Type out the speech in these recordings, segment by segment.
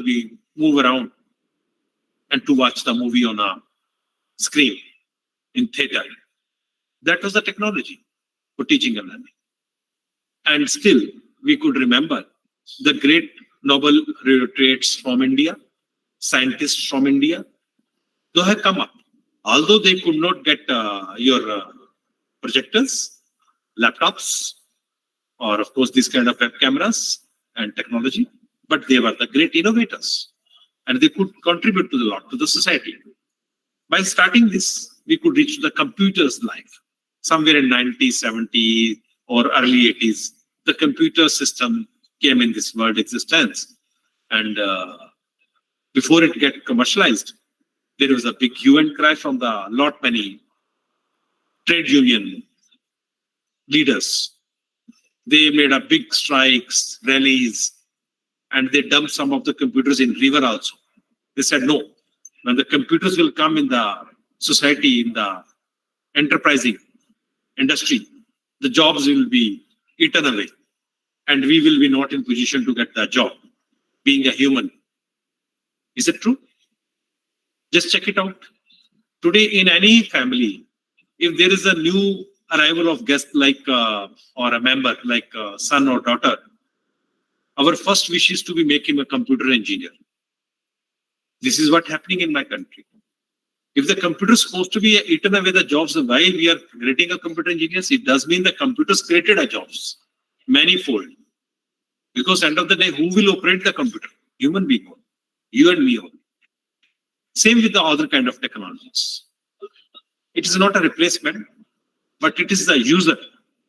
we move around and to watch the movie on a screen in theater. That was the technology for teaching and learning. And still, we could remember the great Nobel laureates from India, scientists from India, they have come up. Although they could not get your projectors, laptops, or of course, these kind of web cameras and technology, but they were the great innovators and they could contribute to the lot to the society. By starting this, we could reach the computer's life. Somewhere in 90s, 70s, or early 80s, the computer system came in this world existence. And before it get commercialized, there was a big hue and cry from the lot many trade union leaders. They made a big strikes, rallies, and they dumped some of the computers in river also. They said, no, when the computers will come in the society, in the enterprising industry, the jobs will be eaten away and we will be not in position to get the job, being a human. Is it true? Just check it out. Today in any family, if there is a new arrival of guest like or a member like son or daughter, our first wish is to be make him a computer engineer. This is what happening in my country. If the computer is supposed to be eaten away the jobs, why we are creating a computer engineers? It does mean the computers created a jobs, manifold. Because end of the day, who will operate the computer? Human being, you and me only. Same with the other kind of technologies. It is not a replacement, but it is the user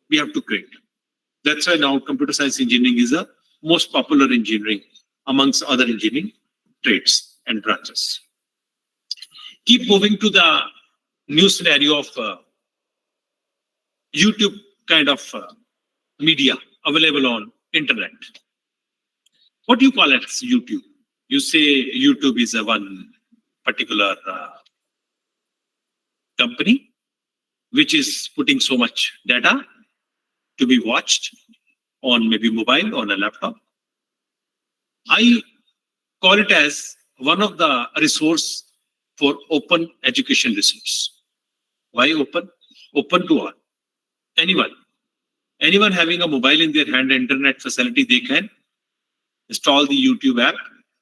we have to create. That's why now computer science engineering is the most popular engineering amongst other engineering trades and branches. Keep moving to the new scenario of YouTube kind of media available on internet. What do you call it as YouTube? You say YouTube is a one particular company which is putting so much data to be watched on maybe mobile, on a laptop. I call it as one of the resource for open education resource. Why open? Open to all. Anyone. Anyone having a mobile in their hand, internet facility, they can install the YouTube app.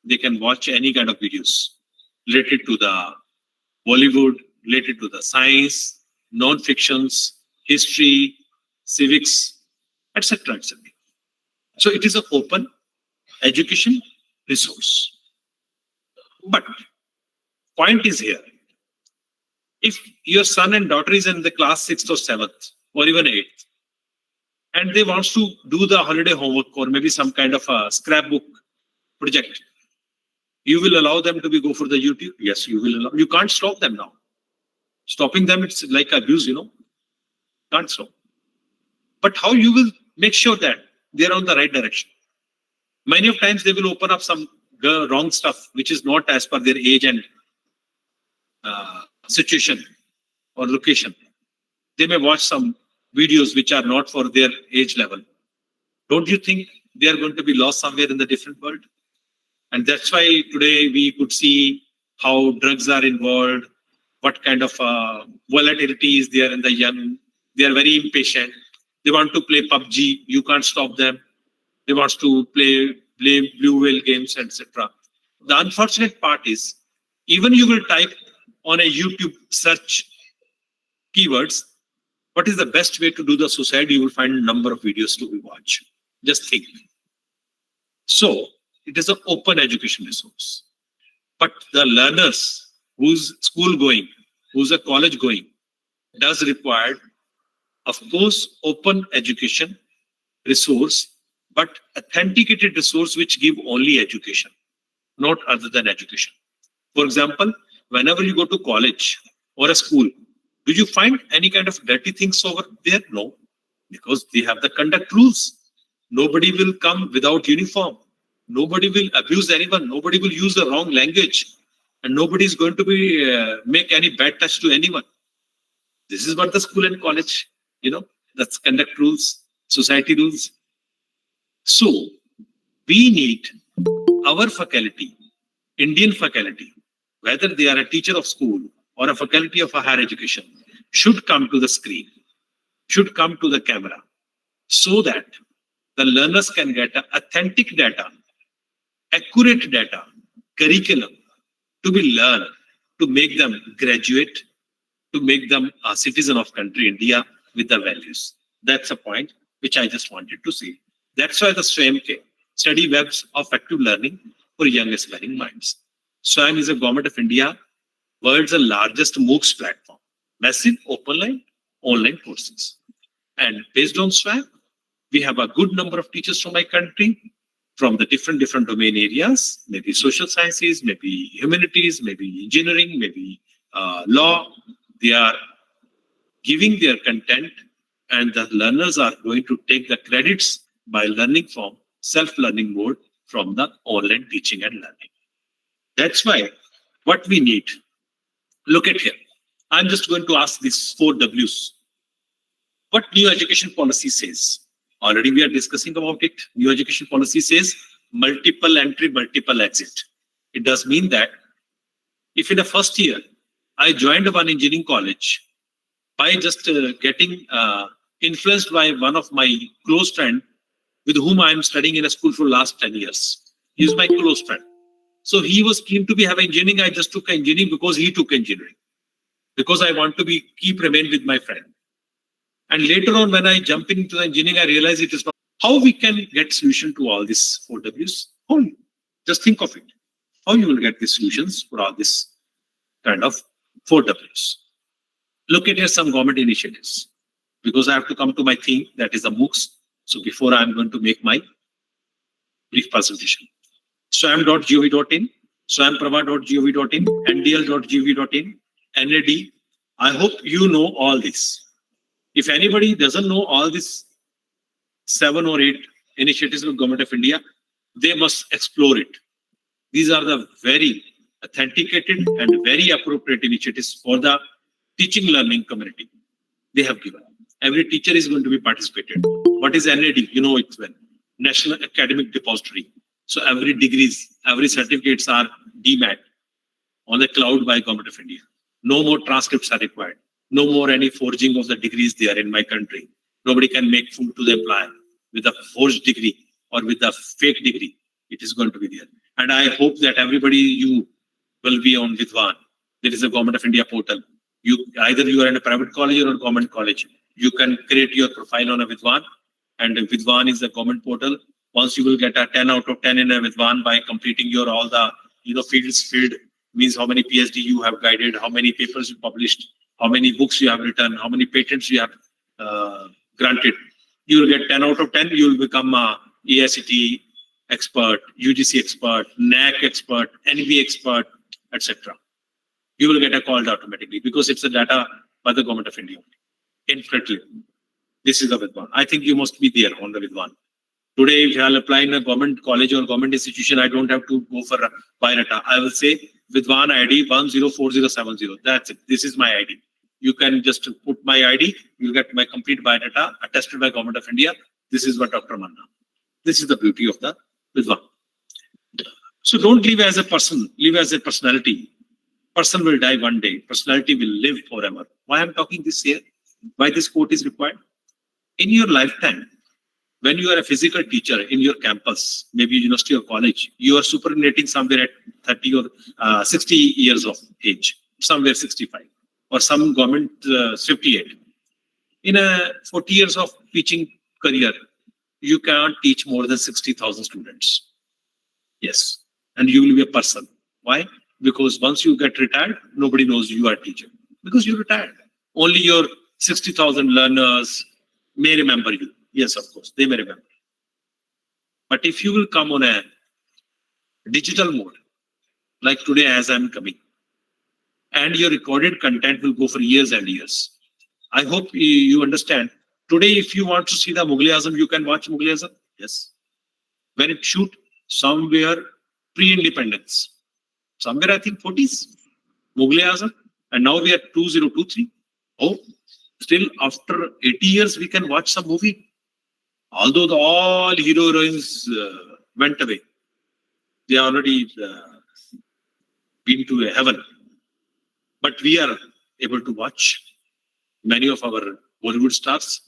They can watch any kind of videos related to the Bollywood, related to the science, non-fictions, history, civics, etc., etc. So it is an open education resource. But point is here, if your son and daughter is in the class 6th or 7th or even 8th, and they want to do the holiday homework or maybe some kind of a scrapbook project, you will allow them to go for the YouTube? Yes, you will allow. You can't stop them now. Stopping them, it's like abuse, Can't stop. But how you will make sure that they're on the right direction? Many of times they will open up some wrong stuff which is not as per their age and situation or location. They may watch some videos which are not for their age level. Don't you think they are going to be lost somewhere in the different world? And that's why today we could see how drugs are involved, what kind of volatility is there in the young. They are very impatient. They want to play PUBG. You can't stop them. They want to play blue whale games, etc. The unfortunate part is, even you will type on a YouTube search keywords, what is the best way to do the suicide? You will find a number of videos to be watched. Just think. So it is an open education resource. But the learners who's school going, who's a college going, does require, of course, open education resource, but authenticated resource which give only education, not other than education. For example, whenever you go to college or a school, do you find any kind of dirty things over there? No, because they have the conduct rules. Nobody will come without uniform. Nobody will abuse anyone. Nobody will use the wrong language. And nobody is going to be make any bad touch to anyone. This is what the school and college, that's conduct rules, society rules. So we need our faculty Indian faculty, whether they are a teacher of school or a faculty of a higher education, should come to the screen, should come to the camera, so that the learners can get authentic data, accurate data, curriculum to be learned, to make them graduate, to make them a citizen of country India with the values. That's a point which I just wanted to say. That's why the SWAYAM came, Study Webs of Active Learning for Young Aspiring Minds. SWAYAM is a Government of India, world's largest MOOCs platform, massive open online courses. And based on SWAYAM, we have a good number of teachers from my country, from the different domain areas, maybe social sciences, maybe humanities, maybe engineering, maybe law. They are giving their content, and the learners are going to take the credits by learning from self-learning mode from the online teaching and learning. That's why what we need, look at here. I'm just going to ask these 4 Ws. What new education policy says? Already we are discussing about it. New education policy says multiple entry, multiple exit. It does mean that if in the first year I joined one engineering college by just getting influenced by one of my close friend with whom I am studying in a school for last 10 years. He is my close friend. So he was keen to have engineering. I just took engineering because he took engineering. Because I want to keep remain with my friend. And later on, when I jump into the engineering, I realize it is not. How we can get solution to all these 4 Ws? How? Just think of it. How you will get the solutions for all this kind of 4 Ws? Look at here some government initiatives. Because I have to come to my theme, that is the MOOCs. So before I'm going to make my brief presentation. swayam.gov.in, swayamprabha.gov.in, ndl.gov.in, NAD. I hope you know all this. If anybody doesn't know all these 7 or 8 initiatives of Government of India, they must explore it. These are the very authenticated and very appropriate initiatives for the teaching learning community. They have given. Every teacher is going to be participated. What is NAD? You know it well. National Academic Depository. So every degrees, every certificates are DMAT on the cloud by Government of India. No more transcripts are required. No more any forging of the degrees there in my country. Nobody can make food to the employer with a forged degree or with a fake degree. It is going to be there. And I hope that everybody, you will be on Vidwan. There is a Government of India portal. Either you are in a private college or a government college. You can create your profile on a Vidwan. And Vidwan is a government portal. Once you will get a 10 out of 10 in a Vidwan by completing your all the fields filled, means how many PhD you have guided, how many papers you published, how many books you have written, how many patents you have granted. You will get 10 out of 10. You will become a AICTE expert, UGC expert, NAC expert, NB expert, etc. You will get a call automatically because it's a data by the Government of India. Infinitely. This is the Vidwan. I think you must be there on the Vidwan. Today, if I'll apply in a government college or government institution, I don't have to go for a biodata. I will say Vidwan ID 104070. That's it. This is my ID. You can just put my ID. You'll get my complete biodata attested by Government of India. This is what Dr. Manna. This is the beauty of the Vidwan. So don't live as a person. Live as a personality. Person will die one day. Personality will live forever. Why I'm talking this here? Why this quote is required? In your lifetime, when you are a physical teacher in your campus, maybe university or college, you are superannuating somewhere at 30 or 60 years of age, somewhere 65, or some government 58. In a 40 years of teaching career, you cannot teach more than 60,000 students. Yes, and you will be a person. Why? Because once you get retired, nobody knows you are a teacher. Because you retired. Only your 60,000 learners may remember you. Yes, of course, they may remember. But if you will come on a digital mode, like today as I'm coming, and your recorded content will go for years and years. I hope you understand. Today, if you want to see the Mughal Azam, you can watch Mughal Azam. Yes. When it shoot somewhere pre-independence, somewhere I think 40s, Mughal Azam, and now we are 2023. Oh, still after 80 years, we can watch some movie. Although all hero heroines went away, they are already been to a heaven. But we are able to watch many of our Bollywood stars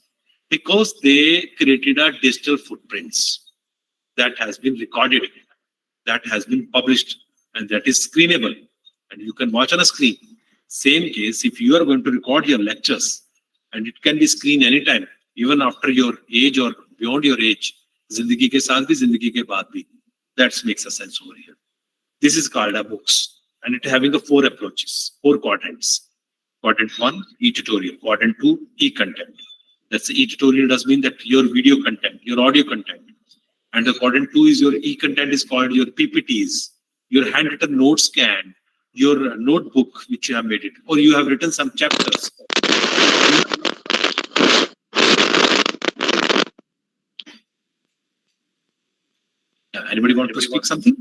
because they created a digital footprints that has been recorded, that has been published, and that is screenable, and you can watch on a screen. Same case, if you are going to record your lectures, and it can be screened anytime, even after your age or beyond your age, zindagi ke saath bhi, zindagi ke baad bhi. That makes a sense over here. This is called a books, and it having the 4 approaches, 4 quadrants. Quadrant 1, e-tutorial. Quadrant 2, e-content. That's the e-tutorial does mean that your video content, your audio content. And the quadrant 2 is your e-content is called your PPTs, your handwritten notes scan, your notebook which you have made it, or you have written some chapters. Yeah, anybody want to speak something?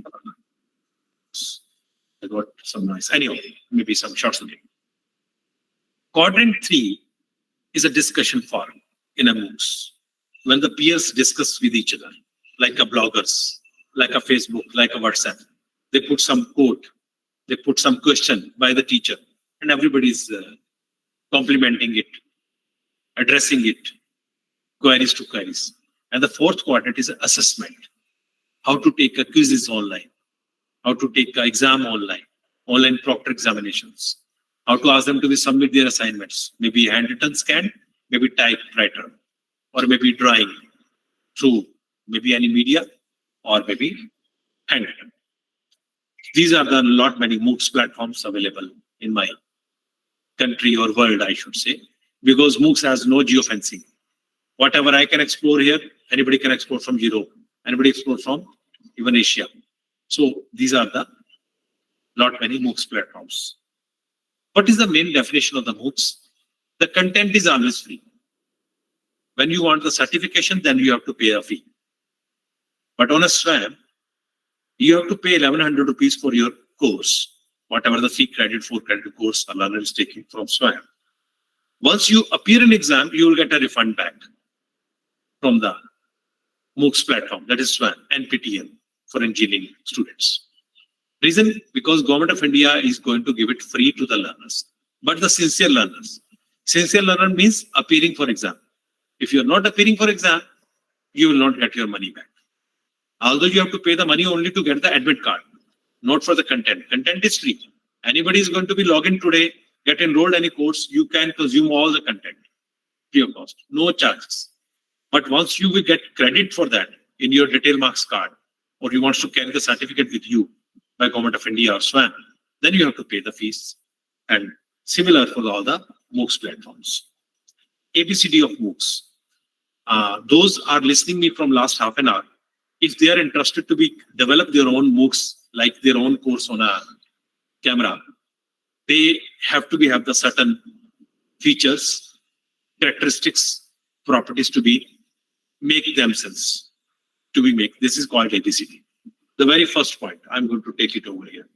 I got some noise. Anyway, maybe some short something. Quadrant 3 is a discussion forum in a MOOCs. When the peers discuss with each other, like a bloggers, like a Facebook, like a WhatsApp, they put some quote, they put some question by the teacher, and everybody is complimenting it, addressing it, queries to queries. And the 4th quadrant is assessment. How to take a quizzes online, how to take an exam online proctor examinations, how to ask them to submit their assignments, maybe handwritten scan, maybe typewriter, or maybe drawing through maybe any media, or maybe handwritten. These are the lot many MOOCs platforms available in my country or world, I should say, because MOOCs has no geofencing. Whatever I can explore here, anybody can explore from Europe, anybody explore from even Asia. So these are the lot many MOOCs platforms. What is the main definition of the MOOCs? The content is always free. When you want the certification, then you have to pay a fee. But on a SWAM, you have to pay 1100 rupees for your course, whatever the fee credit, 4 credit course a learner is taking from SWAM. Once you appear in exam, you will get a refund back from the MOOCs platform, that is SWAM, NPTEL for engineering students. Reason, because Government of India is going to give it free to the learners, but the sincere learners. Sincere learner means appearing for exam. If you are not appearing for exam, you will not get your money back. Although you have to pay the money only to get the admit card, not for the content. Content is free. Anybody is going to be log in today, get enrolled any course, you can consume all the content free of cost, no charges. But once you will get credit for that in your detail marks card, or you want to carry the certificate with you by Government of India or SWAM, then you have to pay the fees. And similar for all the MOOCs platforms. ABCD of MOOCs. Those are listening me from last half an hour. If they are interested to be develop their own MOOCs, like their own course on a camera, they have to have the certain features, characteristics, properties to be make themselves to be make. This is called ABCD. The very first point, I'm going to take it over here.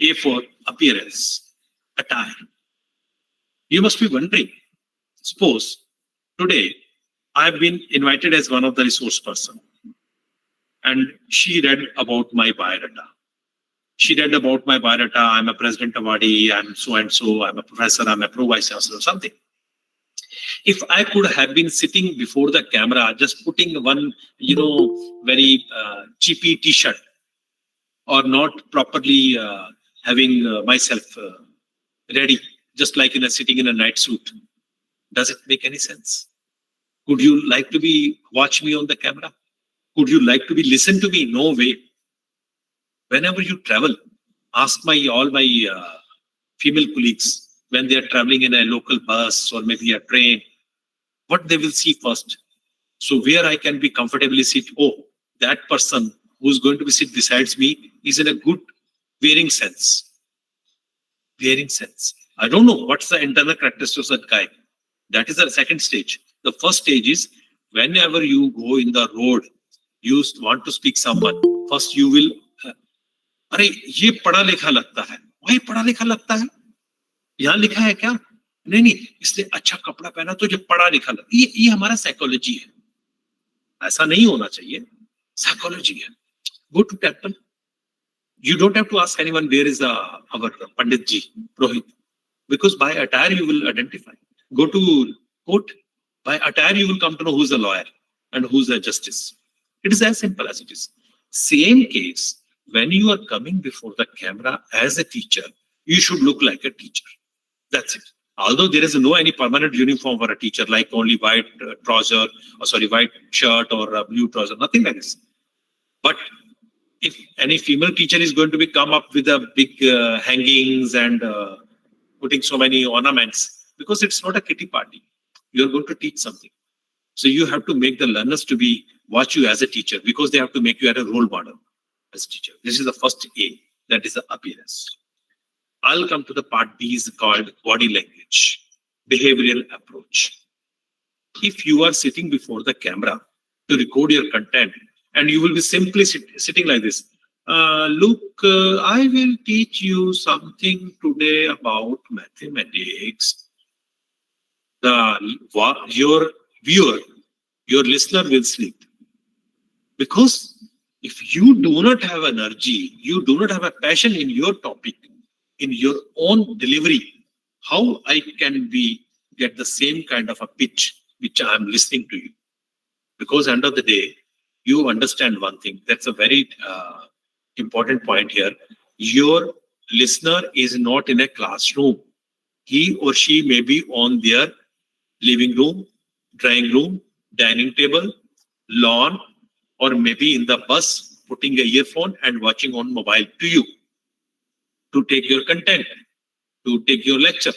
A for appearance, attire. You must be wondering, suppose today I've been invited as one of the resource person, and she read about my biodata. She read about my biodata. I'm a president awardee, I'm so and so, I'm a professor, I'm a pro vice chancellor, something. If I could have been sitting before the camera, just putting one, very cheapy t-shirt, or not properly having myself ready, just like sitting in a night suit, does it make any sense? Could you like to be watch me on the camera? Could you like to be listen to me? No way. Whenever you travel, ask all my female colleagues when they are traveling in a local bus or maybe a train, what they will see first. So where I can be comfortably sit, oh, that person who's going to be sit besides me is in a good wearing sense. Wearing sense. I don't know what's the internal characteristics of that guy. That is the second stage. The first stage is whenever you go in the road, you want to speak someone. First you will, अरे ये पढ़ा लिखा लगता है, वही पढ़ा लिखा लगता है, यहाँ लिखा है क्या? नहीं, इसने अच्छा कपड़ा पहना तो जो पढ़ा लिखा लगता है, ये हमारा साइकोलॉजी है. ऐसा नहीं होना चाहिए. साइकोलॉजी है. Go to temple. You don't have to ask anyone where is our Pandit Ji, Prohit, because by attire you will identify. Go to court, by attire you will come to know who's the lawyer and who's the justice. It is as simple as it is. Same case, when you are coming before the camera as a teacher, you should look like a teacher. That's it. Although there is no any permanent uniform for a teacher, like only white white shirt or a blue trouser, nothing like this. But if any female teacher is going to be come up with a big hangings and putting so many ornaments, because it's not a kitty party, you're going to teach something. So you have to make the learners to be watch you as a teacher, because they have to make you as a role model as a teacher. This is the first A, that is the appearance. I'll come to the part B, is called body language, behavioral approach. If you are sitting before the camera to record your content, and you will be simply sitting like this, look, I will teach you something today about mathematics. Your viewer, your listener will sleep. Because if you do not have energy, you do not have a passion in your topic, in your own delivery, how I can get the same kind of a pitch which I am listening to you? Because end of the day, you understand one thing. That's a very important point here. Your listener is not in a classroom. He or she may be on their living room, drawing room, dining table, lawn, or maybe in the bus, putting a earphone and watching on mobile to you, to take your content, to take your lecture.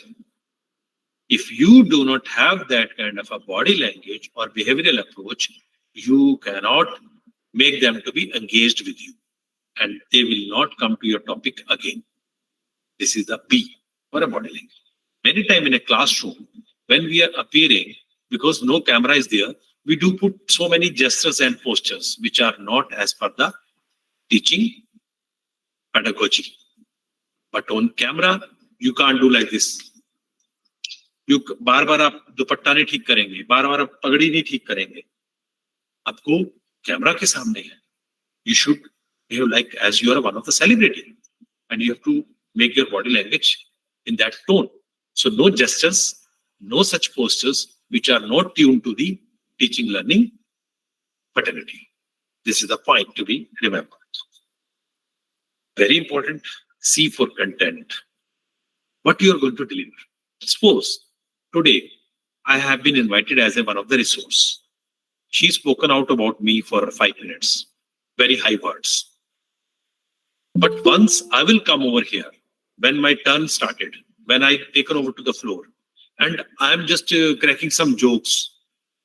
If you do not have that kind of a body language or behavioral approach, you cannot make them to be engaged with you, and they will not come to your topic again. This is the B for a body language. Many times in a classroom, when we are appearing, because no camera is there, we do put so many gestures and postures which are not as per the teaching pedagogy. But on camera, you can't do like this. You बार-बार आप दुपट्टा नहीं ठीक करेंगे, बार-बार आप पगड़ी नहीं ठीक करेंगे. आपको कैमरा के सामने है. You should behave like as you are one of the celebrity, and you have to make your body language in that tone. So no gestures, no such postures which are not tuned to the teaching learning fraternity. This is the point to be remembered. Very important. C for content. What you are going to deliver. Suppose today I have been invited as one of the resource. She's spoken out about me for 5 minutes. Very high words. But once I will come over here, when my turn started, when I taken over to the floor, and I'm just cracking some jokes,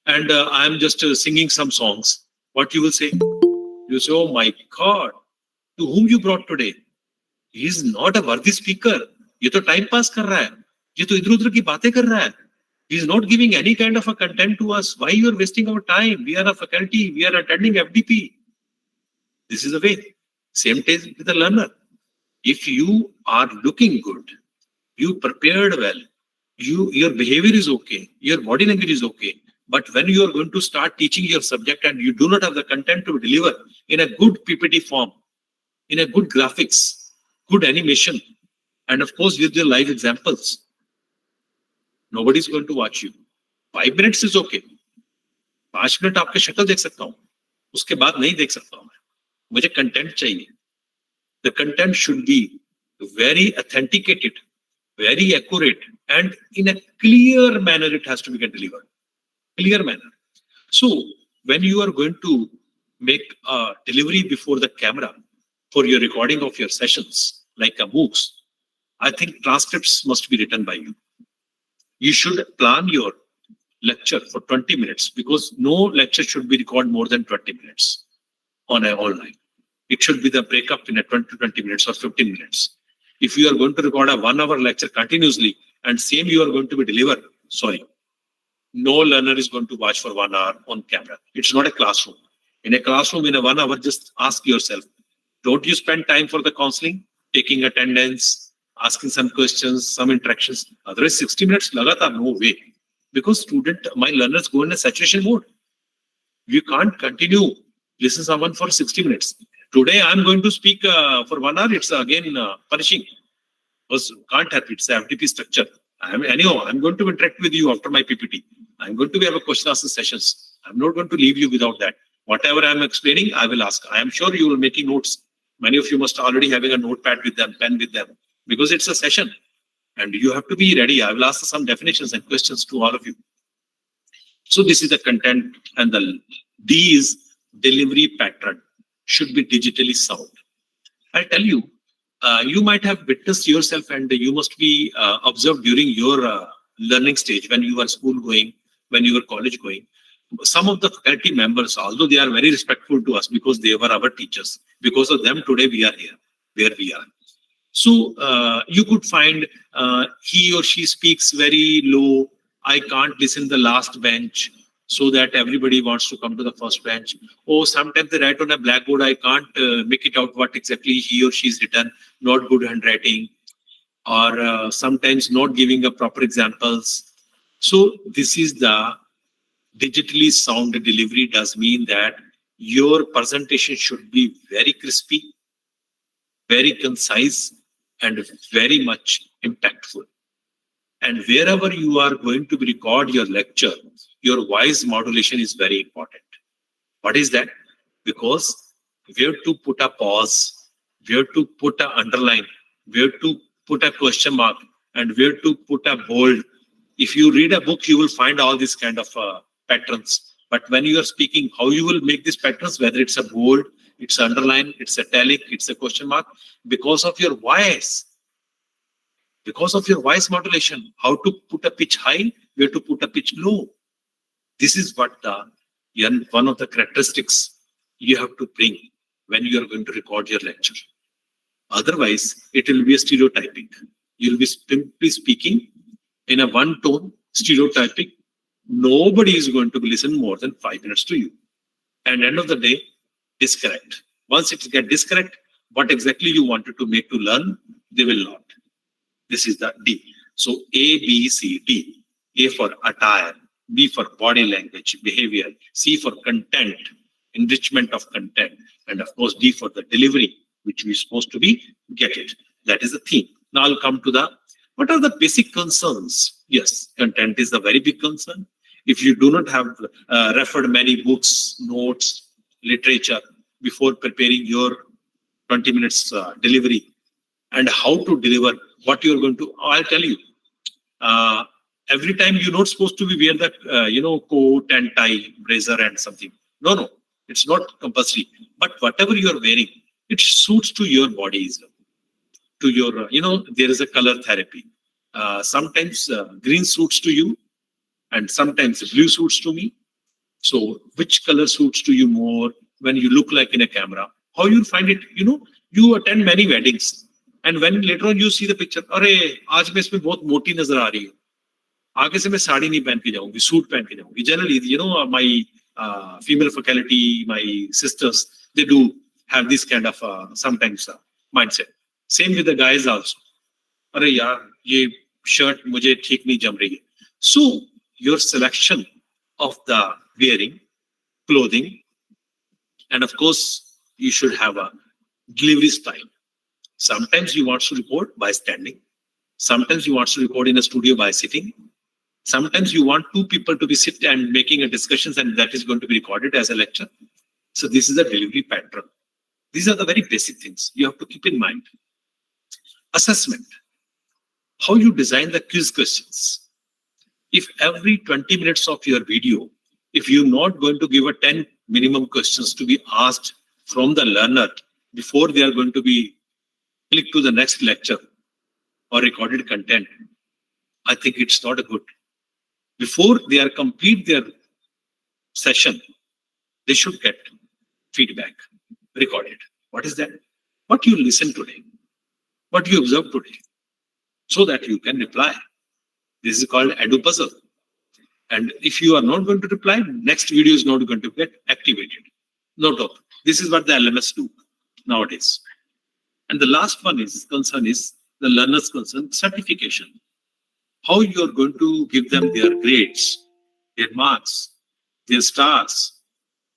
and I'm just singing some songs, what you will say? You say, oh my God, to whom you brought today? He is not a worthy speaker. ये तो time pass कर रहा है. ये तो इधर-उधर की बातें कर रहा है. He is not giving any kind of a content to us. Why you are wasting our time? We are a faculty. We are attending FDP. This is the way. Same case with the learner. If you are looking good, you prepared well, your behavior is okay, your body language is okay. But when you are going to start teaching your subject and you do not have the content to deliver in a good PPT form, in a good graphics, good animation, and of course with your live examples, nobody is going to watch you. 5 minutes is okay. 5 minute आपके शक्ल देख सकता हूँ, उसके बाद नहीं देख सकता हूँ मैं. मुझे कंटेंट चाहिए. The content should be very authenticated, very accurate, and in a clear manner it has to be delivered. Clear manner. So when you are going to make a delivery before the camera for your recording of your sessions, like a MOOCs, I think transcripts must be written by you. You should plan your lecture for 20 minutes, because no lecture should be recorded more than 20 minutes on an online. It should be the breakup in a 20 minutes or 15 minutes. If you are going to record a 1 hour lecture continuously and same you are going to be delivered, sorry, no learner is going to watch for 1 hour on camera. It's not a classroom. In a classroom, in a 1 hour, just ask yourself, don't you spend time for the counseling, taking attendance, asking some questions, some interactions? Otherwise, 60 minutes, lagata, no way. Because my learners go in a saturation mode. You can't continue listen to someone for 60 minutes. Today I'm going to speak for 1 hour. It's again punishing. Because can't have it's a FTP structure. Anyhow, I'm going to interact with you after my PPT. I'm going to have a question answer sessions. I'm not going to leave you without that. Whatever I'm explaining, I will ask. I am sure you will making notes. Many of you must already having a notepad with them, pen with them, because it's a session. And you have to be ready. I will ask some definitions and questions to all of you. So this is the content, and the D is delivery pattern should be digitally sound. I tell you, you might have witnessed yourself, and you must be observed during your learning stage when you were school going, when you were college going. Some of the faculty members, although they are very respectful to us because they were our teachers, because of them today we are here, where we are. So you could find he or she speaks very low. I can't listen the last bench, so that everybody wants to come to the first bench. Or sometimes they write on a blackboard, I can't make it out what exactly he or she is written, not good handwriting, or sometimes not giving a proper examples. So this is the digitally sound delivery does mean that your presentation should be very crispy, very concise, and very much impactful. And wherever you are going to record your lecture, your voice modulation is very important. What is that? Because where to put a pause, where to put an underline, where to put a question mark, and where to put a bold. If you read a book, you will find all these kind of patterns. But when you are speaking, how you will make these patterns, whether it's a bold, it's underline, it's italic, it's a question mark, because of your voice. Because of your voice modulation, how to put a pitch high, where to put a pitch low. This is what one of the characteristics you have to bring when you are going to record your lecture. Otherwise, it will be a stereotyping. You will be simply speaking in a one tone, stereotyping. Nobody is going to listen more than 5 minutes to you. And end of the day, discorrect. Once it gets discorrect, what exactly you wanted to make to learn, they will not. This is the D. So A, B, C, D. A for attire, B for body language, behavior, C for content, enrichment of content, and of course D for the delivery, which we're supposed to be get it. That is the theme. Now I'll come to the, what are the basic concerns? Yes, content is a very big concern. If you do not have referred many books, notes, literature before preparing your 20 minutes delivery, and how to deliver what you're going to, I'll tell you. Every time you're not supposed to be wear that, coat and tie, blazer and something. No, it's not compulsory. But whatever you're wearing, it suits to your body, to your, there is a color therapy. Sometimes green suits to you, and sometimes blue suits to me. So which color suits to you more when you look like in a camera? How you find it? You attend many weddings, and when later on you see the picture, अरे आज मैं इसमें बहुत मोटी नजर आ रही हूँ. आगे से मैं साड़ी नहीं पहन के जाऊंगी, सूट पहन के जाऊंगी. Generally, my female faculty, my sisters, they do have this kind of sometimes mindset. Same with the guys also. अरे यार ये shirt मुझे ठीक नहीं जम रही है. So your selection of the wearing, clothing, and of course you should have a delivery style. Sometimes you want to record by standing. Sometimes you want to record in a studio by sitting. Sometimes you want two people to be sit and making a discussions, and that is going to be recorded as a lecture. So this is a delivery pattern. These are the very basic things you have to keep in mind. Assessment. How you design the quiz questions. If every 20 minutes of your video, if you're not going to give a 10 minimum questions to be asked from the learner before they are going to be click to the next lecture or recorded content, I think it's not a good. Before they are complete their session, they should get feedback recorded. What is that? What you listen today, what you observe today, so that you can reply. This is called Edu puzzle. And if you are not going to reply, next video is not going to get activated. No doubt. This is what the LMS do nowadays. And the last one is the learner's concern, certification. How you are going to give them their grades, their marks, their stars,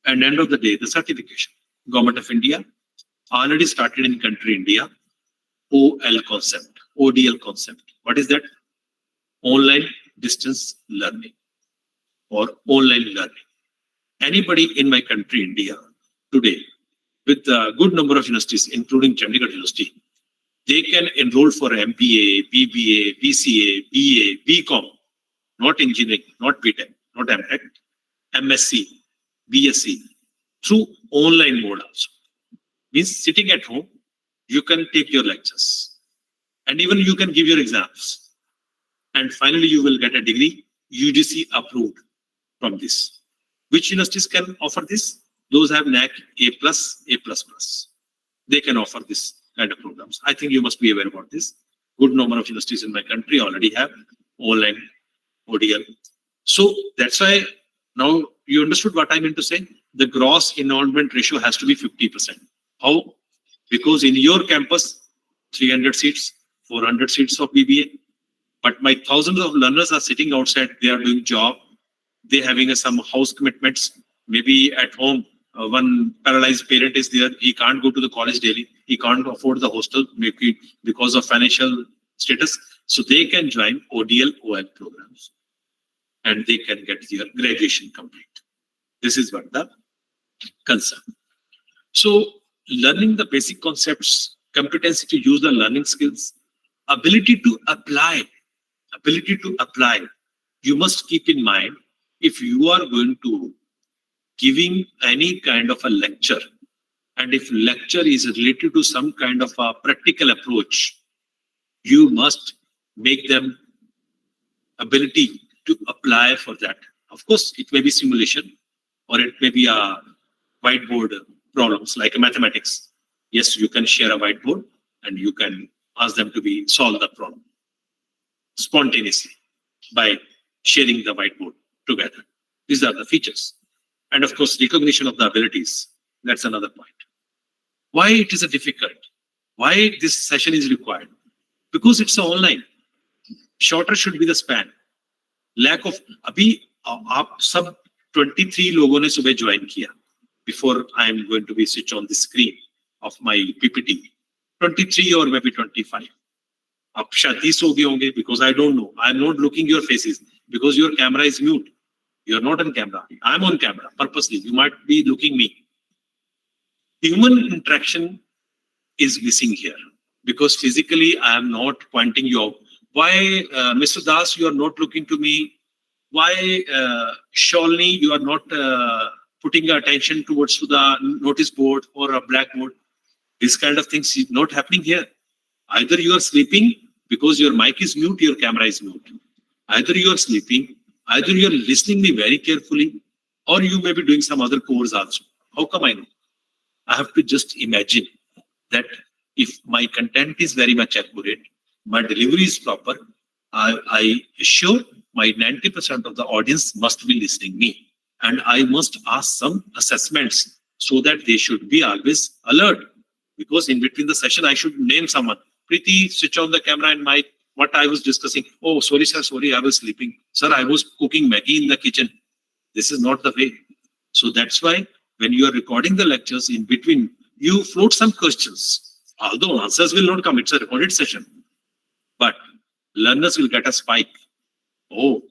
and end of the day, the certification. Government of India, already started in country India. OL concept, ODL concept. What is that? Online distance learning or online learning. Anybody in my country, India, today, with a good number of universities, including Chandigarh University, they can enroll for MBA, BBA, BCA, BA, BCom, not engineering, not BTech, not MTech, MSc, BSc, through online mode also. Means sitting at home, you can take your lectures and even you can give your exams. And finally, you will get a degree, UGC approved from this. Which universities can offer this? Those have NAC A+, A++. They can offer this kind of programs. I think you must be aware about this. Good number of universities in my country already have online ODL. So that's why now you understood what I meant to say. The gross enrollment ratio has to be 50%. How? Because in your campus, 300 seats, 400 seats of BBA, but my thousands of learners are sitting outside. They are doing job. They having some house commitments. Maybe at home, one paralyzed parent is there. He can't go to the college daily. He can't afford the hostel maybe because of financial status. So they can join ODL, OL programs and they can get their graduation complete. This is what the concern. So learning the basic concepts, competency to use the learning skills, ability to apply. You must keep in mind, if you are going to giving any kind of a lecture, and if lecture is related to some kind of a practical approach, you must make them ability to apply for that. Of course, it may be simulation or it may be a whiteboard problems like mathematics. Yes, you can share a whiteboard and you can ask them to solve the problem spontaneously by sharing the whiteboard together. These are the features. And of course, recognition of the abilities. That's another point. Why it is a difficult? Why this session is required? Because it's online. Shorter should be the span. Lack of अभी आप सब 23 लोगों ने सुबह join किया. Before I am going to be switch on the screen of my PPT, 23 or maybe 25. आप शायद 30 हो गए होंगे because I don't know. I am not looking your faces because your camera is mute. You are not on camera. I am on camera purposely. You might be looking me. Human interaction is missing here because physically I am not pointing you out. Why, Mr. Das, you are not looking to me? Why, Shalini, you are not putting attention towards to the notice board or a blackboard? This kind of things is not happening here. Either you are sleeping because your mic is mute, your camera is mute. Either you are sleeping, either you are listening me very carefully, or you may be doing some other course also. How come I know? I have to just imagine that if my content is very much accurate, my delivery is proper, I assure my 90% of the audience must be listening me. And I must ask some assessments so that they should be always alert. Because in between the session, I should name someone. Preeti, switch on the camera and mic. What I was discussing. Oh, sorry, sir. Sorry, I was sleeping. Sir, I was cooking Maggi in the kitchen. This is not the way. So that's why when you are recording the lectures in between, you float some questions. Although answers will not come. It's a recorded session. But learners will get a spike. Oh,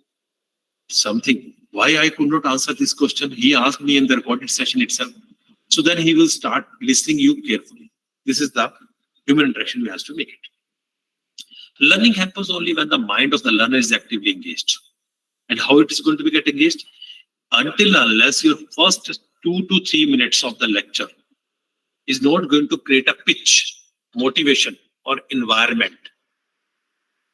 something. Why I could not answer this question? He asked me in the recorded session itself. So then he will start listening you carefully. This is the human interaction we have to make it. Learning happens only when the mind of the learner is actively engaged. And how it is going to be get engaged? Until unless your first 2 to 3 minutes of the lecture is not going to create a pitch, motivation, or environment.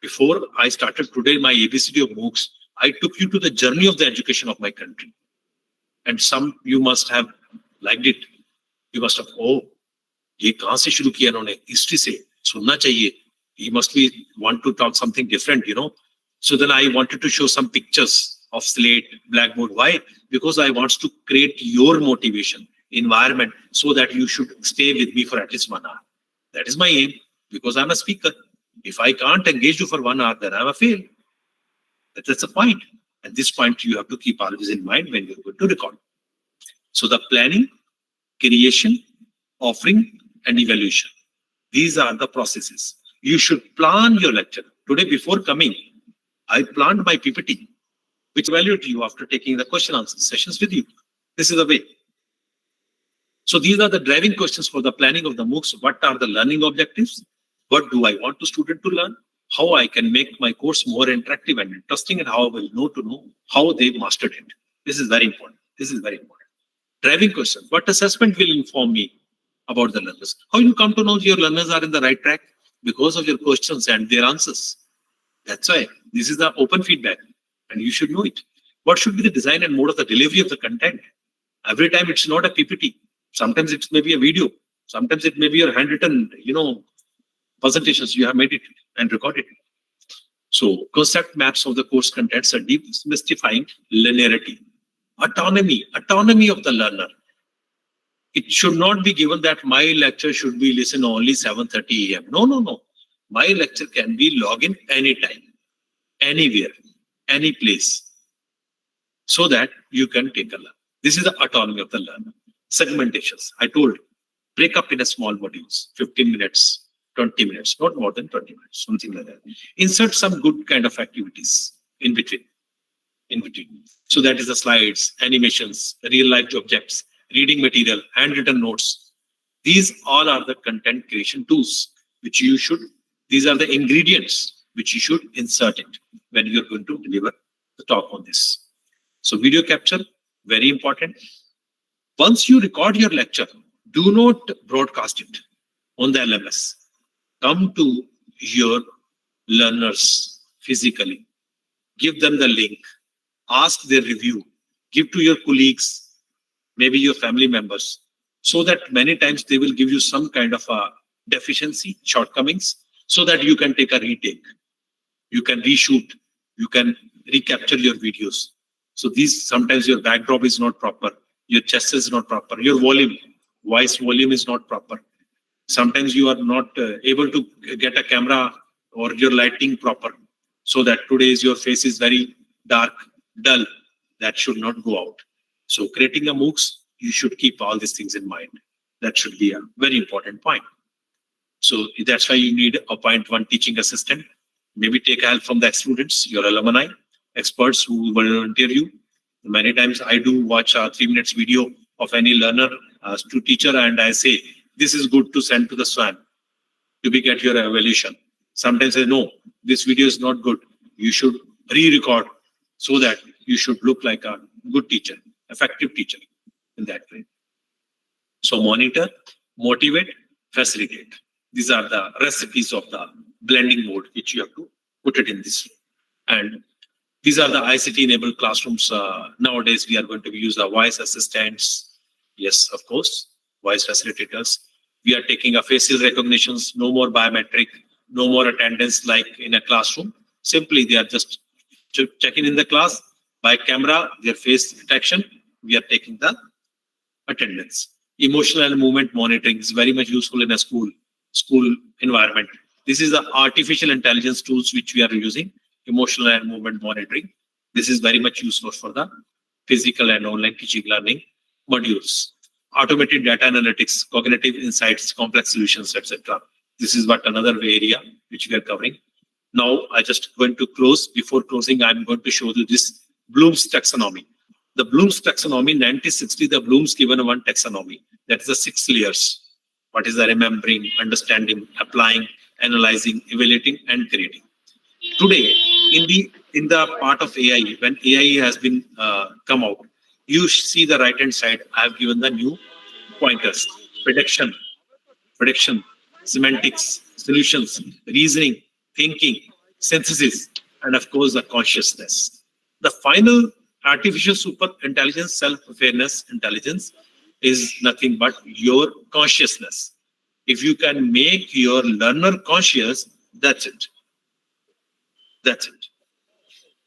Before I started today my ABCD of MOOCs, I took you to the journey of the education of my country. And some you must have liked it. You must have, oh, ये कहाँ से शुरू किया इन्होंने? History से सुनना चाहिए. He must be want to talk something different, you know. So then I wanted to show some pictures of slate, blackboard. Why? Because I want to create your motivation, environment, so that you should stay with me for at least 1 hour. That is my aim, because I'm a speaker. If I can't engage you for 1 hour, then I'm a fail. That's the point. And this point you have to keep always in mind when you're going to record. So the planning, creation, offering, and evaluation. These are the processes. You should plan your lecture. Today, before coming, I planned my PPT, which evaluate you after taking the question answer sessions with you. This is the way. So these are the driving questions for the planning of the MOOCs. What are the learning objectives? What do I want the student to learn? How I can make my course more interactive and interesting, and how I will know how they mastered it. This is very important. This is very important. Driving question. What assessment will inform me about the learners? How you come to know your learners are in the right track? Because of your questions and their answers. That's why this is the open feedback, and you should know it. What should be the design and mode of the delivery of the content? Every time it's not a PPT. Sometimes it may be a video. Sometimes it may be your handwritten, presentations. You have made it and recorded it. So concept maps of the course contents are demystifying linearity, autonomy of the learner. It should not be given that my lecture should be listened only 7:30 a.m. No. My lecture can be logged in anytime, anywhere, any place, so that you can take a learn. This is the autonomy of the learner. Segmentations. I told, break up in a small modules, 15 minutes, 20 minutes, not more than 20 minutes, something like that. Insert some good kind of activities in between. So that is the slides, animations, real life objects, reading material, handwritten notes. These all are the content creation tools which you should, these are the ingredients which you should insert it when you're going to deliver the talk on this. So video capture, very important. Once you record your lecture, do not broadcast it on the LMS. Come to your learners physically, give them the link, ask their review, give to your colleagues, maybe your family members, so that many times they will give you some kind of a deficiency, shortcomings, so that you can take a retake, you can reshoot, you can recapture your videos. So these, sometimes your backdrop is not proper, your chest is not proper, your voice volume is not proper. Sometimes you are not able to get a camera or your lighting proper, so that today's your face is very dark, dull. That should not go out. So creating a MOOCs, you should keep all these things in mind. That should be a very important point. So that's why you need appoint one teaching assistant. Maybe take help from the students, your alumni, experts who volunteer you. Many times I do watch a 3 minutes video of any learner to teacher, and I say, this is good to send to the SWAN to get your evaluation. Sometimes I say, no, this video is not good. You should re-record so that you should look like a good teacher, effective teacher in that way. So monitor, motivate, facilitate. These are the recipes of the blending mode, which you have to put it in this way. And these are the ICT-enabled classrooms. Nowadays, we are going to use the voice assistants. Yes, of course, voice facilitators. We are taking a facial recognitions, no more biometric, no more attendance like in a classroom. Simply, they are just checking in the class by camera, their face detection. We are taking the attendance. Emotional and movement monitoring is very much useful in a school environment. This is the artificial intelligence tools which we are using. Emotional and movement monitoring. This is very much useful for the physical and online teaching learning modules. Automated data analytics, cognitive insights, complex solutions, etc. This is what another area which we are covering. Now I just going to close. Before closing, I'm going to show you this Bloom's taxonomy. The Bloom's taxonomy, 1960, the Bloom's given one taxonomy. That is the 6 layers. What is the remembering, understanding, applying, analyzing, evaluating, and creating. Today, in the part of AI, when AI has been come out, you see the right hand side. I have given the new pointers: prediction, semantics, solutions, reasoning, thinking, synthesis, and of course the consciousness. The final artificial super intelligence, self-awareness intelligence is nothing but your consciousness. If you can make your learner conscious, that's it. That's it.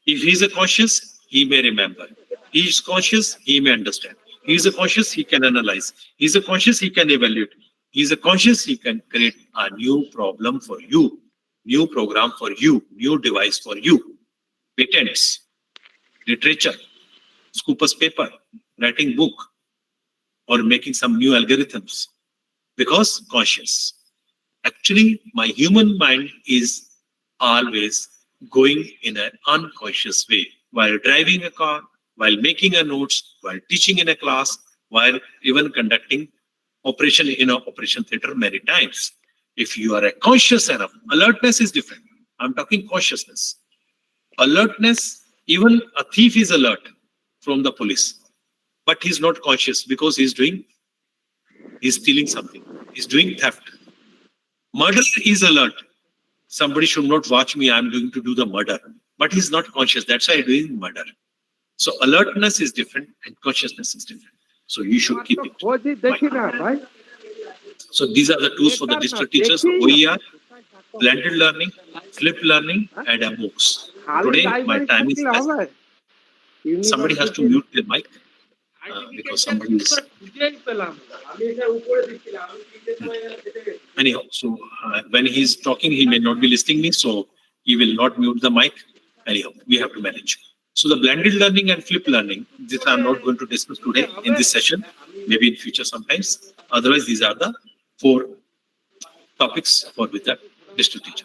If he is a conscious, he may remember. He is conscious, he may understand. He is a conscious, he can analyze. He is a conscious, he can evaluate. He is a conscious, he can create a new problem for you, new program for you, new device for you. Patents, literature, Scopus paper, writing book, or making some new algorithms. because conscious. Actually, my human mind is always going in an unconscious way while driving a car, while making a notes, while teaching in a class, while even conducting operation in an operation theater many times. If you are a conscious enough, alertness is different. I'm talking consciousness. Alertness, even a thief is alert from the police, but he's not conscious because he's stealing something. He's doing theft. Murderer is alert. Somebody should not watch me. I'm going to do the murder, but he's not conscious. That's why I'm doing murder. So alertness is different and consciousness is different. So you should keep it. So these are the tools for the digital teachers: OER, blended learning, flipped learning, and MOOCs. Today my time is less. Somebody has to mute their mic because somebody is. Anyhow, so when he's talking, he may not be listening me, so he will not mute the mic. Anyhow, we have to manage. So the blended learning and flipped learning, this I'm not going to discuss today in this session, maybe in future sometimes. Otherwise, these are the 4 topics for with the digital teacher.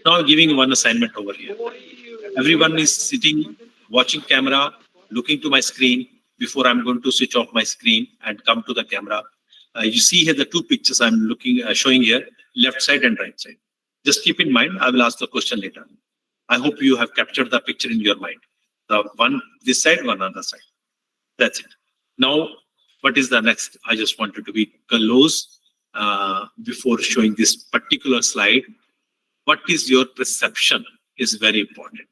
Now I'm giving one assignment over here. Everyone is sitting, watching camera, looking to my screen before I'm going to switch off my screen and come to the camera. You see here the 2 pictures I'm showing here, left side and right side. Just keep in mind, I will ask the question later. I hope you have captured the picture in your mind. The one this side, one other side. That's it. Now, what is the next? I just wanted to be close before showing this particular slide. What is your perception is very important.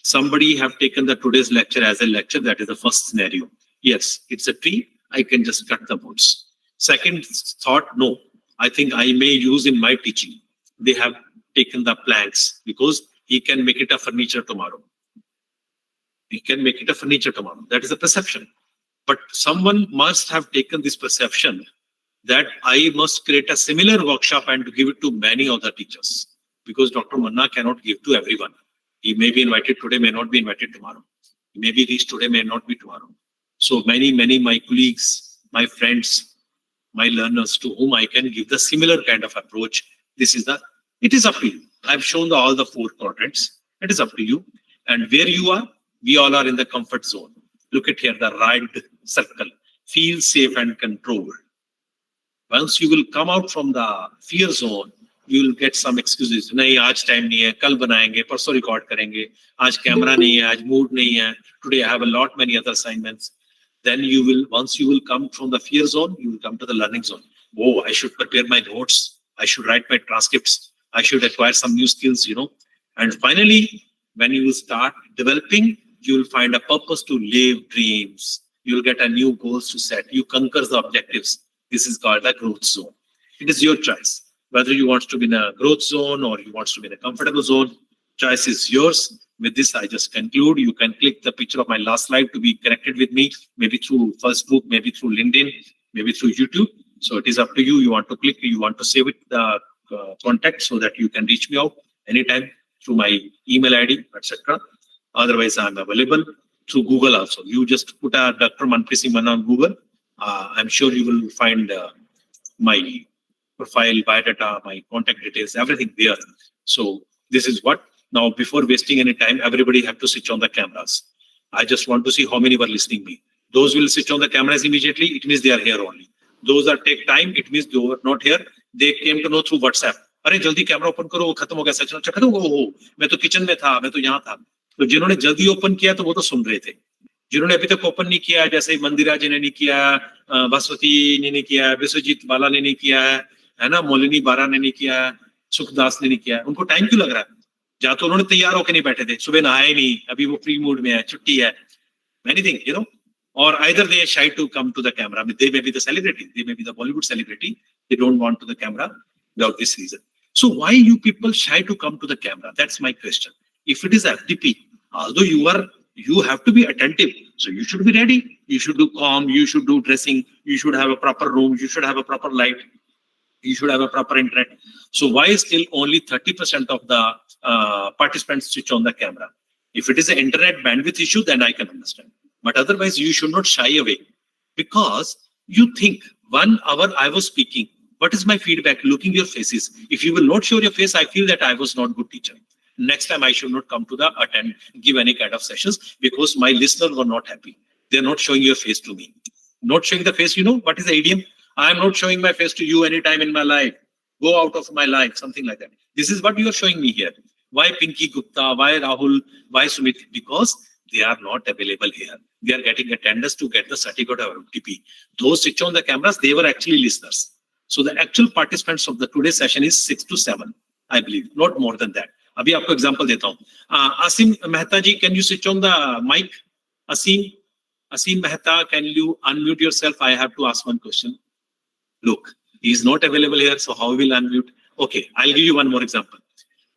Somebody have taken the today's lecture as a lecture. That is the first scenario. Yes, it's a tree. I can just cut the woods. Second thought, no. I think I may use in my teaching. They have taken the planks because he can make it a furniture tomorrow. He can make it a furniture tomorrow. That is a perception. But someone must have taken this perception that I must create a similar workshop and give it to many other teachers. Because Dr. Manna cannot give to everyone. He may be invited today, may not be invited tomorrow. He may be reached today, may not be tomorrow. So many my colleagues, my friends, my learners to whom I can give the similar kind of approach. It is up to you. I've shown all the 4 quadrants. It is up to you. And where you are, we all are in the comfort zone. Look at here, the right circle. Feel safe and controlled. Once you will come out from the fear zone, you will get some excuses. नहीं आज time नहीं है, कल बनाएंगे, परसों record करेंगे, आज camera नहीं है, आज mood नहीं है. Today I have a lot many other assignments. Then once you will come from the fear zone, you will come to the learning zone. Oh, I should prepare my notes. I should write my transcripts. I should acquire some new skills, And finally, when you will start developing, you will find a purpose to live dreams. You will get a new goals to set. You conquer the objectives. This is called a growth zone. It is your choice. Whether you want to be in a growth zone or you want to be in a comfortable zone, choice is yours. With this, I just conclude. You can click the picture of my last slide to be connected with me, maybe through Facebook, maybe through LinkedIn, maybe through YouTube. So it is up to you. You want to click, you want to save it, the contact so that you can reach me out anytime through my email ID, etc. Otherwise, I'm available through Google also. You just put a Dr. Manpreet Singh Manna on Google. I'm sure you will find my profile, biodata, my contact details, everything there. So this is what. Now, before wasting any time, everybody have to switch on the cameras. I just want to see how many were listening me. Those will switch on the cameras immediately. It means they are here only. Those that take time, it means they were not here. They came to know through WhatsApp. अरे जल्दी camera open करो, वो खत्म हो गया सच खत्म हो, मैं तो किचन में था, मैं तो यहाँ था. तो जिन्होंने जल्दी ओपन किया तो वो तो सुन रहे थे. जिन्होंने अभी तक ओपन नहीं किया, जैसे मंदिरा जी ने नहीं किया, भास्वती ने नहीं किया, विश्वजीत बाला ने नहीं किया, है ना, मोलिनी बारा ने नहीं किया, सुखदास ने नहीं किया, उनको टाइम क्यों लग रहा है? या तो उन्होंने तैयार होकर नहीं बैठे थे, सुबह नहाए नहीं, अभी वो फ्री मूड में है, छुट्टी है, anything, or either they are shy to come to the camera. They may be the celebrity, they may be the Bollywood celebrity, they don't want to the camera without this reason. So why you people shy to come to the camera? That's my question. If it is FDP, although you have to be attentive, so you should be ready, you should do calm, you should do dressing, you should have a proper room, you should have a proper light, you should have a proper internet. So why still only 30% of the participants switch on the camera? If it is an internet bandwidth issue, then I can understand. But otherwise, you should not shy away, because you think 1 hour I was speaking, What is my feedback? Looking your faces. If you will not show your face, I feel that I was not good teacher. Next time I should not come to the attend, give any kind of sessions because my listeners were not happy. They're not showing your face to me. Not showing the face, what is the idiom? I am not showing my face to you anytime in my life. Go out of my life, something like that. This is what you are showing me here. Why Pinky Gupta? Why Rahul? Why Sumit? Because they are not available here. They are getting attendance to get the certificate of FTP. Those switch on the cameras, they were actually listeners. So the actual participants of the today's session is 6 to 7, I believe, not more than that. अभी आपको example देता हूँ. Asim Mehta ji, can you switch on the mic? Asim Mehta, can you unmute yourself? I have to ask one question. Look, he is not available here, so how will unmute? Okay, I'll give you one more example.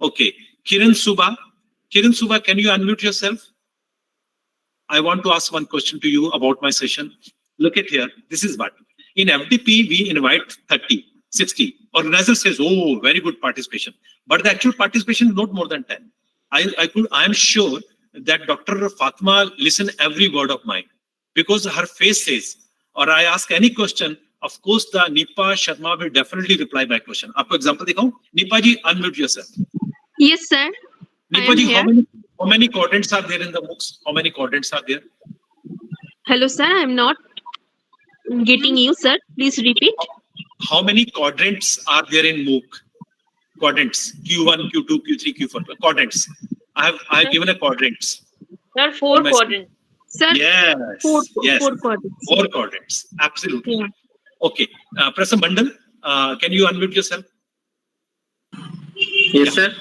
Okay, Kiran Suba, can you unmute yourself? I want to ask one question to you about my session. Look at here. This is what. In FDP, we invite 30, 60. Organizer says, oh, very good participation. But the actual participation is not more than 10. I am sure that Dr. Fatma listen every word of mine because her face says, or I ask any question, of course, the Nipa Sharma will definitely reply my question. Aapko example dikhau? Nipa ji, unmute yourself. Yes, sir. Nipa ji, how many quadrants are there in the books? How many quadrants are there? Hello, sir. I'm not getting you, sir. Please repeat. How many quadrants are there in MOOC? Quadrants. Q1, Q2, Q3, Q4. Quadrants. I have given a quadrants. There are 4 quadrants. Sir, yes. Four quadrants. 4 quadrants. Absolutely. Yeah. Okay. Professor Mandal, can you unmute yourself? Yes, sir.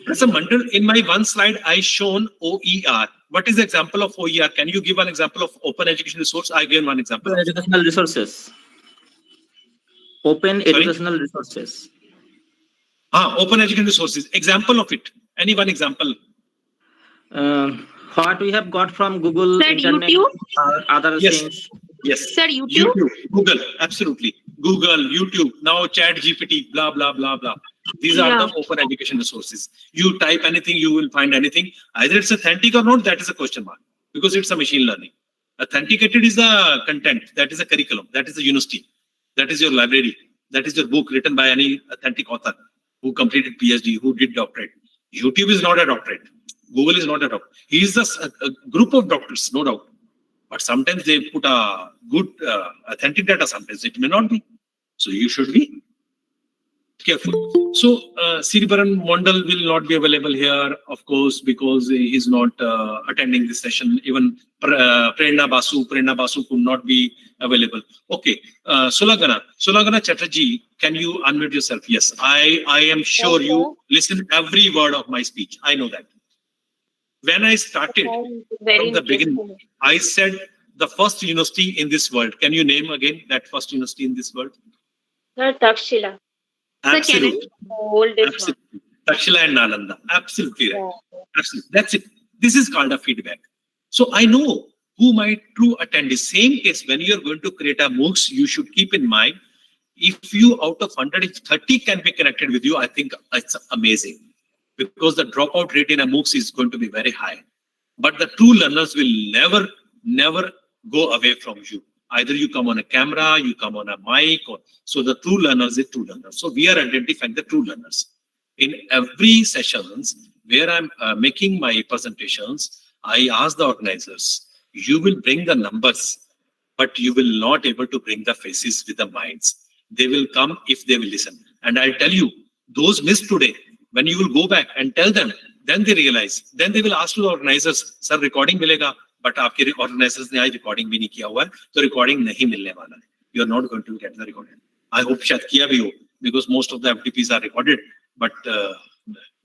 Professor Mandal, in my one slide, I shown OER. What is the example of OER? Can you give an example of open education resource? I gave one example. Open educational resources. Open educational resources. Open education resources. Example of it. Any one example. What we have got from Google, Sir, Internet, YouTube? other Yes. things. Yes. Sir, YouTube? Google, absolutely. Google, YouTube, now Chat GPT, blah, blah, blah, blah. These are the open education resources. You type anything, you will find anything. Either it's authentic or not, that is a question mark. Because it's a machine learning. Authenticated is the content, that is a curriculum, that is the university, that is your library, that is your book written by any authentic author who completed PhD, who did doctorate. YouTube is not a doctorate. Google is not a doctor. He is a group of doctors, no doubt. But sometimes they put a good authentic data, sometimes it may not be. So you should be careful. So Siribaran Mondal will not be available here, of course, because he is not attending this session. Even Prerna Basu could not be available. Okay, Sulagana Chatterjee, can you unmute yourself? Yes, I am sure you listen every word of my speech. I know that. When I started from the beginning, I said the first university in this world. Can you name again that first university in this world? Takshila. Absolutely. Oldest Absolutely. Takshila and Nalanda. Absolutely right. Yeah. Absolutely. That's it. This is called a feedback. So I know who my true attendee. Same case, when you're going to create a MOOCs, you should keep in mind, if you out of 100, if 30 can be connected with you, I think it's amazing. Because the dropout rate in a MOOCs is going to be very high. But the true learners will never go away from you. Either you come on a camera, you come on a mic, so the true learners is true learners. So we are identifying the true learners. In every sessions where I'm making my presentations, I ask the organizers, you will bring the numbers, but you will not able to bring the faces with the minds. They will come if they will listen. And I'll tell you, those missed today, when you will go back and tell them, then they realize, then they will ask to the organizers, sir, recording milega, but आपके organizers ने आज recording भी नहीं किया हुआ है, तो recording नहीं मिलने वाला है. You are not going to get the recording. I hope शायद किया भी हो, because most of the FTPs are recorded, but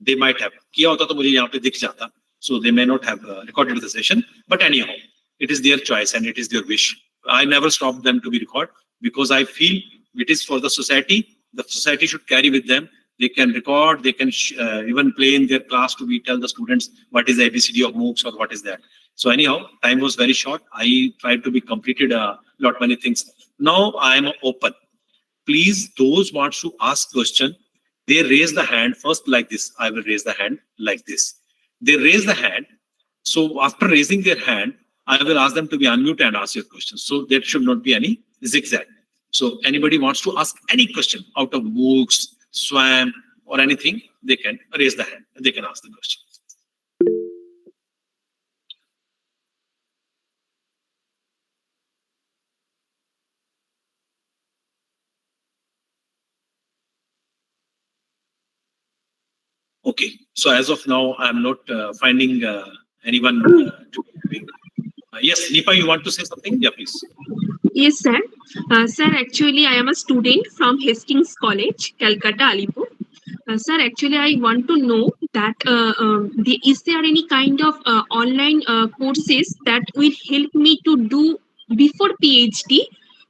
they might have किया होता तो मुझे यहाँ पे दिख जाता, so they may not have recorded the session. But anyhow, it is their choice and it is their wish. I never stop them to be recorded because I feel it is for the society. The society should carry with them. They can record, they can even play in their class to be tell the students what is the ABCD of MOOCs or what is that. So anyhow, time was very short. I tried to be completed lot many things. Now I am open. Please, those want to ask question, they raise the hand first like this. I will raise the hand like this. They raise the hand. So after raising their hand, I will ask them to be unmute and ask your questions. So there should not be any zigzag. So anybody wants to ask any question out of MOOCs, SWAM, or anything, they can raise the hand. They can ask the question. Okay. So as of now, I'm not finding anyone to be. Yes, Nipa, you want to say something? Yeah, please. Yes, sir. Sir, actually, I am a student from Hastings College, Calcutta, Alipur. Sir, actually, I want to know that is there any kind of online courses that will help me to do before PhD,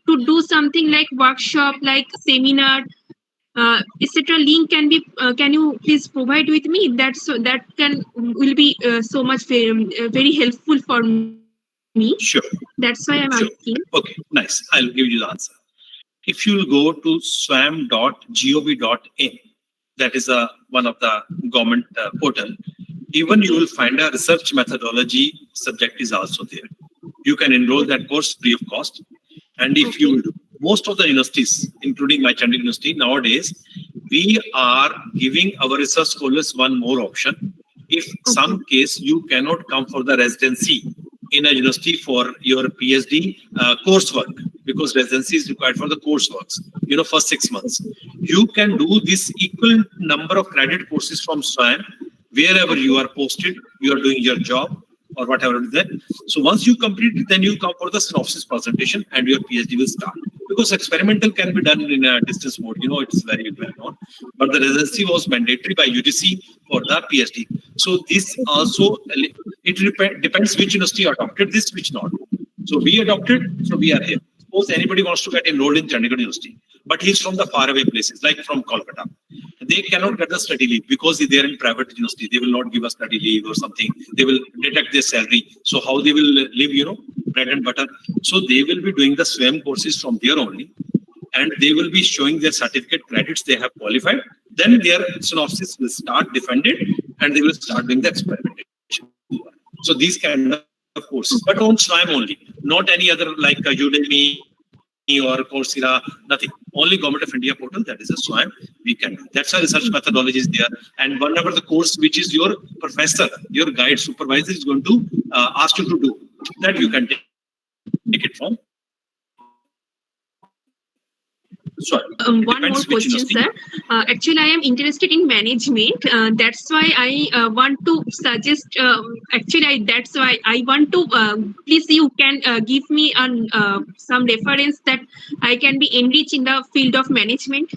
to do something like workshop, like seminar, etc. Link can you please provide with me? That can will be so much very helpful for me. Sure. That's why I'm Sure. asking. Okay, nice. I'll give you the answer. If you'll go to swam.gov.in, that is one of the government portal, even you will find a research methodology subject is also there. You can enroll that course free of cost. And if you will do, most of the universities, including my Chandigarh University, nowadays, we are giving our research scholars one more option. If some case you cannot come for the residency in a university for your PhD coursework, because residency is required for the courseworks, for 6 months. You can do this equal number of credit courses from SWAM, wherever you are posted, you are doing your job or whatever it is there. So once you complete it, then you come for the synopsis presentation and your PhD will start. Because experimental can be done in a distance mode, it's very well known. But the residency was mandatory by UGC for the PhD. So this also, it depends which university adopted this, which not. So we adopted, so we are here. Suppose anybody wants to get enrolled in Chandigarh University, but he's from the faraway places, like from Kolkata. They cannot get the study leave because they are in private university. They will not give a study leave or something. They will deduct their salary. So how they will live, bread and butter. So they will be doing the SWAM courses from there only. And they will be showing their certificate credits they have qualified. Then their synopsis will start defended and they will start doing the experimentation. So these kind of courses, but on SWAM only, not any other like Udemy or Coursera, nothing. Only Government of India portal, that is a SWAM, we can do. That's a research methodology is there. And whenever the course which is your professor, your guide supervisor is going to ask you to do, that you can take it from. Sorry. One more question, sir. Actually, I am interested in management. That's why I want to suggest. That's why I want to. Please, you can give me some reference that I can be enriched in the field of management.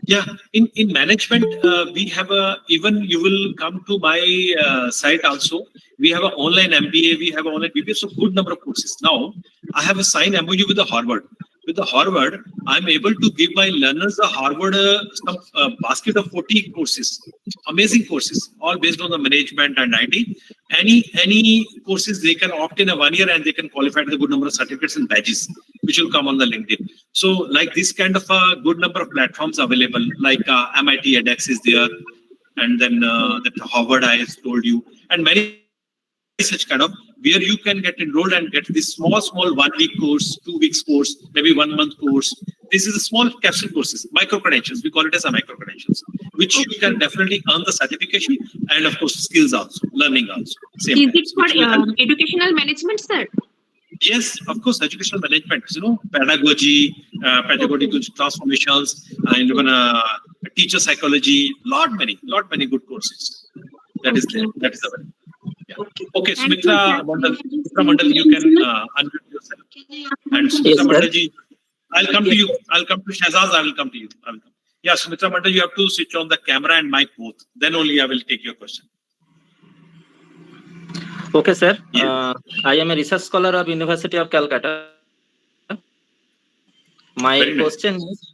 Yeah, in management, we have even you will come to my site also. We have an online MBA, we have an online BBA, so good number of courses. Now, I have a signed MOU with the Harvard. With the Harvard, I'm able to give my learners a Harvard basket of 40 courses, amazing courses, all based on the management and IT. Any courses they can opt in a 1 year and they can qualify to the good number of certificates and badges, which will come on the LinkedIn. So like this kind of a good number of platforms available, like MIT edX is there, and then that Harvard I have told you, and many such kind of where you can get enrolled and get this small 1 week course, 2 weeks course, maybe 1 month course. This is a small capsule courses, micro credentials. We call it as a micro credentials, which you can definitely earn the certification and of course skills also, learning also. Same is it for educational management, sir? Yes, of course, educational management, pedagogy, pedagogical transformations, and even teacher psychology, lot many good courses. That is there. That is available. Yeah. Okay, Sumitra Mandal, you can unmute yourself. And Sumitra Mandalji, I'll come to you. I'll come to Shahzaz. I will come to you. Yeah, Sumitra Mandal, you have to switch on the camera and mic both. Then only I will take your question. Okay, sir. I am a research scholar of University of Calcutta. My question is,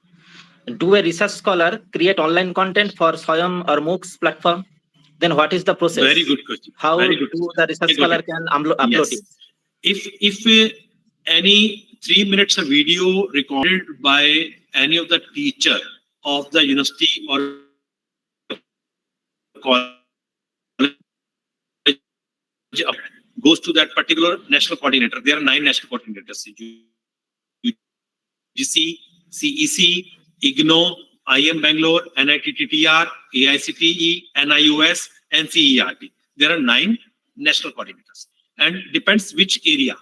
do a research scholar create online content for SWAM or MOOCs platform? Then what is the process? Very good question. How do the research scholar can upload it? If any 3 minutes of video recorded by any of the teacher of the university or college goes to that particular national coordinator. There are 9 national coordinators. GC, CEC, IGNO, IM Bangalore, NITTTR, AICTE, NIOS, NCERT. There are 9 national coordinators, and depends which area.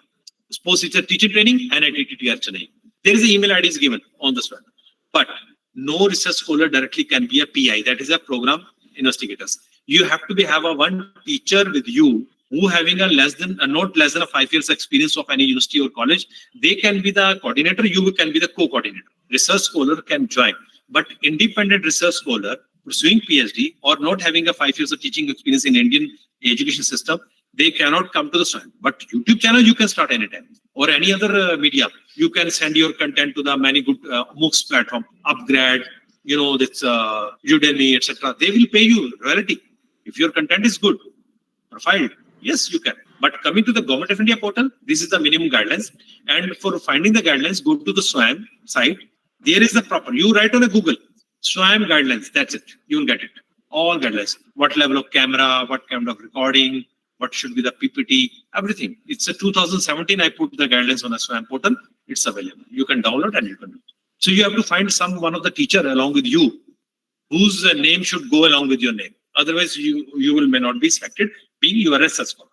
Suppose it's a teacher training, NITTTR Chennai. There is an email ID is given on this one, but no research scholar directly can be a PI. That is a program investigators. You have to have a one teacher with you who having a not less than a 5 years experience of any university or college. They can be the coordinator. You can be the co-coordinator. Research scholar can join, but independent research scholar pursuing PhD or not having a 5 years of teaching experience in Indian education system, they cannot come to the SWAM. But YouTube channel you can start anytime, or any other media. You can send your content to the many good MOOCs platform, Upgrade, that's Udemy, etc. They will pay you royalty if your content is good, profiled. Yes, you can. But coming to the Government of India portal, this is the minimum guidelines. And for finding the guidelines, go to the SWAM site. There is the proper. You write on a Google SWAM guidelines. That's it. You will get it. All guidelines. What level of camera? What kind of recording? What should be the PPT? Everything. It's a 2017. I put the guidelines on a SWAM portal. It's available. You can download and you can do it. So you have to find one of the teacher along with you, whose name should go along with your name. Otherwise, you may not be selected, being you are a research scholar.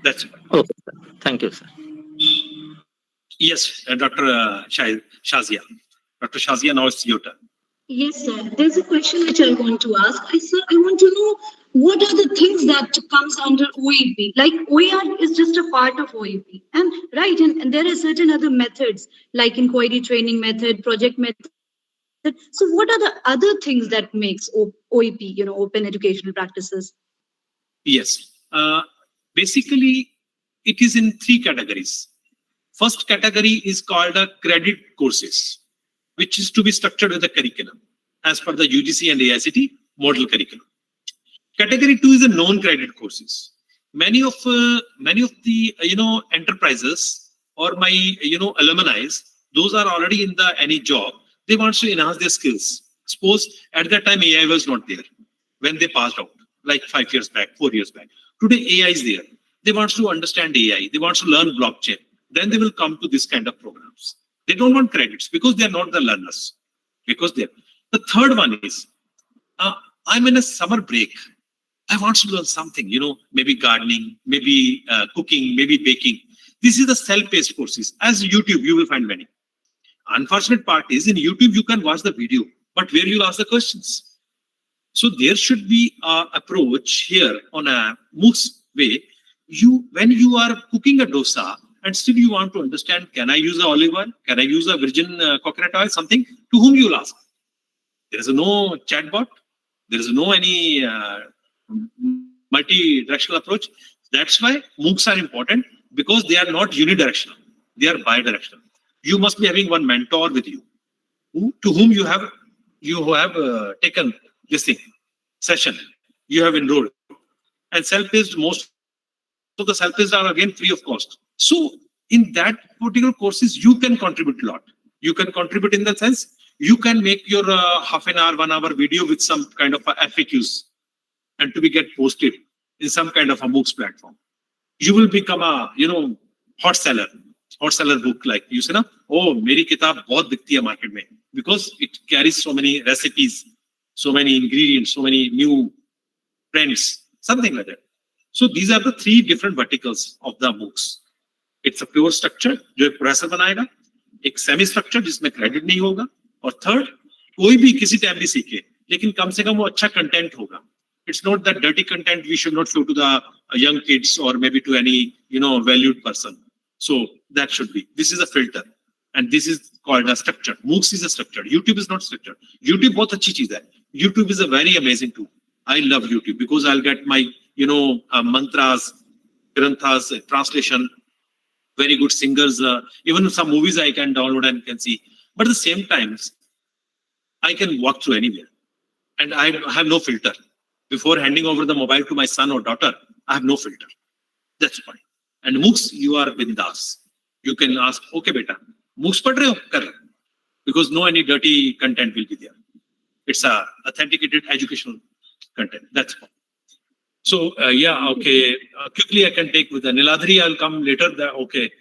That's it. Okay, sir. Thank you, sir. Yes, Dr. Shazia. Dr. Shazia, now it's your turn. Yes, sir. There's a question which I want to ask. Sir, I want to know what are the things that comes under OEP? Like OER is just a part of OEP. And right, and there are certain other methods like inquiry training method, project method. So what are the other things that makes OEP, open educational practices? Yes. Basically, it is in 3 categories. First category is called credit courses, which is to be structured with a curriculum as per the UGC and AICTE model curriculum. Category 2 is a non-credit courses. Many of the enterprises or my alumni, those are already in any job. They want to enhance their skills. Suppose at that time AI was not there when they passed out, like 5 years back, 4 years back. Today AI is there. They want to understand AI. They want to learn blockchain. Then they will come to this kind of programs. They don't want credits because they are not the learners. Because they're the third one is I'm in a summer break. I want to learn something, maybe gardening, maybe cooking, maybe baking. This is the self-paced courses. As YouTube, you will find many. Unfortunate part is in YouTube, you can watch the video, but where you'll ask the questions. So there should be an approach here on a MOOCs way. When you are cooking a dosa and still you want to understand, can I use a olive oil? Can I use a virgin coconut oil? Something to whom you will ask. There is no chatbot. There is no any multi-directional approach. That's why MOOCs are important, because they are not unidirectional. They are bidirectional. You must be having one mentor with you, to whom you have taken this session. You have enrolled, and self-paced, most of the self-paced are again free of cost. So in that particular courses, you can contribute a lot. You can contribute in the sense you can make your half an hour, 1 hour video with some kind of FAQs and to be get posted in some kind of a MOOCs platform. You will become a hot seller book, like you say, oh, meri kitab bahut bikti hai market mein, because it carries so many recipes, so many ingredients, so many new trends, something like that. So these are the 3 different verticals of the MOOCs. It's a pure structure जो एक professor बनाएगा, एक semi structure जिसमें credit नहीं होगा, और third कोई भी किसी टाइम भी सीखे, लेकिन कम से कम वो अच्छा कंटेंट होगा. It's not that dirty content we should not show to the young kids or maybe to any valued person. So that should be. This is a filter, and this is called a structure. MOOCs is a structure. YouTube is not structured. YouTube बहुत अच्छी चीज है. YouTube is a very amazing tool. I love YouTube because I'll get my mantras, granthas, translation, very good singers. Even some movies I can download and can see. But at the same time, I can walk through anywhere, and I have no filter. Before handing over the mobile to my son or daughter, I have no filter. That's why. And MOOCs, you are bindas. You can ask, okay, beta, MOOCs padh rahe ho? Kar. Because no any dirty content will be there. It's a authenticated educational content. That's all. So yeah, okay. Quickly I can take with the Niladhari. I'll come later. Okay.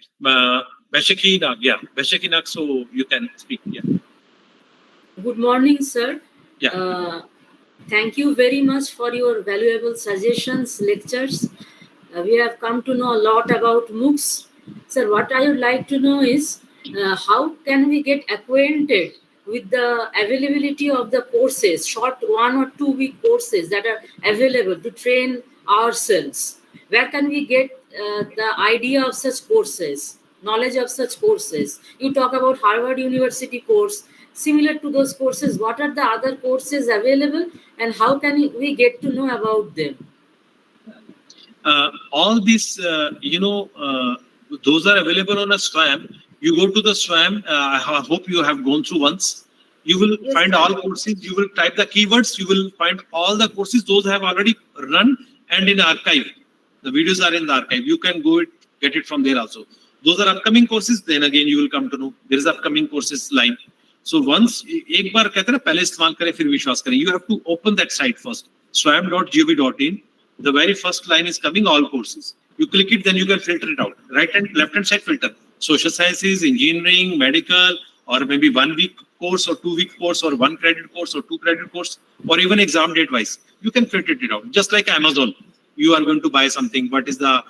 Bashaki Nag, yeah. Bashaki Nag, so you can speak. Yeah. Good morning, sir. Yeah. Thank you very much for your valuable suggestions, lectures. We have come to know a lot about MOOCs. Sir, what I would like to know is how can we get acquainted with the availability of the courses, short 1 or 2 week courses that are available to train ourselves? Where can we get the idea of such courses, knowledge of such courses? You talk about Harvard University course. Similar to those courses, what are the other courses available and how can we get to know about them? All these, those are available on a SWAM. You go to the SWAM. I hope you have gone through once. You will find all courses. You will type the keywords. You will find all the courses. Those have already run and in archive. The videos are in the archive. You can get it from there also. Those are upcoming courses. Then again, you will come to know there is upcoming courses line. So once एक बार कहते हैं ना पहले इस्तेमाल करें फिर विश्वास करें. You have to open that site first. swam.gov.in. The very first line is coming all courses. You click it, then you can filter it out. Right and left hand side filter. Social sciences, engineering, medical, or maybe 1 week course or 2 week course or 1 credit course or 2 credit course, or even exam date wise. You can filter it out. Just like Amazon. You are going to buy something. What is the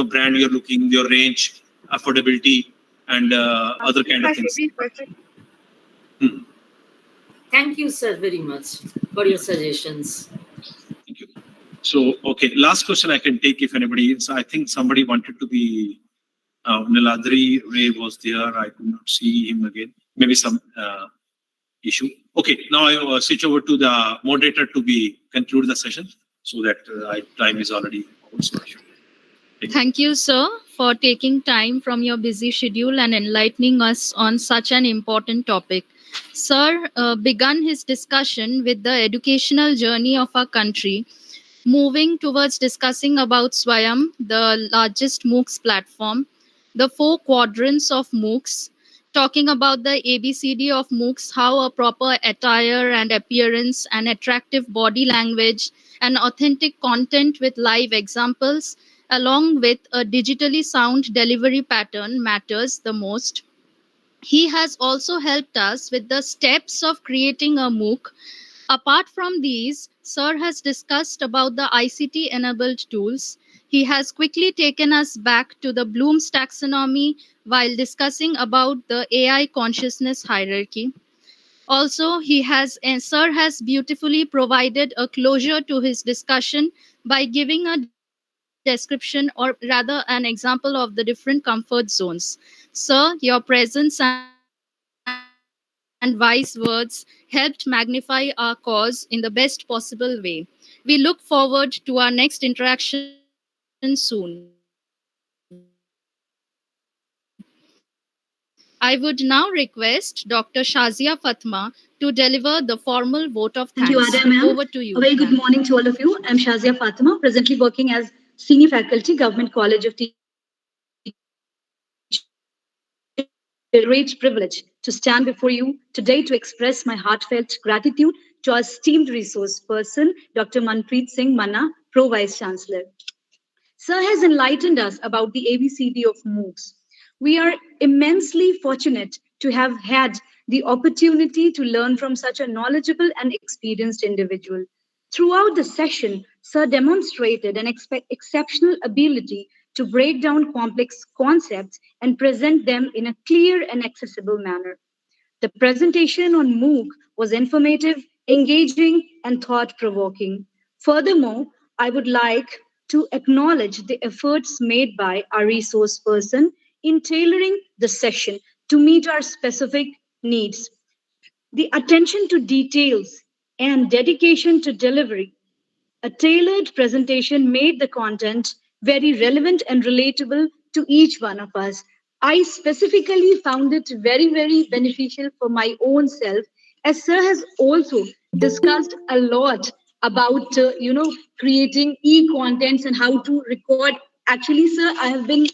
brand you're looking, your range, affordability, and other kind of things. Thank you, sir, very much for your suggestions. Thank you. So, okay, last question I can take if anybody. So I think somebody wanted to be. Niladri Ray was there. I could not see him again. Maybe some issue. Okay, now I switch over to the moderator to conclude the session so that time is already over. So I should take it. Thank you, sir, for taking time from your busy schedule and enlightening us on such an important topic. Sir began his discussion with the educational journey of our country, moving towards discussing about Swayam, the largest MOOCs platform, the 4 quadrants of MOOCs, talking about the ABCD of MOOCs, how a proper attire and appearance and attractive body language and authentic content with live examples, along with a digitally sound delivery pattern matters the most. He has also helped us with the steps of creating a MOOC. Apart from these, Sir has discussed about the ICT enabled tools. He has quickly taken us back to the Bloom's taxonomy while discussing about the AI consciousness hierarchy. Also, Sir has beautifully provided a closure to his discussion by giving a description or rather an example of the different comfort zones. Sir, your presence and wise words helped magnify our cause in the best possible way. We look forward to our next interaction soon. I would now request Dr. Shazia Fatma to deliver the formal vote of thanks. Over to you, ma'am. Thank you, Ada ma'am. A very good morning to all of you. I'm Shazia Fatima, presently working as Senior Faculty, Government College of Teachers. It is a great privilege to stand before you today to express my heartfelt gratitude to our esteemed resource person, Dr. Manpreet Singh Manna, Pro Vice Chancellor. Sir has enlightened us about the ABCD of MOOCs. We are immensely fortunate to have had the opportunity to learn from such a knowledgeable and experienced individual. Throughout the session, Sir demonstrated an exceptional ability to break down complex concepts and present them in a clear and accessible manner. The presentation on MOOC was informative, engaging, and thought-provoking. Furthermore, I would like to acknowledge the efforts made by our resource person in tailoring the session to meet our specific needs. The attention to details and dedication to delivery. A tailored presentation made the content very relevant and relatable to each one of us. I specifically found it very, very beneficial for my own self, as Sir has also discussed a lot about, creating e-contents and how to record. Actually, Sir, I have been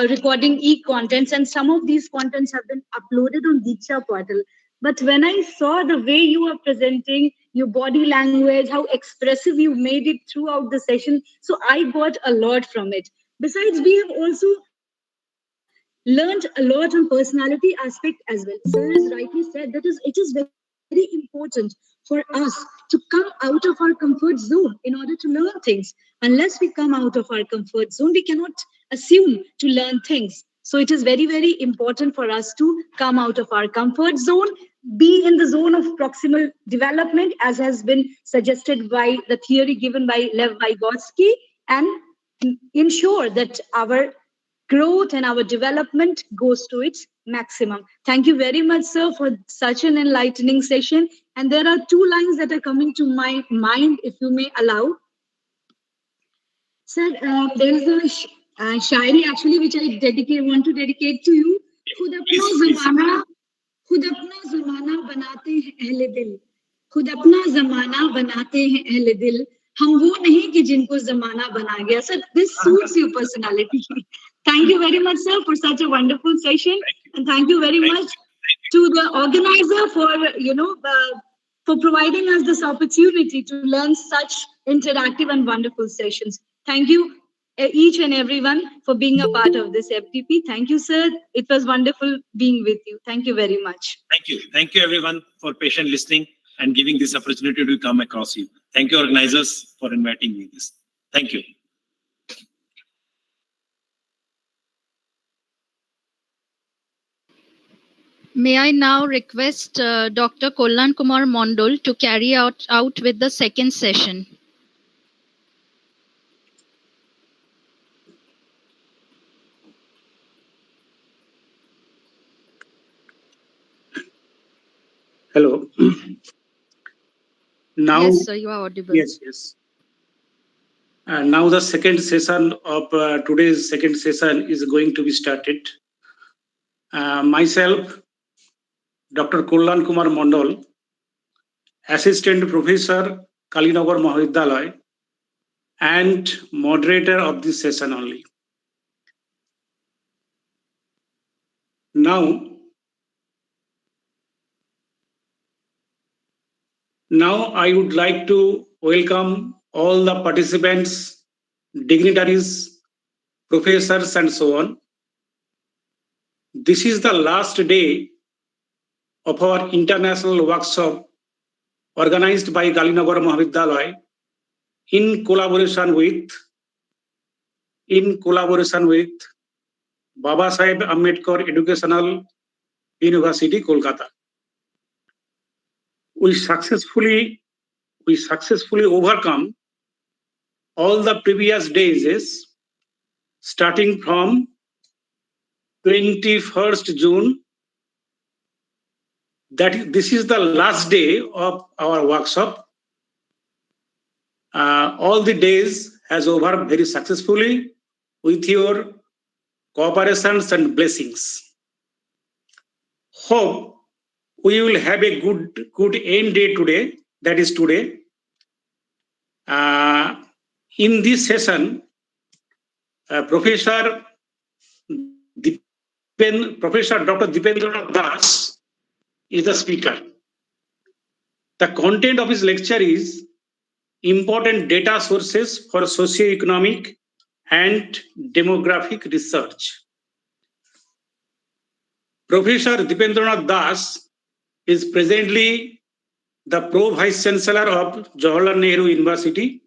recording e-contents, and some of these contents have been uploaded on Diksha portal. But when I saw the way you are presenting your body language, how expressive you made it throughout the session, so I got a lot from it. Besides, we have also learned learned a lot on personality aspect as well. Sir has rightly said that it is very important for us to come out of our comfort zone in order to learn things. Unless we come out of our comfort zone, we cannot assume to learn things. So it is very, very important for us to come out of our comfort zone, be in the zone of proximal development, as has been suggested by the theory given by Lev Vygotsky, and ensure that our growth and our development goes to its maximum. Thank you very much, sir, for such an enlightening session. And there are two lines that are coming to my mind, if you may allow. Sir, there is a shairi actually which I want to dedicate to you. खुद अपना Please. जमाना खुद अपना जमाना बनाते हैं अहले दिल खुद अपना जमाना बनाते हैं अहले दिल हम वो नहीं कि जिनको जमाना बना गया. Sir, this suits your personality. Thank you very much, sir, for such a wonderful session, and thank you very much to the organizer for for providing us this opportunity to learn such interactive and wonderful sessions. Thank you, each and everyone, for being a part of this FTP. Thank you, sir. It was wonderful being with you. Thank you very much. Thank you. Thank you, everyone, for patient listening and giving this opportunity to come across you. Thank you, organizers, for inviting me this. Thank you. May I now request Dr. Kollan Kumar Mondol to carry out with the second session. Hello. Now, Yes, sir, you are audible. yes. Now the second session of today's second session is going to be started. Myself, Dr. Kollan Kumar Mondol, Assistant Professor, Kalinagar Mahavidyalaya, and moderator of this session only. Now I would like to welcome all the participants, dignitaries, professors, and so on. This is the last day of our international workshop organized by Kalinagar Mahavidyalaya in collaboration with Baba Saheb Ambedkar Educational University, Kolkata. We successfully overcome all the previous days, starting from 21st June. This is the last day of our workshop. All the days has over very successfully with your cooperations and blessings. Hope we will have a good end day today. That is today. In this session, Professor Dr. Dipendra Das is the speaker. The content of his lecture is important data sources for socioeconomic and demographic research. Professor Dipendra Das is presently the Pro Vice Chancellor of Jawaharlal Nehru University,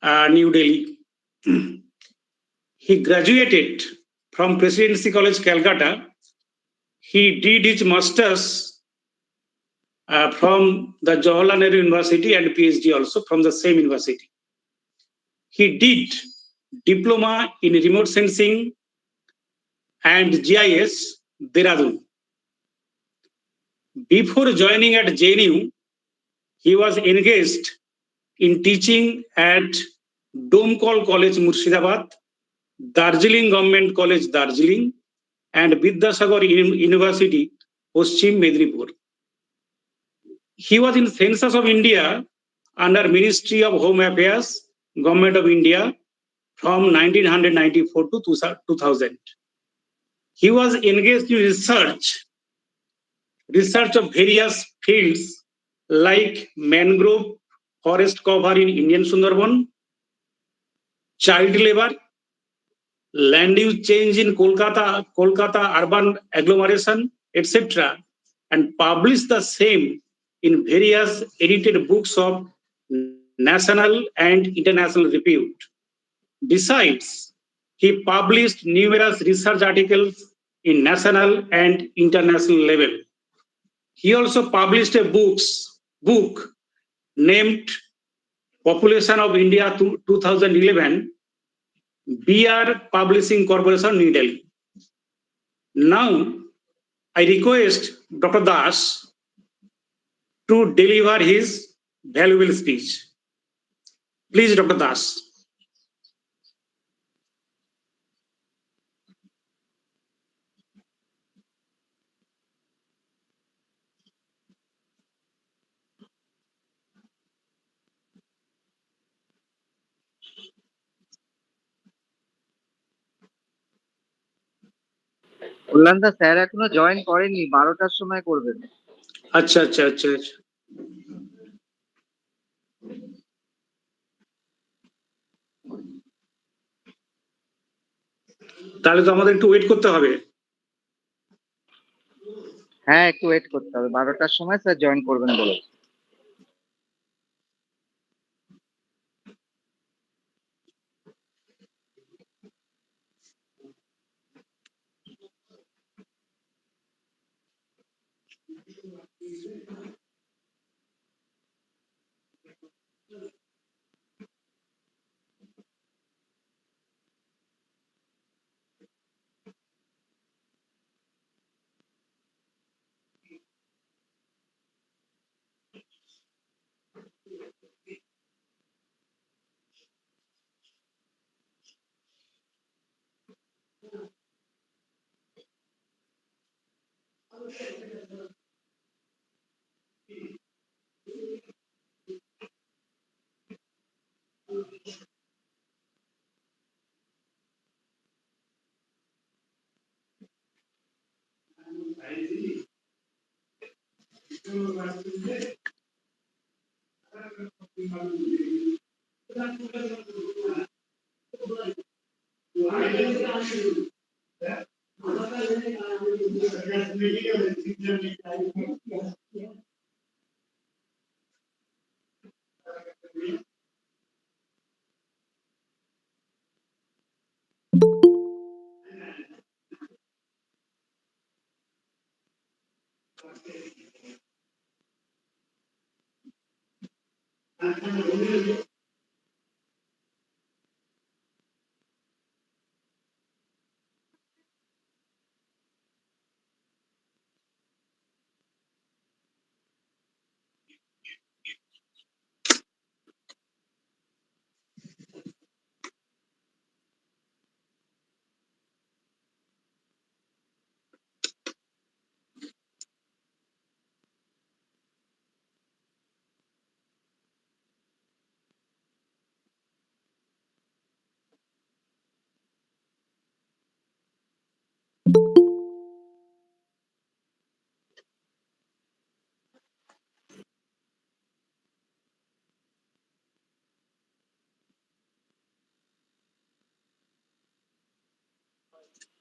New Delhi. He graduated from Presidency College, Calcutta. He did his master's from the Jawaharlal Nehru University and PhD also from the same university. He did diploma in remote sensing and GIS, Dehradun. Before joining at JNU, he was engaged in teaching at Domkol College, Murshidabad, Darjeeling Government College, Darjeeling, and Vidyasagar University, Paschim Medinipur. He was in Census of India under Ministry of Home Affairs, Government of India from 1994 to 2000. He was engaged in research of various fields like mangrove forest cover in Indian Sundarban, child labor, land use change in Kolkata urban agglomeration, etc., and published the same in various edited books of national and international repute. Besides, he published numerous research articles in national and international level. He also published a book named Population of India 2011, BR Publishing Corporation, New Delhi. Now, I request Dr. Das to deliver his valuable speech. Please, Dr. Das. কল্যাণদা sir এখনো join করেনি, 12টার সময় করবেন। আচ্ছা আচ্ছা আচ্ছা আচ্ছা তাহলে তো আমাদের একটু ওয়েট করতে হবে। হ্যাঁ, একটু ওয়েট করতে হবে, 12টার সময় স্যার জয়েন করবেন বলে।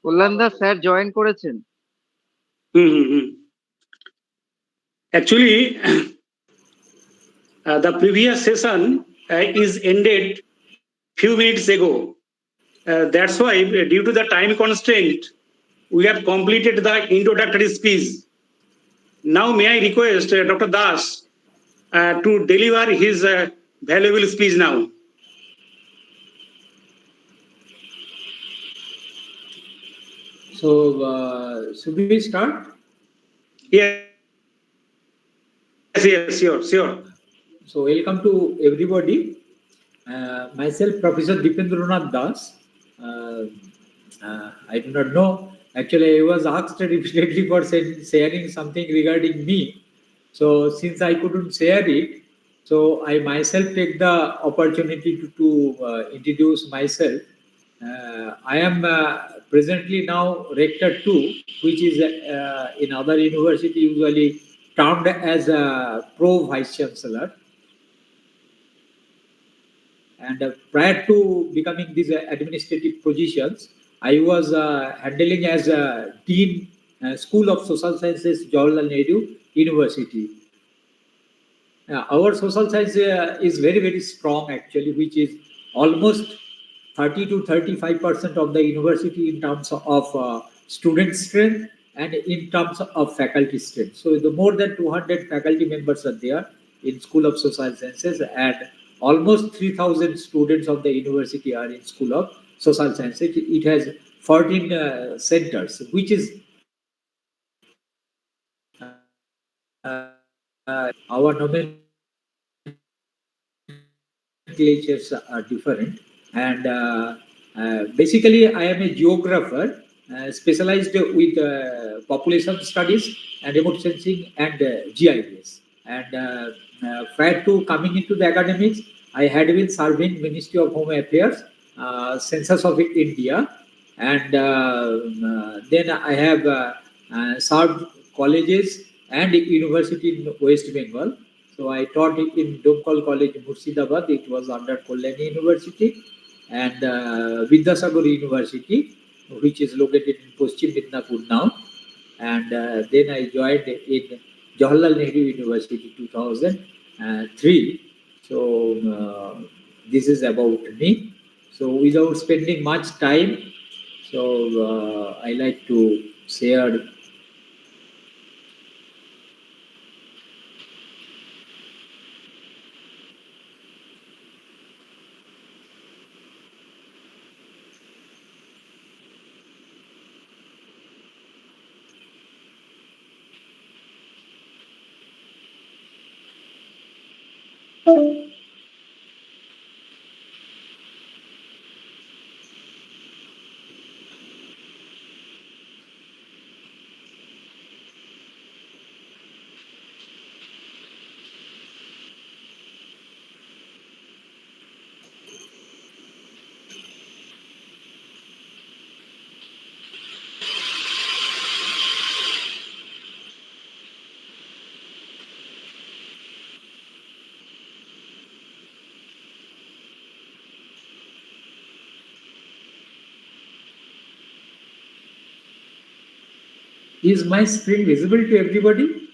কল্যাণদা স্যার জয়েন করেছেন। Actually, the previous session is ended few minutes ago. That's why, due to the time constraint, we have completed the introductory speech. Now, may I request Dr. Das to deliver his valuable speech now. So, should we start? Yes, sure. So, welcome to everybody. Myself, Professor Dipendranath Das. I do not know. Actually, I was asked repeatedly for sharing something regarding me. So, since I couldn't share it, so I myself take the opportunity to introduce myself. I am presently now Rector 2, which is in other university usually termed as a Pro Vice Chancellor. And prior to becoming these administrative positions, I was handling as a Dean, School of Social Sciences, Jawaharlal Nehru University. Our social science is very, very strong actually, which is almost 30 to 35% of the university in terms of student strength and in terms of faculty strength. So the more than 200 faculty members are there in School of Social Sciences, and almost 3,000 students of the university are in School of Social Sciences. It has 14 centers, which is our nomenclatures are different. And basically, I am a geographer specialized with population studies and remote sensing and GIS. And prior to coming into the academics, I had been serving Ministry of Home Affairs, Census of India, and then I have served colleges and university in West Bengal. So I taught in Domkol College, Murshidabad. It was under Kalyani University, and Vidyasagar University, which is located in Paschim Midnapur now. And then I joined in Jawaharlal Nehru University 2003. So this is about me. So without spending much time, so I like to share. Is my screen visible to everybody?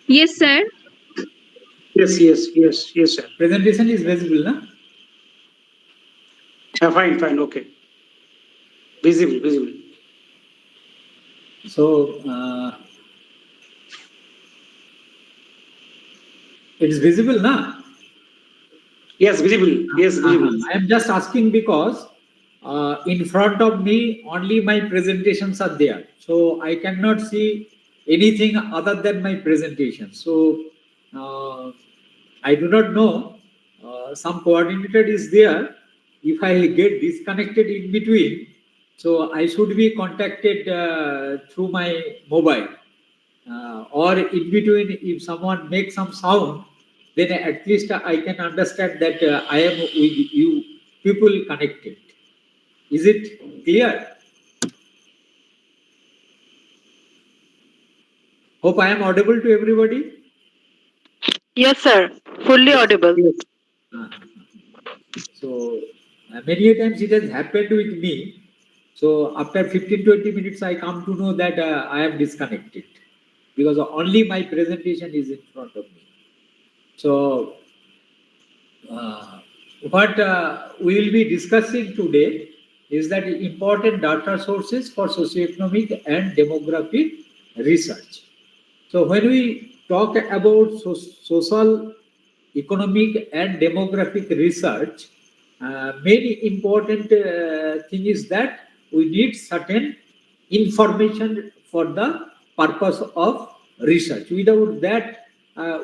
Yes, sir. Yes, sir. Presentation is visible, na? Fine, okay. Visible. So it is visible, na? Yes, visible. I am just asking because in front of me only my presentations are there, so I cannot see anything other than my presentation. So I do not know. Some coordinator is there. If I get disconnected in between, so I should be contacted through my mobile. Or in between, if someone makes some sound, then at least I can understand that I am with you people connected. Is it clear? Hope I am audible to everybody. Yes, sir. Fully audible. Uh, So many a times it has happened with me. So after 15-20 minutes, I come to know that I am disconnected because only my presentation is in front of me. So what we will be discussing today is that important data sources for socioeconomic and demographic research. So when we talk about social, economic and demographic research, main important thing is that we need certain information for the purpose of research. Without that,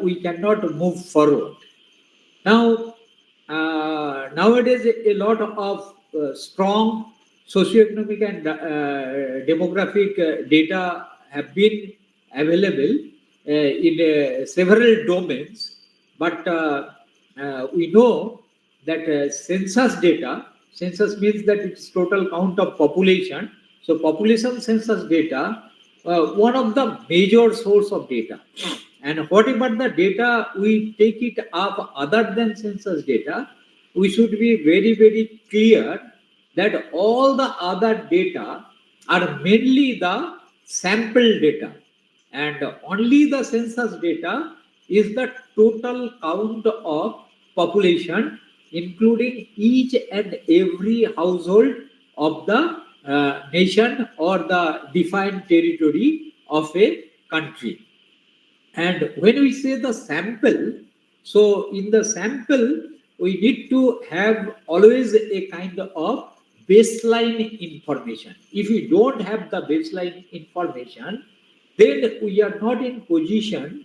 we cannot move forward. Now, nowadays, a lot of strong socioeconomic and demographic data have been available in several domains, but we know that census means that it's total count of population. So, population census data, one of the major source of data. And whatever the data we take it up other than census data, we should be very, very clear that all the other data are mainly the sample data, and only the census data is the total count of population, including each and every household of the nation or the defined territory of a country. And when we say the sample, so in the sample, we need to have always a kind of baseline information. If we don't have the baseline information, then we are not in position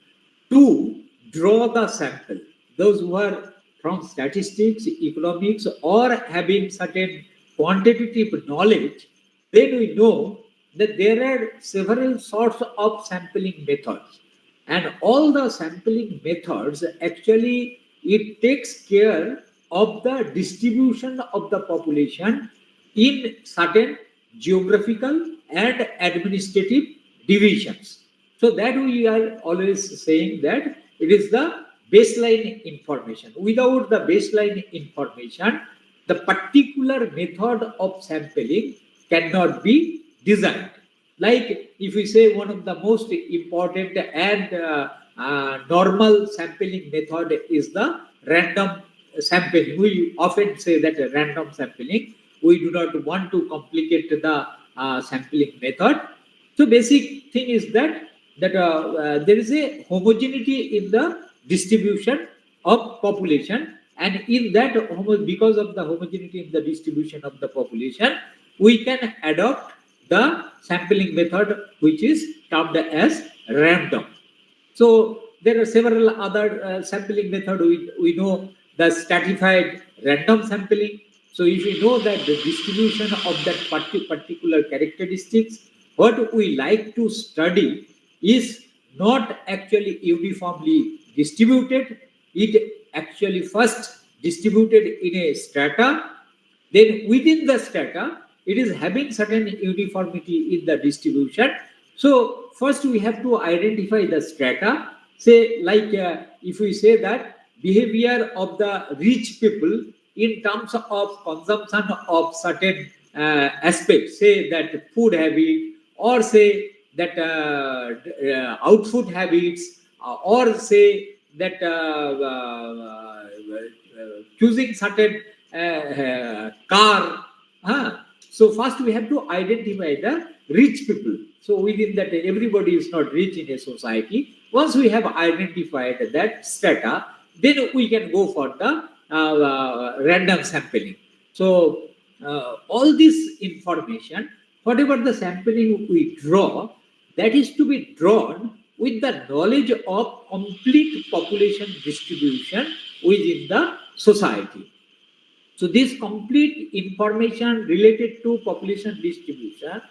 to draw the sample. Those who are from statistics, economics, or having certain quantitative knowledge, then we know that there are several sorts of sampling methods, and all the sampling methods actually it takes care of the distribution of the population in certain geographical and administrative divisions. So that we are always saying that it is the baseline information. Without the baseline information, the particular method of sampling cannot be designed. Like if we say one of the most important and normal sampling method is the random sampling. We often say that random sampling. We do not want to complicate the sampling method. So basic thing is that there is a homogeneity in the distribution of population, and in that because of the homogeneity in the distribution of the population, we can adopt the sampling method which is termed as random. So there are several other sampling method. We know the stratified random sampling. So if we know that the distribution of that particular characteristics, what we like to study is not actually uniformly distributed. It actually first distributed in a strata, then within the strata, it is having certain uniformity in the distribution. So first we have to identify the strata. Say like if we say that behavior of the rich people in terms of consumption of certain aspects, say that food habit, or say that outfood habits, or say that choosing certain car. So first we have to identify the rich people. So within that, everybody is not rich in a society. Once we have identified that strata, then we can go for the random sampling. So all this information, whatever the sampling we draw, that is to be drawn with the knowledge of complete population distribution within the society. So this complete information related to population distribution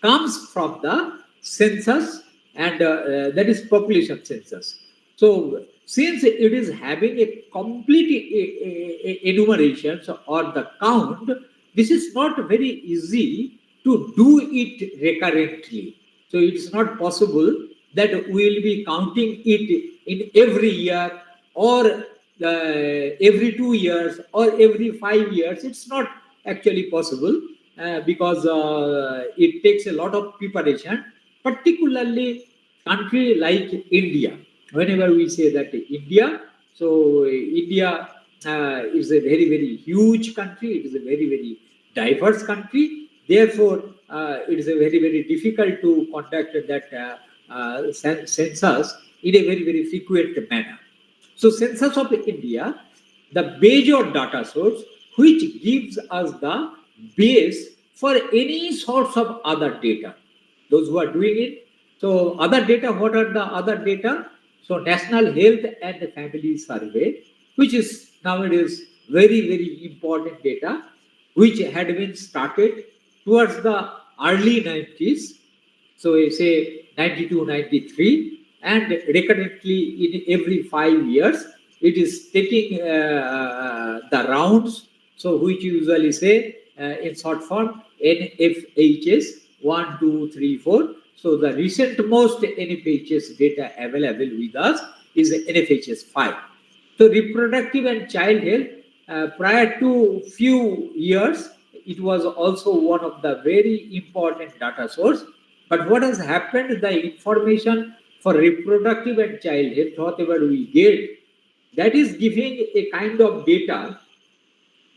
comes from the census, and that is population census. So since it is having a complete enumeration or the count, this is not very easy to do it recurrently. So it's not possible that we will be counting it in every year or every 2 years or every 5 years. It's not actually possible because it takes a lot of preparation, particularly country like India. Whenever we say that India, so India is a very, very huge country. It is a very, very diverse country. Therefore, it is a very, very difficult to conduct that census in a very, very frequent manner. So census of India, the major data source which gives us the base for any sorts of other data. Those who are doing it. So other data, what are the other data? So National Health and Family Survey, which is nowadays very, very important data, which had been started towards the early 90s. So I say 92, 93, and recurrently in every 5 years, it is taking the rounds. So which usually say in short form NFHS 1, 2, 3, 4. So the recent most NFHS data available with us is NFHS 5. So reproductive and child health prior to few years, it was also one of the very important data source. But what has happened, the information for reproductive and child health, whatever we get, that is giving a kind of data,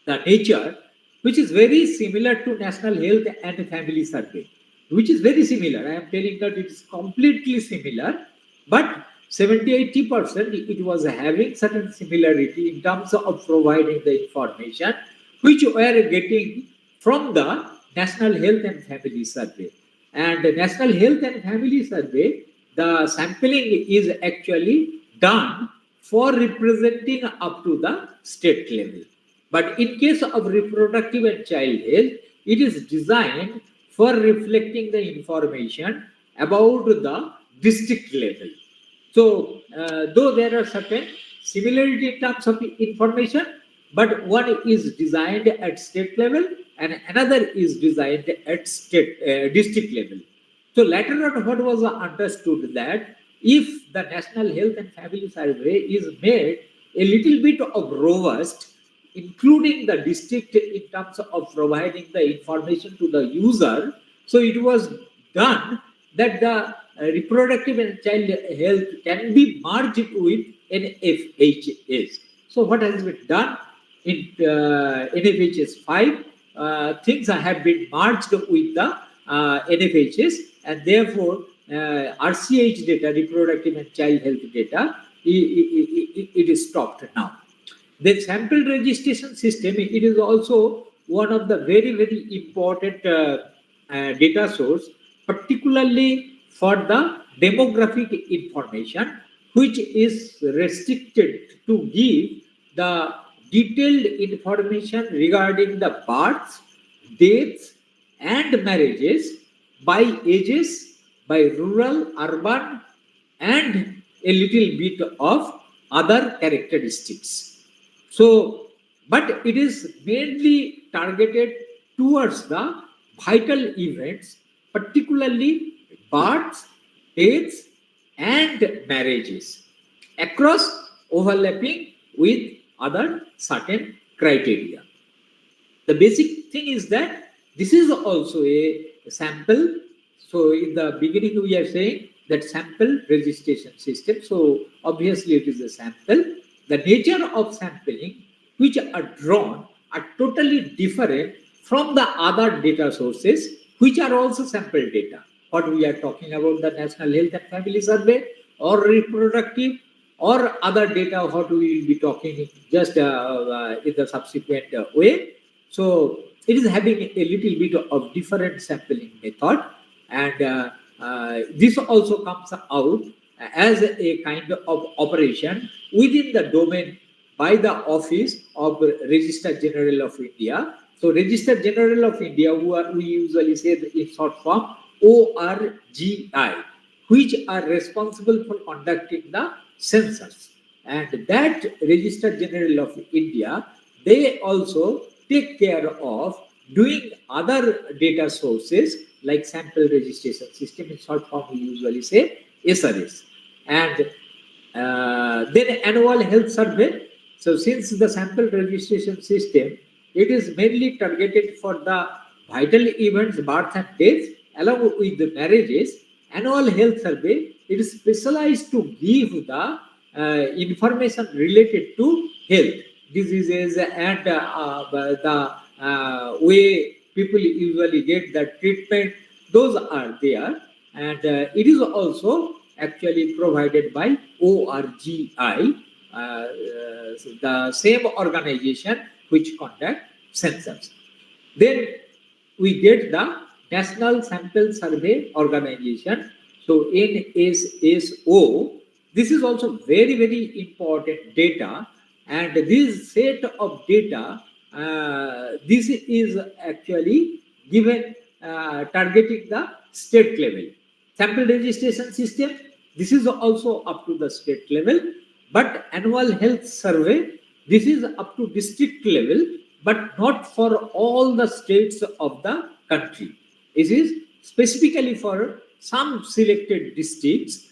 the nature, which is very similar to National Health and Family Survey, which is very similar. I am telling that it is completely similar, but 70-80% it was having certain similarity in terms of providing the information which we are getting from the National Health and Family Survey. And the National Health and Family Survey, the sampling is actually done for representing up to the state level. But in case of reproductive and child health, it is designed for reflecting the information about the district level. So, though there are certain similarity in terms of information, but one is designed at state level and another is designed at state district level. So later on, what was understood that if the National Health and Family Survey is made a little bit of robust, including the district in terms of providing the information to the user, so it was done that the reproductive and child health can be merged with NFHS. So what has been done in NFHS 5, things have been merged with the NFHS, and therefore RCH data, reproductive and child health data, it is stopped now. The sample registration system, it is also one of the very, very important data source, particularly for the demographic information, which is restricted to give the detailed information regarding the births, deaths, and marriages by ages, by rural, urban, and a little bit of other characteristics. So, but it is mainly targeted towards the vital events, particularly births, deaths, and marriages, across overlapping with other certain criteria. The basic thing is that this is also a sample. So in the beginning we are saying that sample registration system. So obviously it is a sample. The nature of sampling which are drawn are totally different from the other data sources which are also sample data. What we are talking about, the National Health and Family Survey or reproductive or other data, what we will be talking just in the subsequent way. So it is having a little bit of different sampling method, and this also comes out as a kind of operation within the domain by the Office of Registrar General of India. So Registrar General of India, we usually say in short form ORGI, which are responsible for conducting the census. And that Registrar General of India, they also take care of doing other data sources like sample registration system, in short form we usually say SRS. And then annual health survey. So since the sample registration system, it is mainly targeted for the vital events, birth and death, along with the marriages. Annual health survey, it is specialized to give the information related to health, diseases, and the way people usually get the treatment. Those are there, and it is also actually provided by ORGI, the same organization which conduct census. Then we get the National Sample Survey Organization, so NSSO. This is also very, very important data, and this set of data, this is actually given targeting the state level. Sample registration system, this is also up to the state level, but annual health survey, this is up to district level, but not for all the states of the country. It is specifically for some selected districts,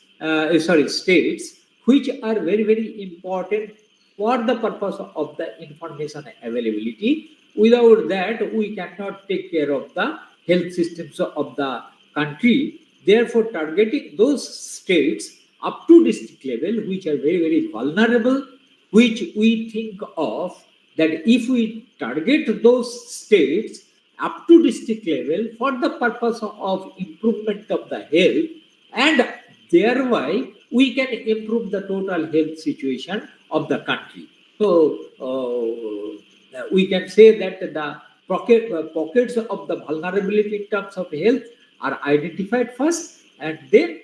states, which are very, very important for the purpose of the information availability. Without that, we cannot take care of the health systems of the country. Therefore, targeting those states up to district level, which are very, very vulnerable, which we think of that if we target those states up to district level for the purpose of improvement of the health, and thereby we can improve the total health situation of the country. So we can say that the pockets of the vulnerability in terms of health are identified first, and then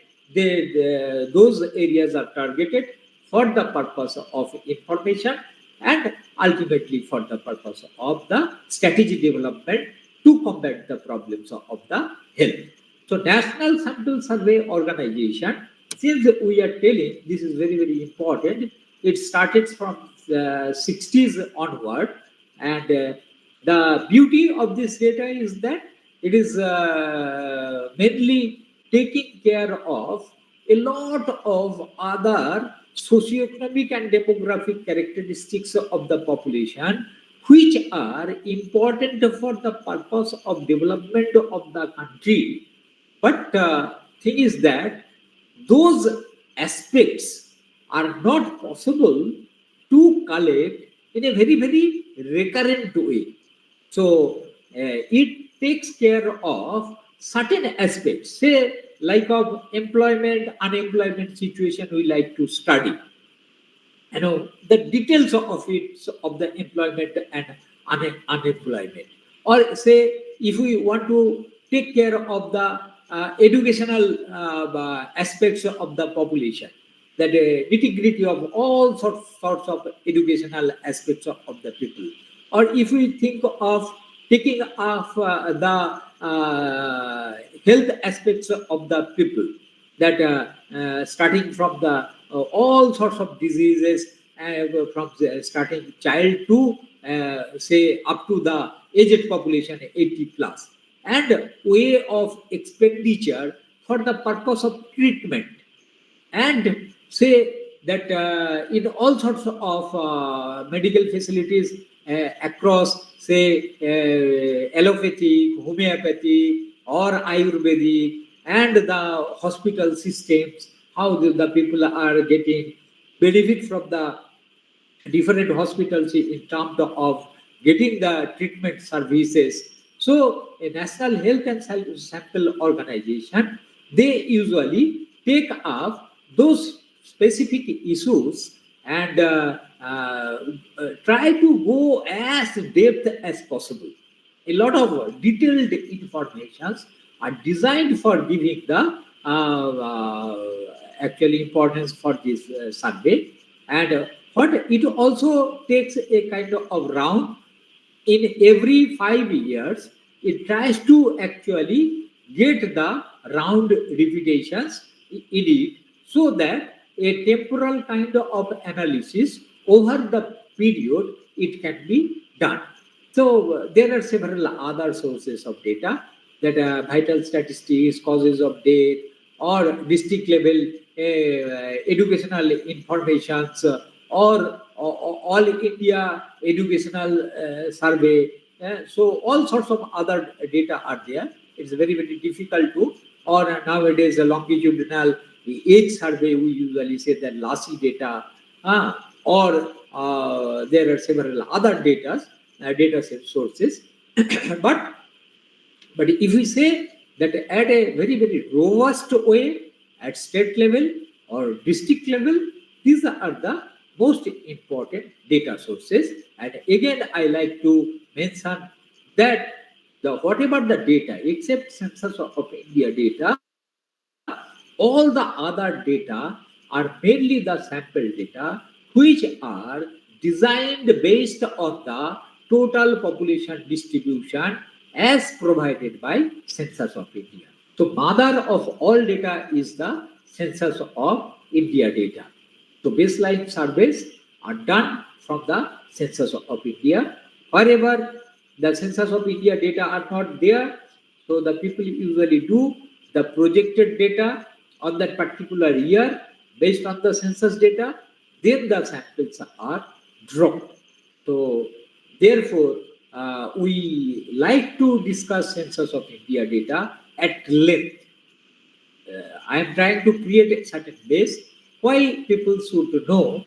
those areas are targeted for the purpose of information and ultimately for the purpose of the strategy development to combat the problems of the health. So National Sample Survey Organization, since we are telling this is very, very important, it started from the 60s onward, and the beauty of this data is that it is mainly taking care of a lot of other socioeconomic and demographic characteristics of the population, which are important for the purpose of development of the country. But thing is that those aspects are not possible to collect in a very, very recurrent way. So it takes care of certain aspects, say like of employment, unemployment situation we like to study. The details of it, of the employment and unemployment, or say if we want to take care of the educational aspects of the population, that nitty-gritty of all sorts of educational aspects of the people, or if we think of taking of the health aspects of the people, that starting from the all sorts of diseases, from starting child to say up to the aged population 80 plus, and way of expenditure for the purpose of treatment, and say that in all sorts of medical facilities across, say, allopathic, homeopathy, or Ayurvedic, and the hospital systems, how the people are getting benefit from the different hospitals in terms of getting the treatment services. So, a National Health and Sample Organization, they usually take up those specific issues and try to go as depth as possible. A lot of detailed informations are designed for giving the actual importance for this survey, and but it also takes a kind of round in every 5 years. It tries to actually get the round repetitions in it, so that a temporal kind of analysis over the period it can be done. So there are several other sources of data, that vital statistics, causes of death, or district level educational informations, or all India educational survey. So all sorts of other data are there. It's very, very difficult to, or nowadays a longitudinal age survey, we usually say that LASI data, or there are several other data set sources. but but if we say that at a very, very robust way at state level or district level, these are the most important data sources. And again, I like to mention that whatever the data, except Census of India data, all the other data are mainly the sample data, which are designed based on the total population distribution as provided by Census of India. So mother of all data is the Census of India data. So baseline surveys are done from the Census of India. Wherever the Census of India data are not there, so the people usually do the projected data on that particular year based on the census data, then the samples are drawn. So therefore, we like to discuss census of India data at length. I am trying to create a certain base why people should know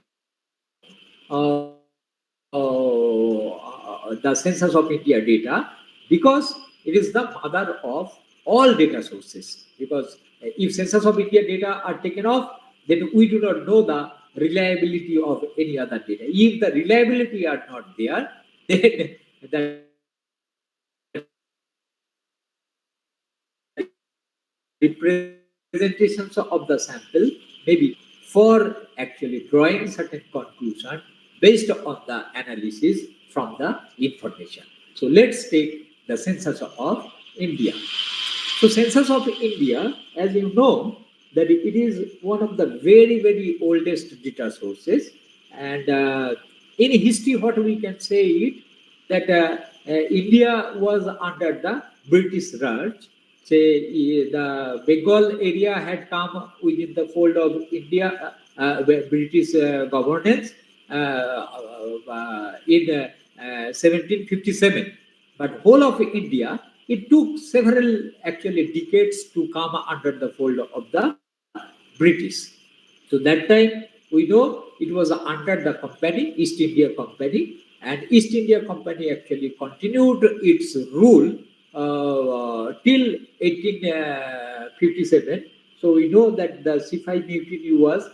the census of India data, because it is the mother of all data sources. Because if census of India data are taken off, then we do not know the reliability of any other data. If the reliability are not there, then the representations of the sample may be for actually drawing certain conclusion based on the analysis from the information. So let's take the census of India. So census of India, as you know, that it is one of the very, very oldest data sources. And in history, what we can say it, that India was under the British Raj. Say the Bengal area had come within the fold of India, British governance in 1757. But whole of India, it took several actually decades to come under the fold of the British. So that time we know it was under the company, East India Company, and East India Company actually continued its rule till 1857. So we know that the Sipai Mutiny was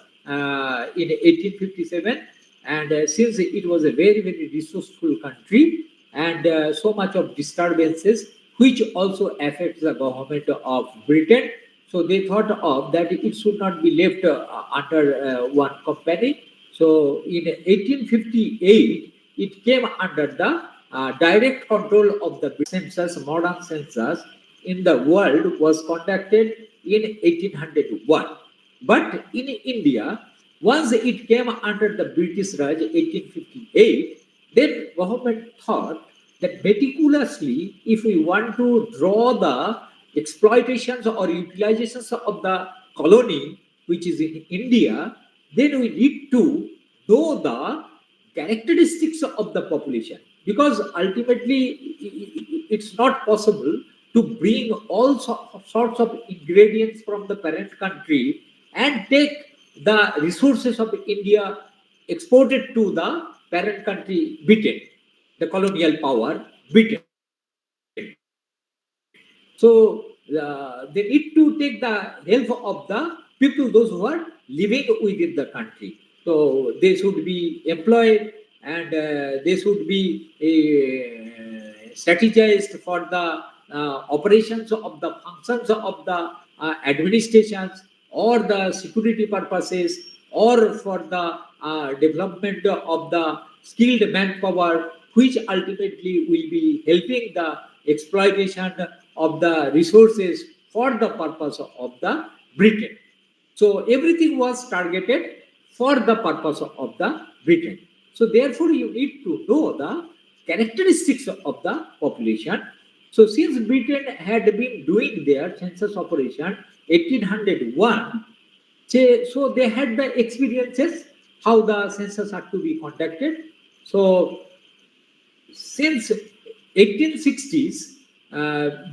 in 1857, and since it was a very, very resourceful country, and so much of disturbances which also affects the government of Britain, so they thought of that it should not be left under one company. So in 1858 it came under the direct control of the census. Modern census in the world was conducted in 1801, but in India, once it came under the British Raj 1858, then government thought that meticulously, if we want to draw the exploitations or utilizations of the colony, which is in India, then we need to know the characteristics of the population, because ultimately it's not possible to bring all sorts of ingredients from the parent country and take the resources of India exported to the parent country Britain, the colonial power Britain. So they need to take the help of the people, those who are living within the country. So they should be employed, and they should be strategized for the operations of the functions of the administrations, or the security purposes, or for the development of the skilled manpower, which ultimately will be helping the exploitation of the resources for the purpose of the Britain. So everything was targeted for the purpose of the Britain. So therefore, you need to know the characteristics of the population. So since Britain had been doing their census operation 1801, so they had the experiences how the census are to be conducted. So since 1860s,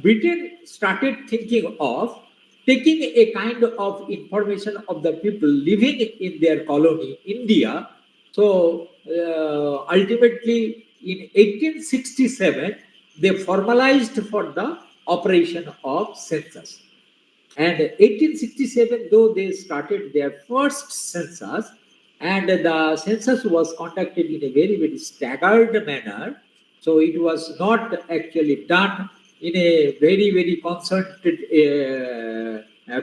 Britain started thinking of taking a kind of information of the people living in their colony, India. So ultimately, in 1867, they formalized for the operation of census. And 1867, though they started their first census, and the census was conducted in a very, very staggered manner. So it was not actually done in a very, very concerted,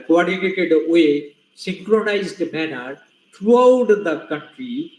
coordinated way, synchronized manner throughout the country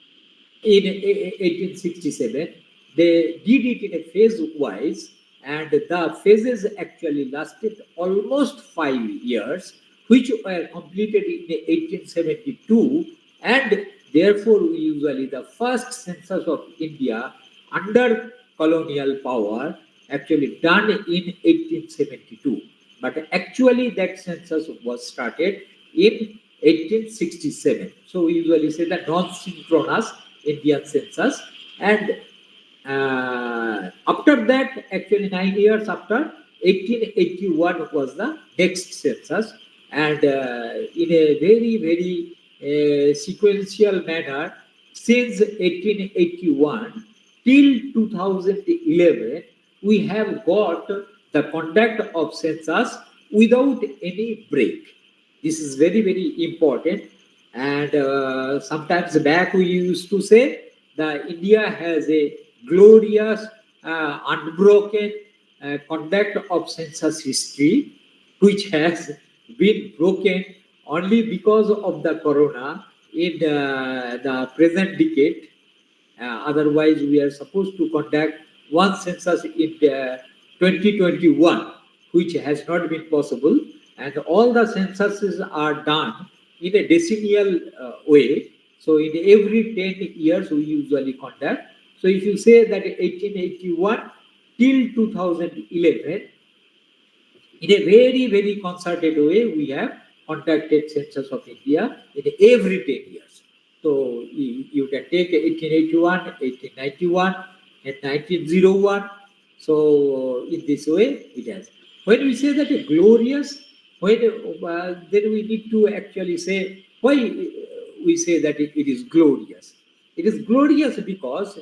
in 1867. They did it in a phase wise, and the phases actually lasted almost 5 years, which were completed in 1872, and therefore usually the first census of India under colonial power actually done in 1872. But actually that census was started in 1867. So we usually say the non-synchronous Indian census, and After that, actually 9 years after, 1881 was the next census, and in a very sequential manner, since 1881 till 2011, we have got the conduct of census without any break. This is very important. And sometimes back we used to say that India has a glorious, unbroken conduct of census history, which has been broken only because of the corona in the present decade. Otherwise, we are supposed to conduct one census in 2021, which has not been possible. And all the censuses are done in a decennial way. So, in every 10 years, we usually conduct. So, if you say that 1881 till 2011, in a very concerted way, we have conducted census of India in every 10 years. So you can take 1881, 1891, and 1901. So in this way, it has. When we say that a glorious, when then we need to actually say why we say that it is glorious. It is glorious because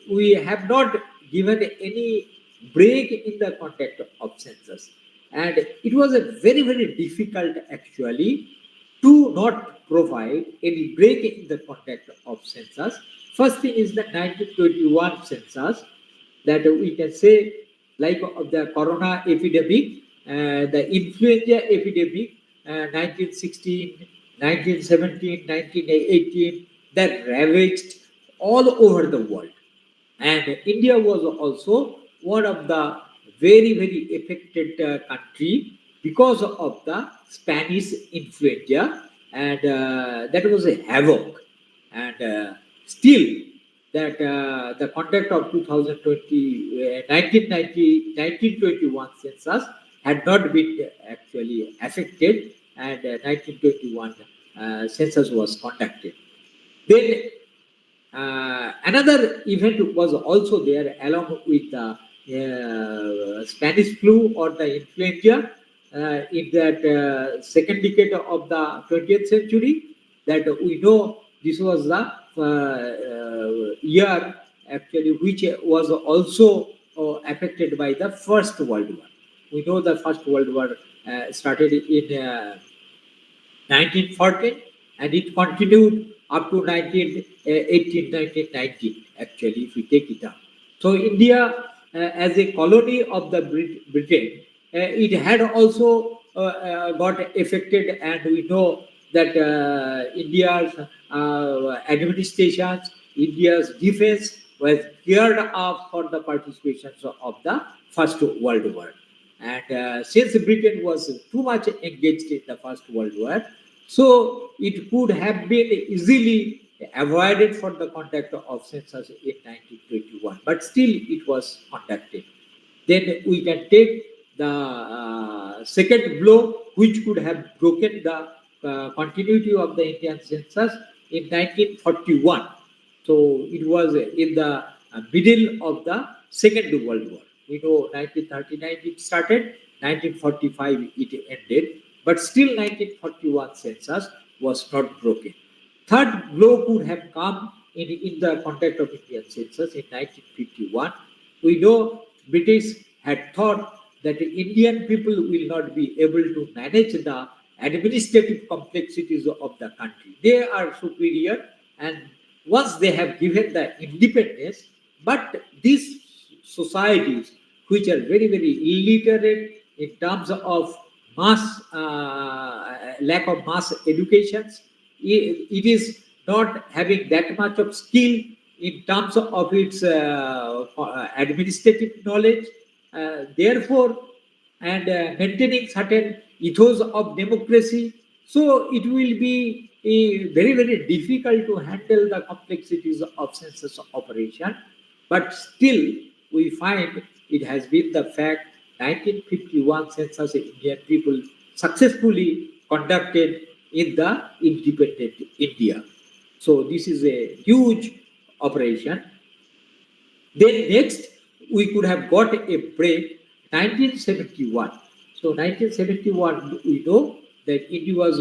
we have not given any break in the context of census. And it was a very difficult actually to not provide any break in the context of census. First thing is the 1921 census that we can say like of the corona epidemic, the influenza epidemic, 1916, 1917, 1918, that ravaged all over the world. And India was also one of the very affected country because of the Spanish influenza, and that was a havoc. And still, that the conduct of 2020, 1990, 1921 census had not been actually affected, and 1921 census was conducted. Then another event was also there along with the Spanish flu or the influenza in that second decade of the 20th century. That we know this was the year actually which was also affected by the First World War. We know the First World War started in 1914 and it continued up to 1918, 1919, actually, if we take it up. So, India, as a colony of the Britain, it had also got affected, and we know that India's administrations, India's defense was geared up for the participation of the First World War. And since Britain was too much engaged in the First World War, so it could have been easily avoided for the conduct of census in 1921, but still it was conducted. Then we can take the second blow, which could have broken the continuity of the Indian census in 1941. So it was in the middle of the Second World War. We know 1939 it started, 1945 it ended, but still 1941 census was not broken. Third blow could have come in the context of Indian census in 1951. We know British had thought that the Indian people will not be able to manage the administrative complexities of the country. They are superior, and once they have given the independence, but these societies, which are very illiterate in terms of mass lack of mass educations, it is not having that much of skill in terms of its administrative knowledge. Therefore, and maintaining certain ethos of democracy, so it will be very difficult to handle the complexities of census operation. But still, we find it has been the fact 1951 census Indian people successfully conducted in the independent India. So this is a huge operation. Then next, we could have got a break 1971. So 1971, we know that India was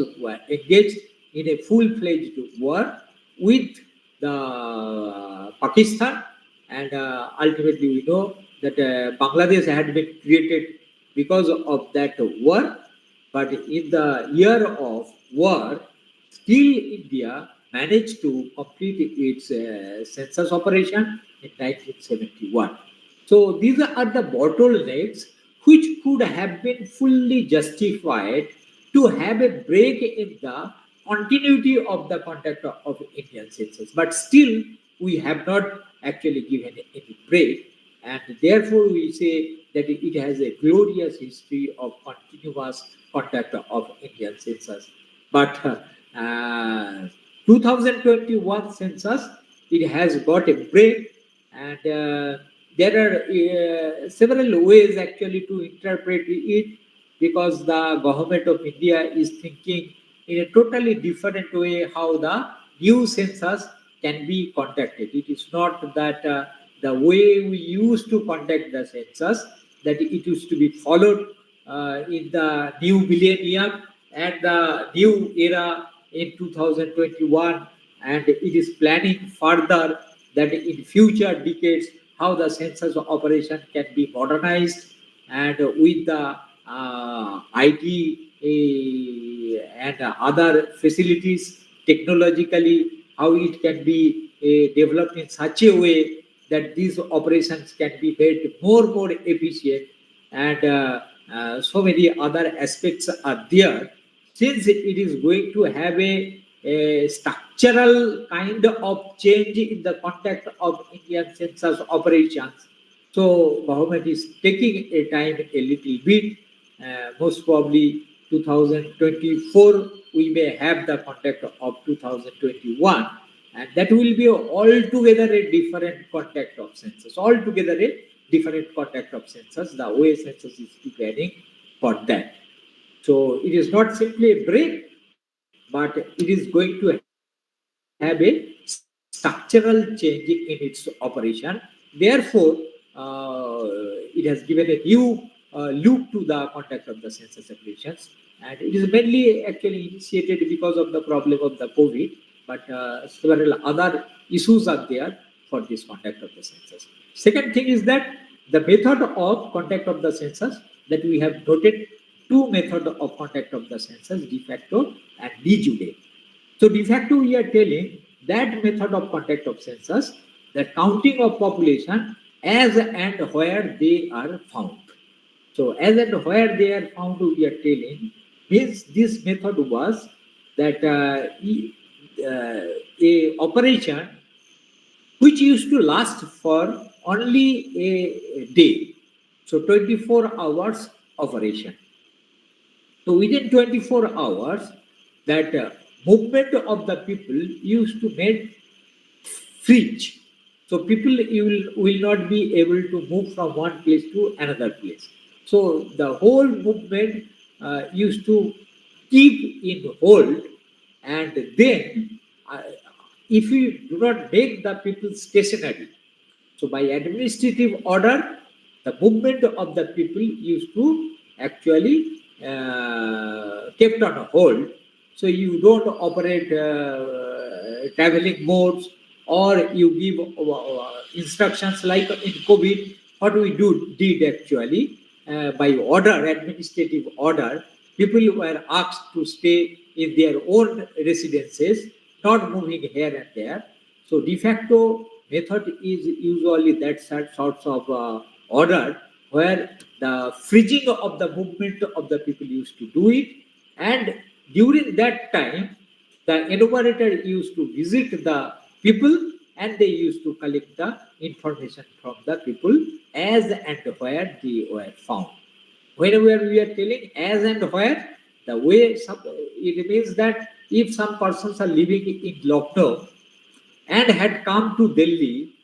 engaged in a full-fledged war with the Pakistan, and ultimately we know that Bangladesh had been created because of that war. But in the year of war, still India managed to complete its census operation in 1971. So these are the bottlenecks which could have been fully justified to have a break in the continuity of the conduct of Indian census. But still, we have not actually given any break. And therefore, we say that it has a glorious history of continuous conduct of Indian census. But 2021 census, it has got a break, and there are several ways actually to interpret it, because the government of India is thinking in a totally different way how the new census can be conducted. It is not that the way we used to conduct the census, that it used to be followed in the new millennium and the new era in 2021, and it is planning further that in future decades how the census operation can be modernized, and with the IT and other facilities technologically, how it can be developed in such a way that these operations can be made more efficient, and so many other aspects are there. Since it is going to have a structural kind of change in the context of Indian census operations, so government is taking a time a little bit. Most probably 2024 we may have the contact of 2021, and that will be altogether a different contact of census. Altogether a different contact of census. The way census is preparing for that. So it is not simply a break, but it is going to have a structural change in its operation. Therefore, it has given a new look to the conduct of the census operations, and it is mainly actually initiated because of the problem of the COVID, but several other issues are there for this conduct of the census. Second thing is that the method of conduct of the census, that we have noted two methods of conduct of the census, de facto and de jure. So de facto, we are telling that method of conduct of census, the counting of population as and where they are found. So as and where they are found, we are telling, means this method was that a operation which used to last for only a day. So 24 hours operation. So within 24 hours, that movement of the people used to make free. So people will not be able to move from one place to another place. So the whole movement used to keep in hold, and then if you do not make the people stationary, so by administrative order, the movement of the people used to actually kept on hold. So you don't operate traveling modes, or you give instructions like in COVID. What we did actually, by order, administrative order, people were asked to stay in their own residences, not moving here and there. So de facto method is usually that sorts of order, where the freezing of the movement of the people used to do it, and during that time the enumerator used to visit the people, and they used to collect the information from the people as and where they were found. Whenever we are telling as and where, the way it means that if some persons are living in Lucknow and had come to Delhi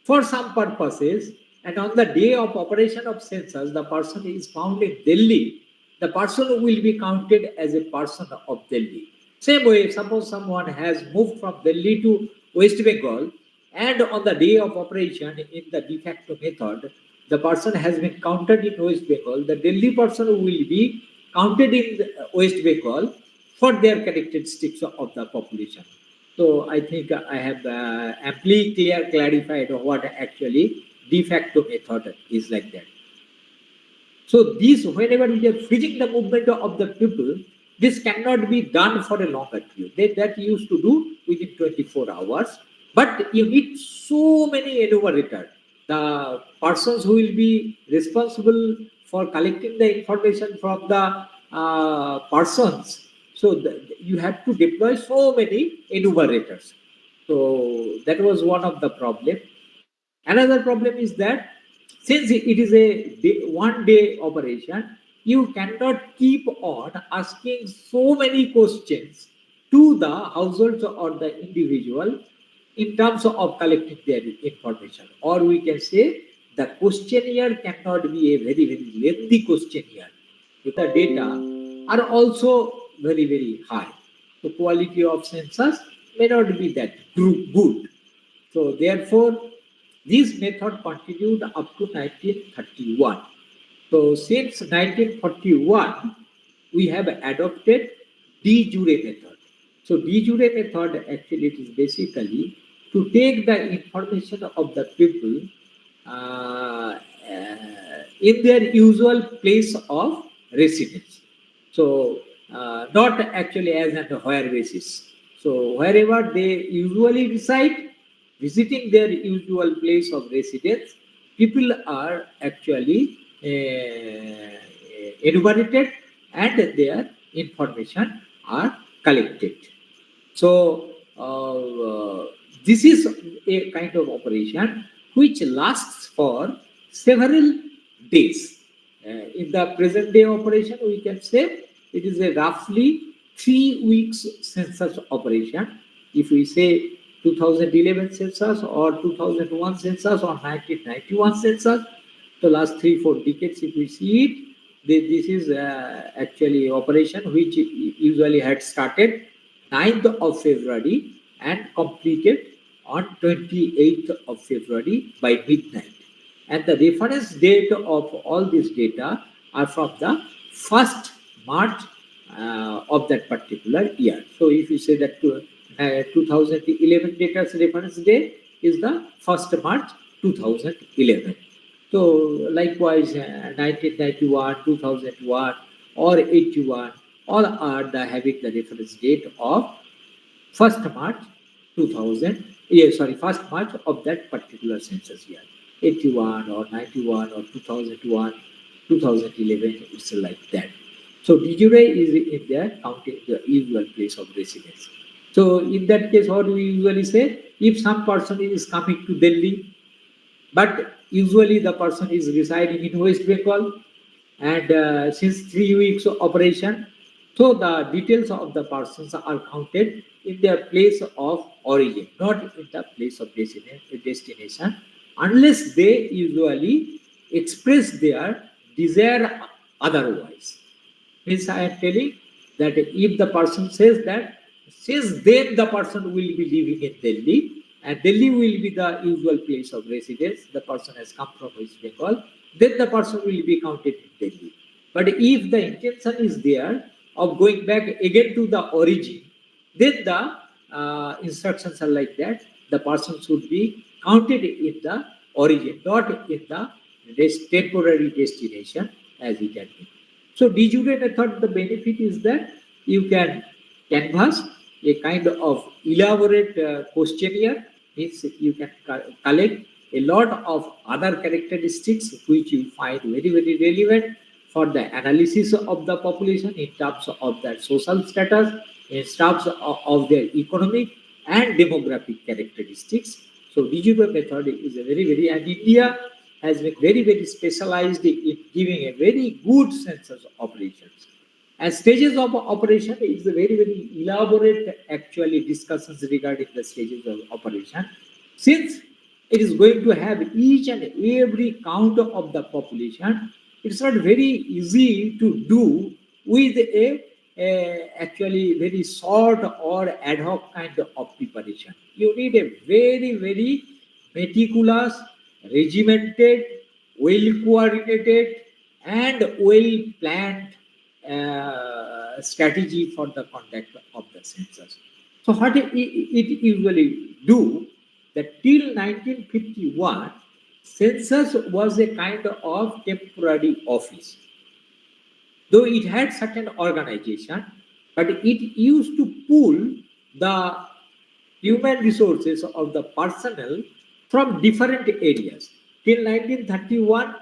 for some purposes, and on the day of operation of census, the person is found in Delhi, the person will be counted as a person of Delhi. Same way, suppose someone has moved from Delhi to West Bengal and on the day of operation in the de facto method, the person has been counted in West Bengal, the Delhi person will be counted in West Bengal for their characteristics of the population. So I think I have amply clarified what actually de facto method is like that. So this, whenever we are freezing the movement of the people, this cannot be done for a longer period. That used to do within 24 hours. But you need so many enumerators. The persons who will be responsible for collecting the information from the persons. So you have to deploy so many enumerators. So that was one of the problem. Another problem is that since it is a one day operation, you cannot keep on asking so many questions to the households or the individual in terms of collecting their information. Or we can say the questionnaire cannot be a very, very lengthy questionnaire. The data are also very, very high. The quality of census may not be that good. So therefore, this method continued up to 1931. So since 1941, we have adopted de jure method. So de jure method actually it is basically to take the information of the people in their usual place of residence. So not actually as an where basis. So wherever they usually reside, visiting their usual place of residence, people are actually enumerated and their information are collected. So this is a kind of operation which lasts for several days. In the present day operation, we can say it is a roughly 3 weeks census operation. If we say 2011 census or 2001 census or 1991 census, the last 3-4 decades, if we see it, this is actually operation which usually had started 9th of February and completed on 28th of February by midnight. And the reference date of all this data are from the 1st March of that particular year. So if you say that 2011 data's reference day is the 1st March 2011. So likewise 1991, 2001 or 81 all are having the reference date of 1st March 2000, 1st March of that particular census year. 81 or 91 or 2001, 2011, it's like that. So de jure is in there counting the usual place of residence. So in that case, what we usually say, if some person is coming to Delhi, but usually the person is residing in West Bengal, and since 3 weeks of operation, so the details of the persons are counted in their place of origin, not in the place of destination, unless they usually express their desire otherwise. Means I am telling that if the person says that, since then the person will be living in Delhi, and Delhi will be the usual place of residence, the person has come from West Bengal, then the person will be counted in Delhi. But if the intention is there of going back again to the origin, then the instructions are like that. The person should be counted in the origin, not in the temporary destination as it had been. So de jure method, the benefit is that you can canvass a kind of elaborate questionnaire, means you can collect a lot of other characteristics which you find very, very relevant for the analysis of the population in terms of their social status, in terms of their economic and demographic characteristics. So de jure method is a very, very, and India has been very, very specialized in giving a very good census operations. And stages of operation is a very, very elaborate actually discussions regarding the stages of operation. Since it is going to have each and every count of the population, it's not very easy to do with a actually very short or ad hoc kind of preparation. You need a very meticulous, regimented, well coordinated, and well planned strategy for the conduct of the census. So what it usually do, that till 1951, census was a kind of temporary office. Though it had certain organization, but it used to pool the human resources of the personnel from different areas. Till 1931,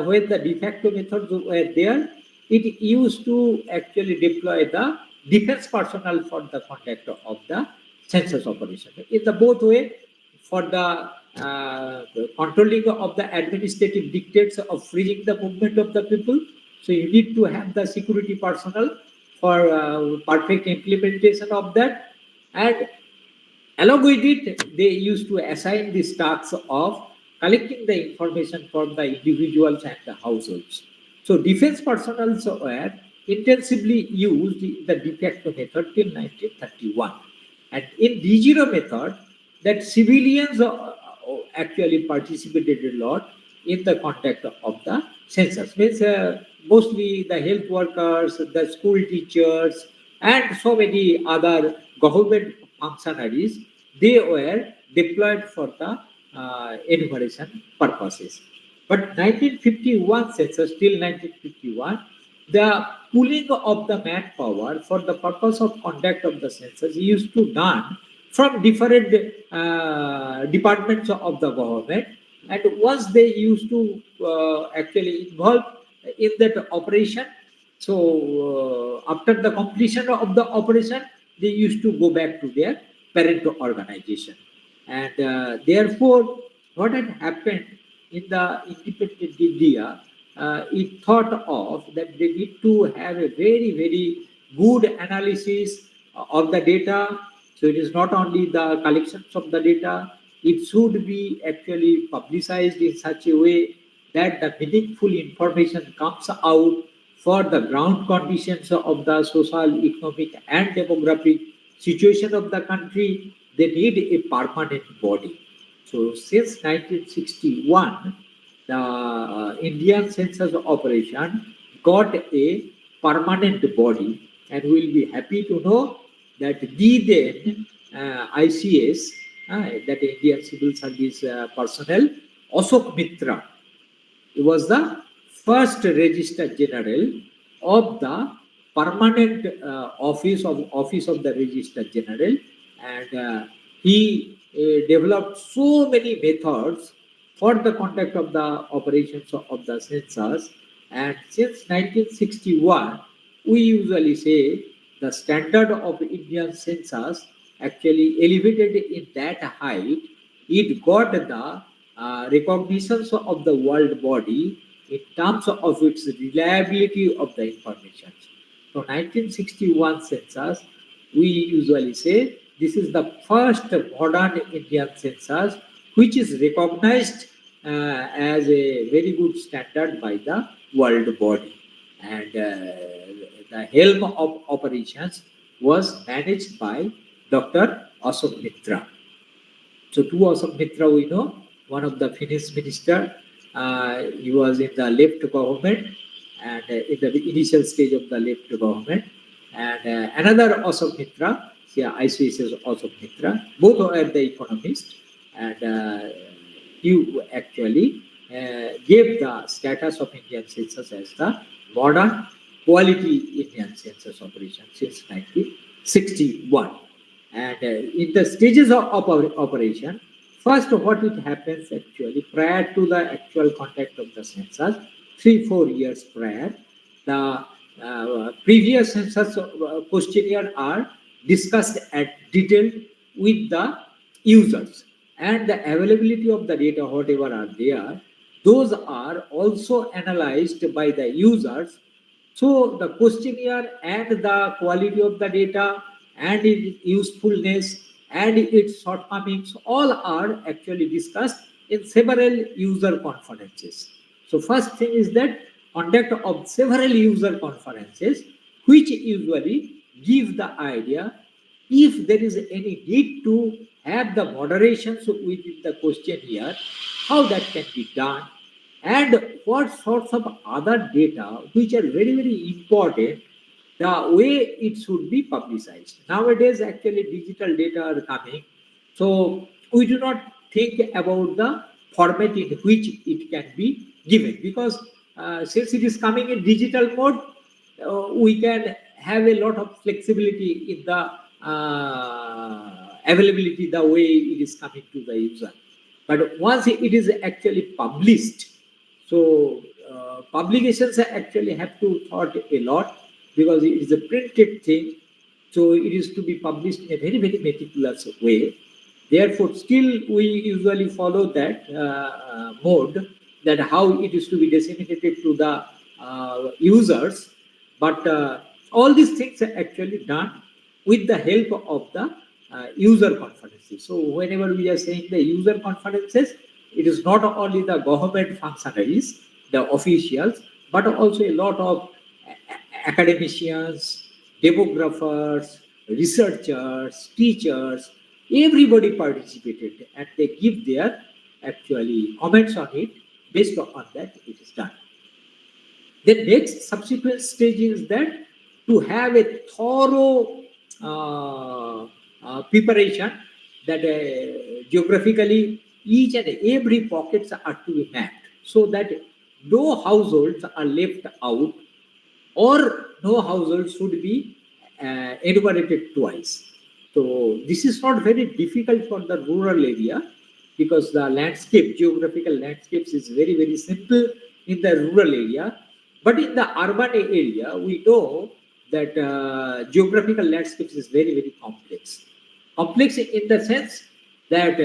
when the de facto methods were there, it used to actually deploy the defense personnel for the conduct of the census operation. In the both way, for the controlling of the administrative dictates of freezing the movement of the people, so you need to have the security personnel for perfect implementation of that. And along with it, they used to assign these tasks of collecting the information from the individuals and the households. So defense personnel were intensively used in the de facto method till 1931. And in D0 method, that civilians actually participated a lot in the conduct of the census. Means mostly the health workers, the school teachers, and so many other government functionaries, they were deployed for the enumeration purposes. But 1951 census till 1951, the pooling of the manpower for the purpose of conduct of the census used to done from different departments of the government, and once they used to actually involve in that operation, so after the completion of the operation, they used to go back to their parent organization. And therefore, what had happened in the independent India, it thought of that they need to have a very good analysis of the data. So it is not only the collections of the data, it should be actually publicized in such a way that the meaningful information comes out for the ground conditions of the social, economic, and demographic situation of the country. They need a permanent body. So since 1961, the Indian census operation got a permanent body, and we'll be happy to know that the then ICS, that Indian Civil Service personnel, Ashok Mitra, he was the first Registrar General of the permanent office of the Registrar General, and he developed so many methods for the conduct of the operations of the census. And since 1961, we usually say the standard of Indian census actually elevated in that height. It got the recognitions of the world body in terms of its reliability of the information. So 1961 census, we usually say this is the first modern Indian census which is recognized as a very good standard by the world body. And the helm of operations was managed by Dr. Ashok Mitra. So two Ashok Mitra we know, one of the finance minister, he was in the left government and in the initial stage of the left government, and another Ashok Mitra, yeah, ICS Ashok Mitra, both are the economists, and he actually gave the status of Indian census as the modern quality Indian census operation since 1961. And in the stages of operation, first what it happens actually prior to the actual conduct of the census, 3-4 years prior, the previous census questionnaire are discussed at detail with the users, and the availability of the data, whatever are there, those are also analyzed by the users. So the questionnaire and the quality of the data and its usefulness and its shortcomings all are actually discussed in several user conferences. So first thing is that conduct of several user conferences which usually give the idea if there is any need to have the moderations within the questionnaire, how that can be done, and what sorts of other data which are very, very important, the way it should be publicized. Nowadays, actually, digital data are coming, so we do not think about the format in which it can be given, because since it is coming in digital mode, we can have a lot of flexibility in the availability the way it is coming to the user. But once it is actually published, so publications actually have to thought a lot, because it is a printed thing, so it is to be published in a very, very meticulous way. Therefore, still we usually follow that mode, that how it is to be disseminated to the users. But all these things are actually done with the help of the user conferences. So whenever we are saying the user conferences, it is not only the government functionaries, the officials, but also a lot of academicians, demographers, researchers, teachers, everybody participated, and they give their actually comments on it. Based on that, it is done. The next subsequent stage is that to have a thorough preparation, that geographically each and every pockets are to be mapped, so that no households are left out, or no household should be enumerated twice. So this is not very difficult for the rural area, because the landscape, geographical landscapes is very, very simple in the rural area. But in the urban area, we know that geographical landscapes is very, very complex. Complex in the sense that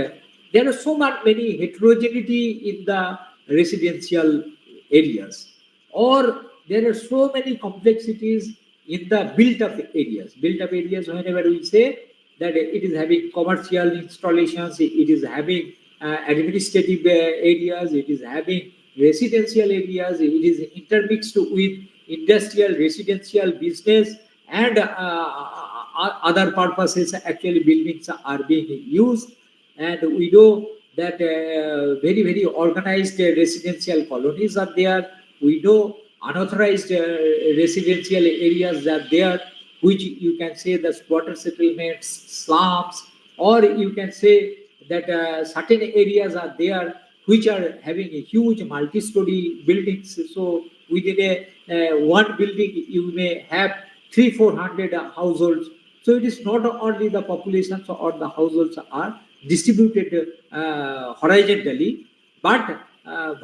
there are so many heterogeneity in the residential areas, or there are so many complexities in the built-up areas. Built-up areas, whenever we say that it is having commercial installations, it is having administrative areas, it is having residential areas, it is intermixed with industrial, residential, business, and other purposes. Actually, buildings are being used, and we know that very, very organized residential colonies are there. We know unauthorized residential areas are there, which you can say the squatter settlements, slums, or you can say that certain areas are there which are having a huge multi-story buildings. So within a one building, you may have 300-400 households. So it is not only the populations or the households are distributed horizontally, but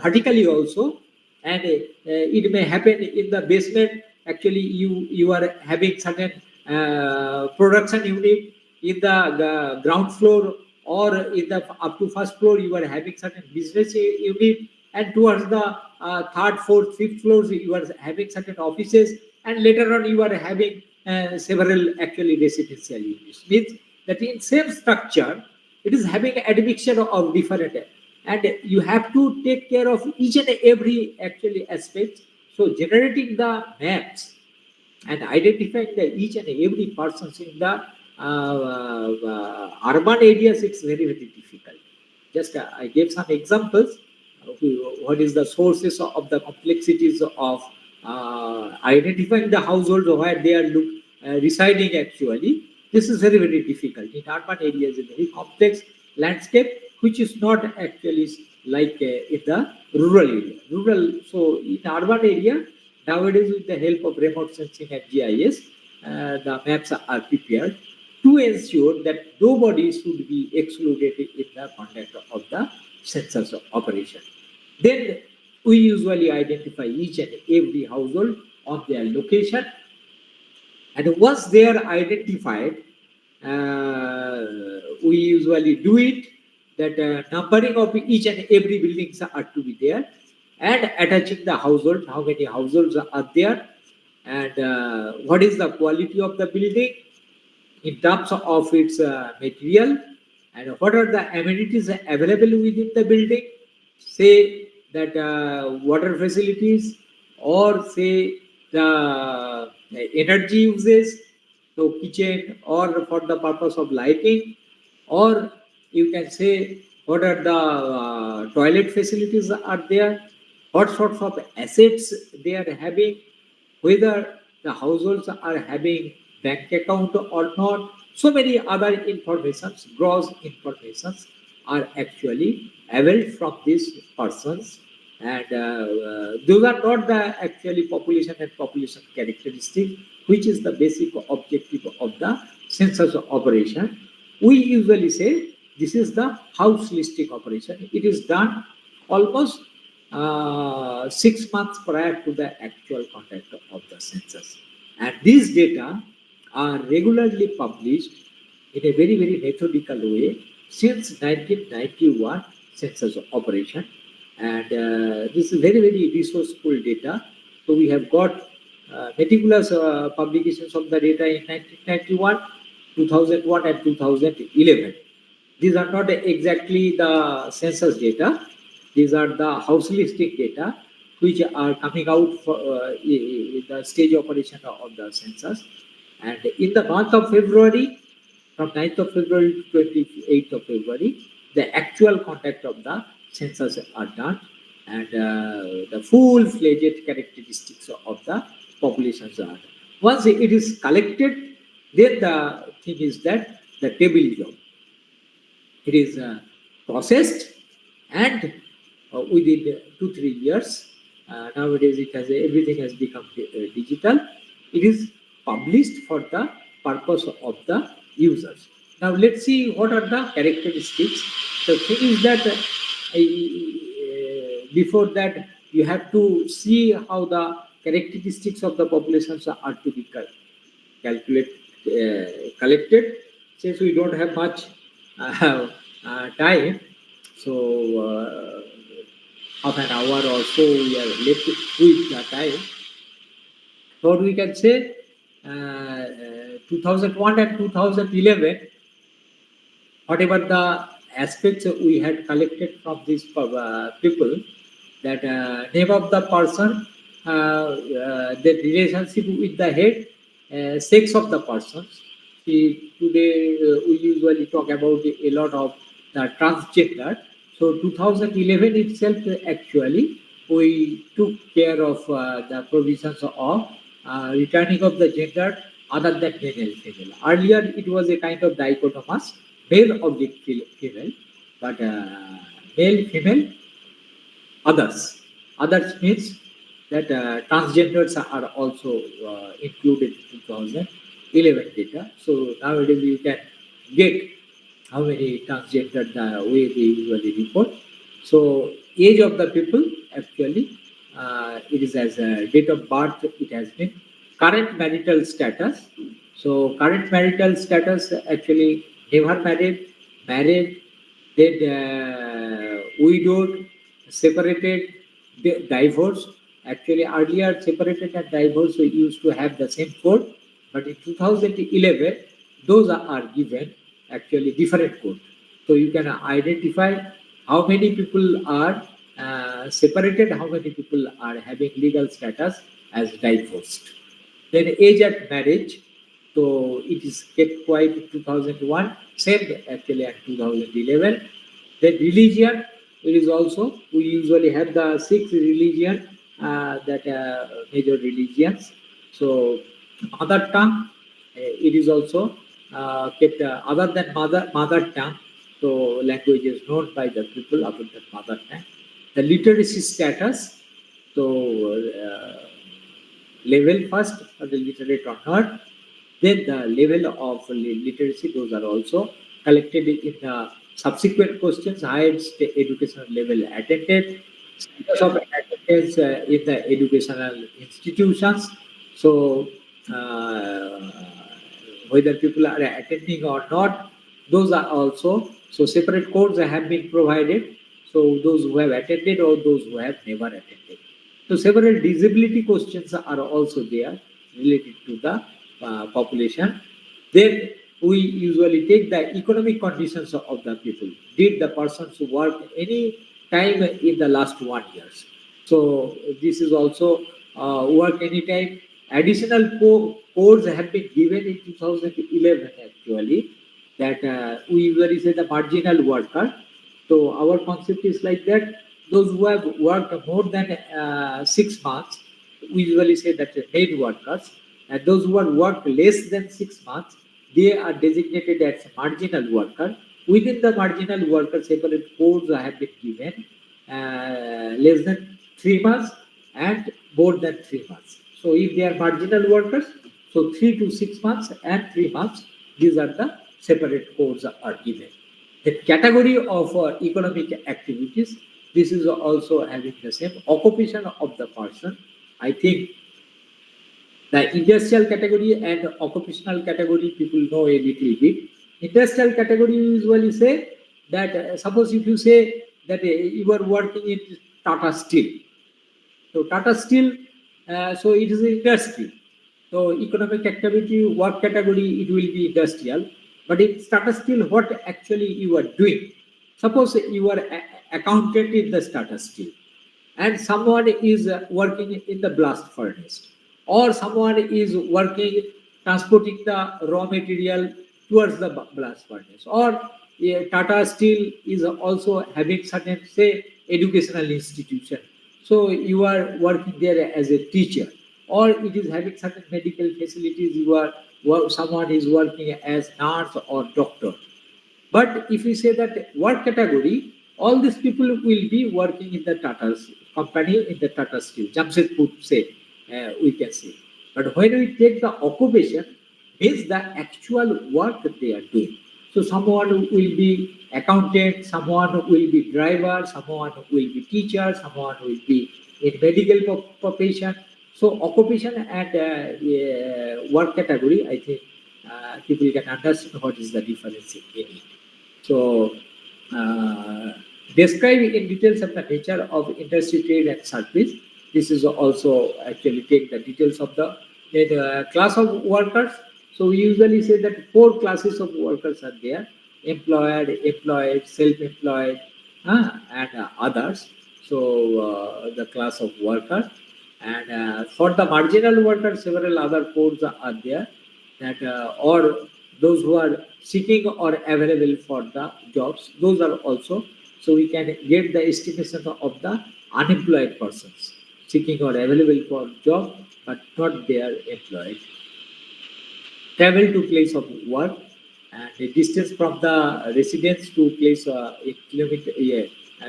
vertically also. And it may happen in the basement. Actually, you are having certain production unit in the ground floor, or in the up to first floor, you are having certain business unit, and towards the third, fourth, fifth floors, you are having certain offices, and later on you are having several actually residential units. Means that in same structure, it is having admixture of different, and you have to take care of each and every actually aspect. So generating the maps and identifying the each and every persons in the urban areas, it's very, very difficult. Just I gave some examples. What is the sources of the complexities of identifying the households where they are residing actually. This is very, very difficult. In urban areas, a very complex landscape, which is not actually like in the rural area. So in urban area, nowadays with the help of remote sensing and GIS, the maps are prepared to ensure that nobody should be excluded in the conduct of the census operation. Then we usually identify each and every household on their location, and once they are identified, we usually do it that numbering of each and every buildings are to be there, and attaching the household, how many households are there, and what is the quality of the building in terms of its material, and what are the amenities available within the building, say that water facilities, or say the energy uses, so kitchen or for the purpose of lighting, or you can say what are the toilet facilities are there, what sorts of assets they are having, whether the households are having bank account or not. So many other informations, gross informations are actually availed from these persons, and those are not the actually population and population characteristic, which is the basic objective of the census operation. We usually say this is the house listing operation. It is done almost 6 months prior to the actual conduct of the census. And these data are regularly published in a very, very methodical way since 1991 census operation. And this is very, very resourceful data. So we have got meticulous publications of the data in 1991, 2001, and 2011. These are not exactly the census data. These are the house listing data, which are coming out for the stage operation of the census. And in the month of February, from 9th of February to 28th of February, the actual conduct of the census are done, and the full-fledged characteristics of the populations are. Once it is collected, then the thing is that the table job. It is processed, and within 2-3 years, nowadays it has everything has become digital. It is published for the purpose of the users. Now let's see what are the characteristics. The thing is that before that you have to see how the characteristics of the populations are to be collected. Since we don't have much time, so half an hour or so we are left with the time. So we can say 2001 and 2011, whatever the aspects we had collected from these people, that name of the person, the relationship with the head, sex of the persons. See, today we usually talk about a lot of the transgender. So 2011 itself, actually, we took care of the provisions of returning of the gender other than male and female. Earlier, it was a kind of dichotomous male object female, but male, female, others. Others means that transgenders are also included in 2011 data. So nowadays you can get how many transgender the way they usually report. So age of the people, actually it is as a date of birth it has been. Current marital status. So current marital status, actually never married, married, then widowed, separated, divorced. Actually, earlier separated and divorced we used to have the same code, but in 2011, those are given actually different code. So you can identify how many people are separated, how many people are having legal status as divorced. Then age at marriage, so it is kept quiet in 2001, same actually at 2011. Then religion, it is also, we usually have the 6 religion, that major religions. So mother tongue, it is also kept other than mother tongue. So language is known by the people other than mother tongue. The literacy status, so level first, the literate or not, then the level of literacy, those are also collected in the subsequent questions. Highest educational level attended, status of attendance in the educational institutions. So whether people are attending or not, those are also, so separate codes have been provided. So those who have attended or those who have never attended. So several disability questions are also there related to the population. Then we usually take the economic conditions of the people. Did the persons work any time in the last 1 year? So this is also work anytime, additional codes have been given in 2011 actually, that we usually say the marginal worker. So our concept is like that. Those who have worked more than 6 months, we usually say that paid workers, and those who have worked less than 6 months, they are designated as marginal worker. Within the marginal worker, separate codes have been given, less than 3 months and more than 3 months. So if they are marginal workers, so 3 to 6 months and 3 months, these are the separate codes are given. The category of economic activities, this is also having the same occupation of the person. I think the industrial category and occupational category people know a little bit. Industrial category usually say that suppose if you say that you are working in Tata Steel, so Tata Steel, so it is industry. So economic activity, work category, it will be industrial. But in Tata Steel, what actually you are doing? Suppose you are accountant in the Tata Steel, and someone is working in the blast furnace, or someone is working transporting the raw material towards the blast furnace, or Tata Steel is also having certain say educational institution, so you are working there as a teacher, or it is having certain medical facilities, you are someone is working as nurse or doctor. But if we say that work category, all these people will be working in the Tata's company in the Tata Steel, Jamshedpur say, we can say. But when we take the occupation, means the actual work that they are doing. So someone will be accountant, someone will be driver, someone will be teacher, someone will be in medical profession. So occupation and work category, I think people can understand what is the difference in it. So, describe in details of the nature of industry, trade, and service. This is also actually take the details of the class of workers. So, we usually say that 4 classes of workers are there: employed, employed, self-employed, and others. So, the class of workers. And for the marginal workers, several other codes are there that or those who are seeking or available for the jobs, those are also, so we can get the estimation of the unemployed persons seeking or available for job but not they are employed. Travel to place of work, and the distance from the residence to place in kilometer, yeah,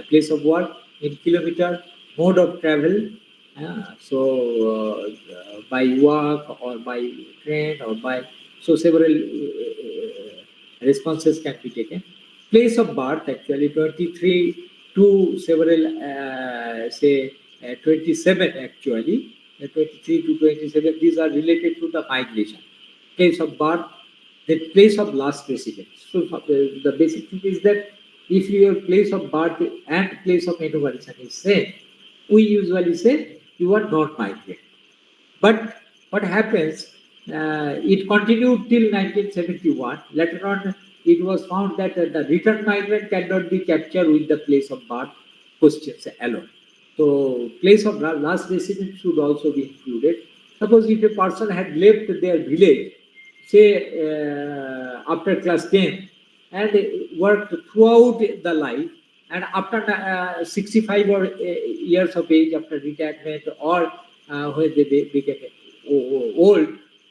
place of work in kilometer, mode of travel, so by walk or by train or by, so several responses can be taken. Place of birth, actually 23 to several say 27 actually, 23 to 27, these are related to the migration. Place of birth, the place of last residence. So the basic thing is that if your place of birth and place of enumeration is same, we usually say you are not migrant. But what happens, it continued till 1971. Later on, it was found that the return migrant cannot be captured with the place of birth questions alone. So, place of last residence should also be included. Suppose if a person had left their village, say after class 10, and worked throughout the life, and after 65 or years of age, after retirement, or when they became old,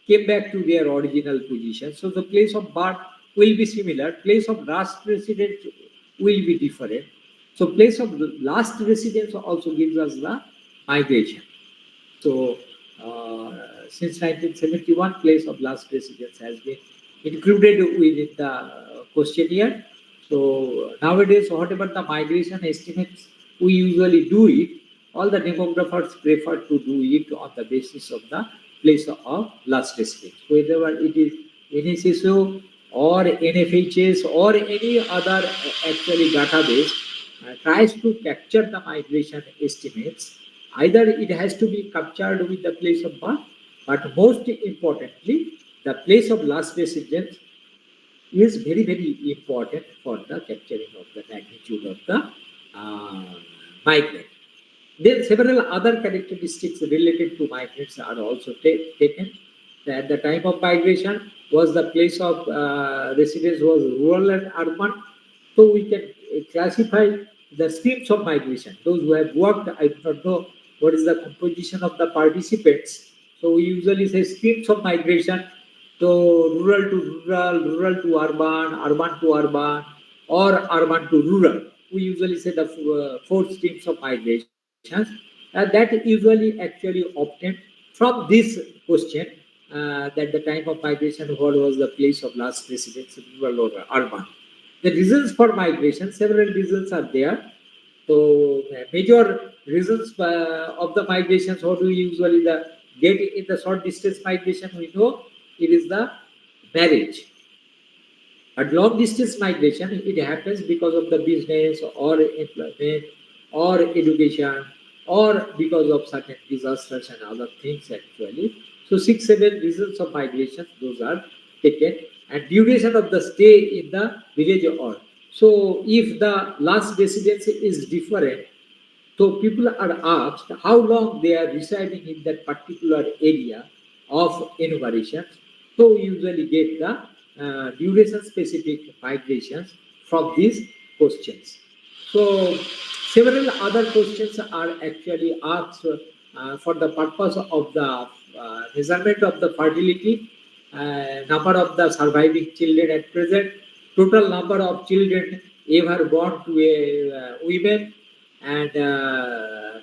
came back to their original position. So the place of birth will be similar. Place of last residence will be different. So place of last residence also gives us the migration. So since 1971, place of last residence has been included within the questionnaire. So nowadays, whatever the migration estimates, we usually do it. All the demographers prefer to do it on the basis of the place of last residence. Whether it is NSSO or NFHS or any other actually database tries to capture the migration estimates. Either it has to be captured with the place of birth, but most importantly, the place of last residence is very, very important for the capturing of the magnitude of the migrant. Then several other characteristics related to migrants are also taken. At the time of migration, was the place of residence was rural and urban. So we can classify the streams of migration. Those who have worked, I do not know what is the composition of the participants. So we usually say streams of migration. So rural to rural, rural to urban, urban to urban, or urban to rural. We usually say the four streams of migrations. That usually actually obtained from this question that the time of migration, what was the place of last residence, rural or urban. The reasons for migration, several reasons are there. So major reasons of the migrations, how do we usually get in the short distance migration? We know it is the marriage. At long distance migration, it happens because of the business or employment or education or because of certain disasters and other things actually. So 6, 7 reasons of migration, those are taken, and duration of the stay in the village or. So if the last residency is different, so people are asked how long they are residing in that particular area of enumeration. So we usually get the duration specific migrations from these questions. So several other questions are actually asked for the purpose of the measurement of the fertility, number of the surviving children at present, total number of children ever born to a women, and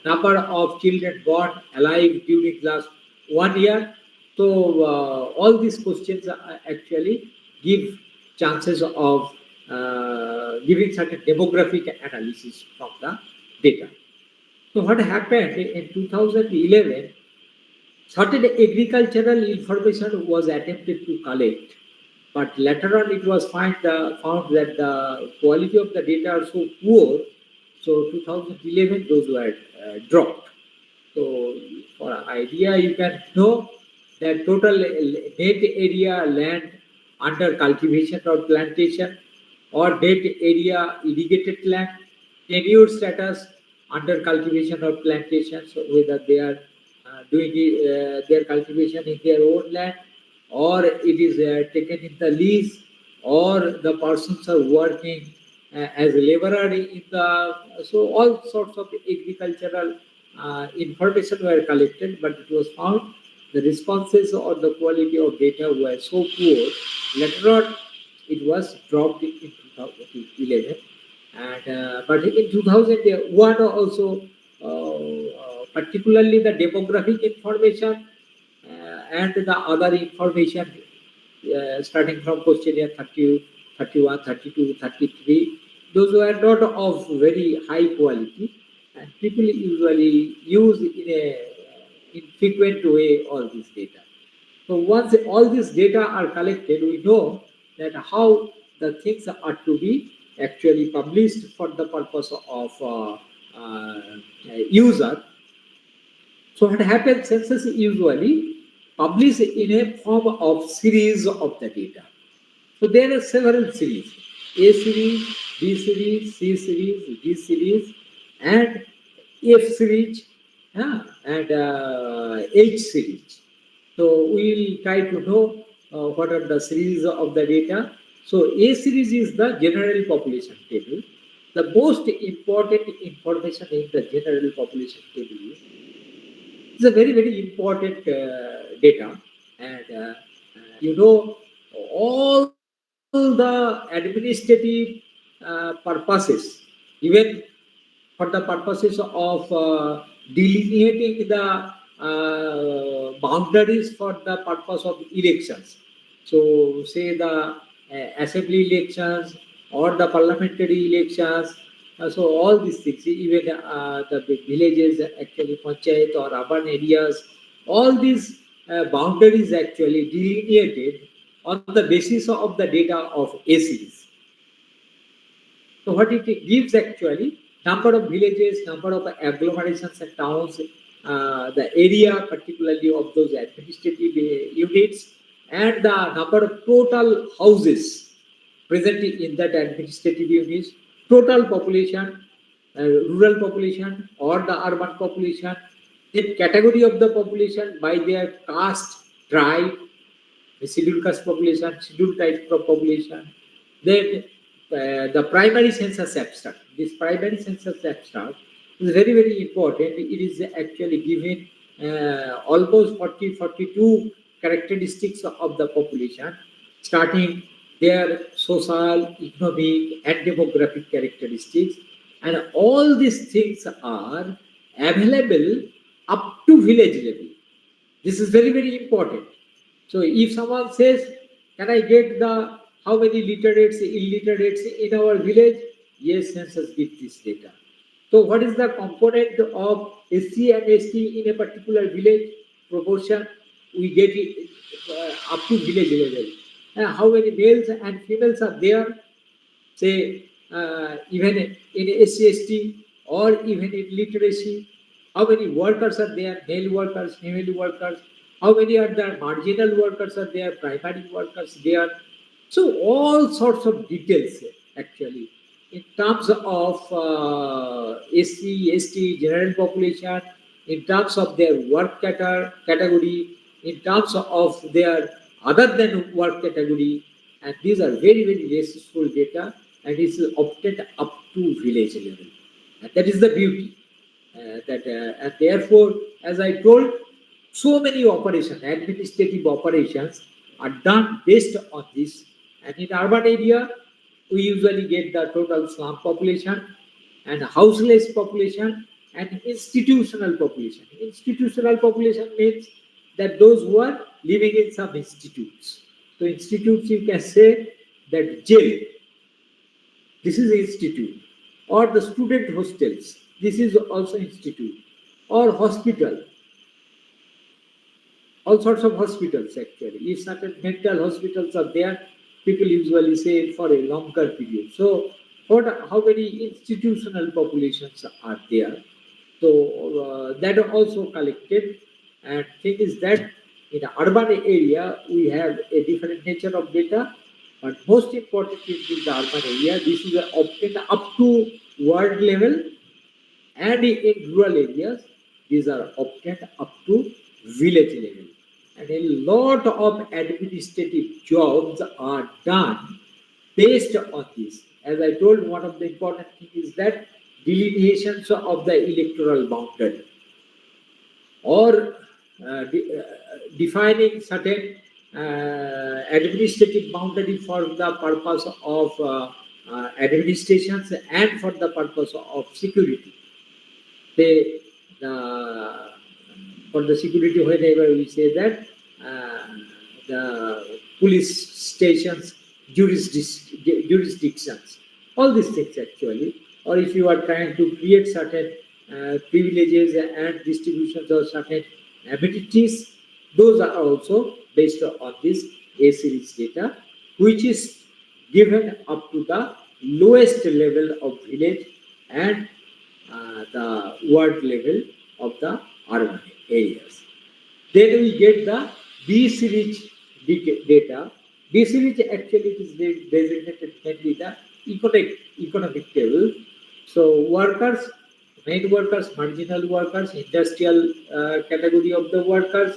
number of children born alive during last 1 year. So all these questions actually give chances of giving certain demographic analysis from the data. So what happened in 2011, certain agricultural information was attempted to collect, but later on it was found that the quality of the data are so poor. So 2011 those were dropped. So for an idea, you can know that total net area land under cultivation or plantation, or net area irrigated land, tenure status under cultivation or plantation, so whether they are doing their cultivation in their own land, or it is taken in the lease, or the persons are working as a laborer in the. So all sorts of agricultural information were collected, but it was found the responses or the quality of data were so poor. Later on, it was dropped in 2011, and but in 2001 also, particularly the demographic information and the other information starting from questionnaire 30, 31, 32, 33, those were not of very high quality, and people usually use in a infrequent way all this data. So once all this data are collected, we know that how the things are to be actually published for the purpose of user. So what happens, census usually publish in a form of series of the data. So there are several series: A series, B series, C series, D series, and F series, and H series. So we will try to know what are the series of the data. So A series is the general population table. The most important information in the general population table is it's a very, very important data. And all the administrative purposes, even for the purposes of delineating the boundaries for the purpose of elections. So, say the assembly elections or the parliamentary elections. So, all these things, even the villages, actually, panchayat or urban areas, all these boundaries actually delineated on the basis of the data of ACs. So what it gives actually, number of villages, number of agglomerations and towns, the area particularly of those administrative units, and the number of total houses present in that administrative units, total population, rural population or the urban population, then category of the population by their caste, tribe, the scheduled caste population, scheduled type of population, then the primary census abstract. This primary census abstract is very, very important. It is actually given almost 42 characteristics of the population, starting their social, economic, and demographic characteristics. And all these things are available up to village level. This is very, very important. So if someone says, can I get the how many literates, illiterates in our village? Yes, census gives this data. So what is the component of SC and ST in a particular village proportion? We get it up to village level. How many males and females are there? Say even in SC/ST or even in literacy, how many workers are there, male workers, female workers, how many are there, marginal workers are there, primary workers there. So all sorts of details actually in terms of SC, ST, general population, in terms of their work category, in terms of their other than work category, and these are very, very useful data, and it's obtained up to village level. And that is the beauty. And therefore, as I told, so many operations, administrative operations are done based on this. And in urban area, we usually get the total slum population and houseless population and institutional population. Institutional population means that those who are living in some institutes. So institutes, you can say that jail, this is institute, or the student hostels, this is also institute, or hospital, all sorts of hospitals actually. If certain mental hospitals are there, people usually say for a longer period. So how many institutional populations are there? So that are also collected. And thing is that in the urban area, we have a different nature of data. But most important in the urban area, this is obtained up to world level, and in rural areas, these are obtained up to village level. And a lot of administrative jobs are done based on this. As I told, one of the important things is that delineations of the electoral boundary or defining certain administrative boundary for the purpose of administrations and for the purpose of security. Say, for the security, whenever we say that the police stations, jurisdictions, all these things actually, or if you are trying to create certain privileges and distributions of certain amenities, those are also based on this A series data, which is given up to the lowest level of village and the world level of the urban areas. Then we get the B series data. B series actually is designated mainly the economic table. So workers, main workers, marginal workers, industrial category of the workers,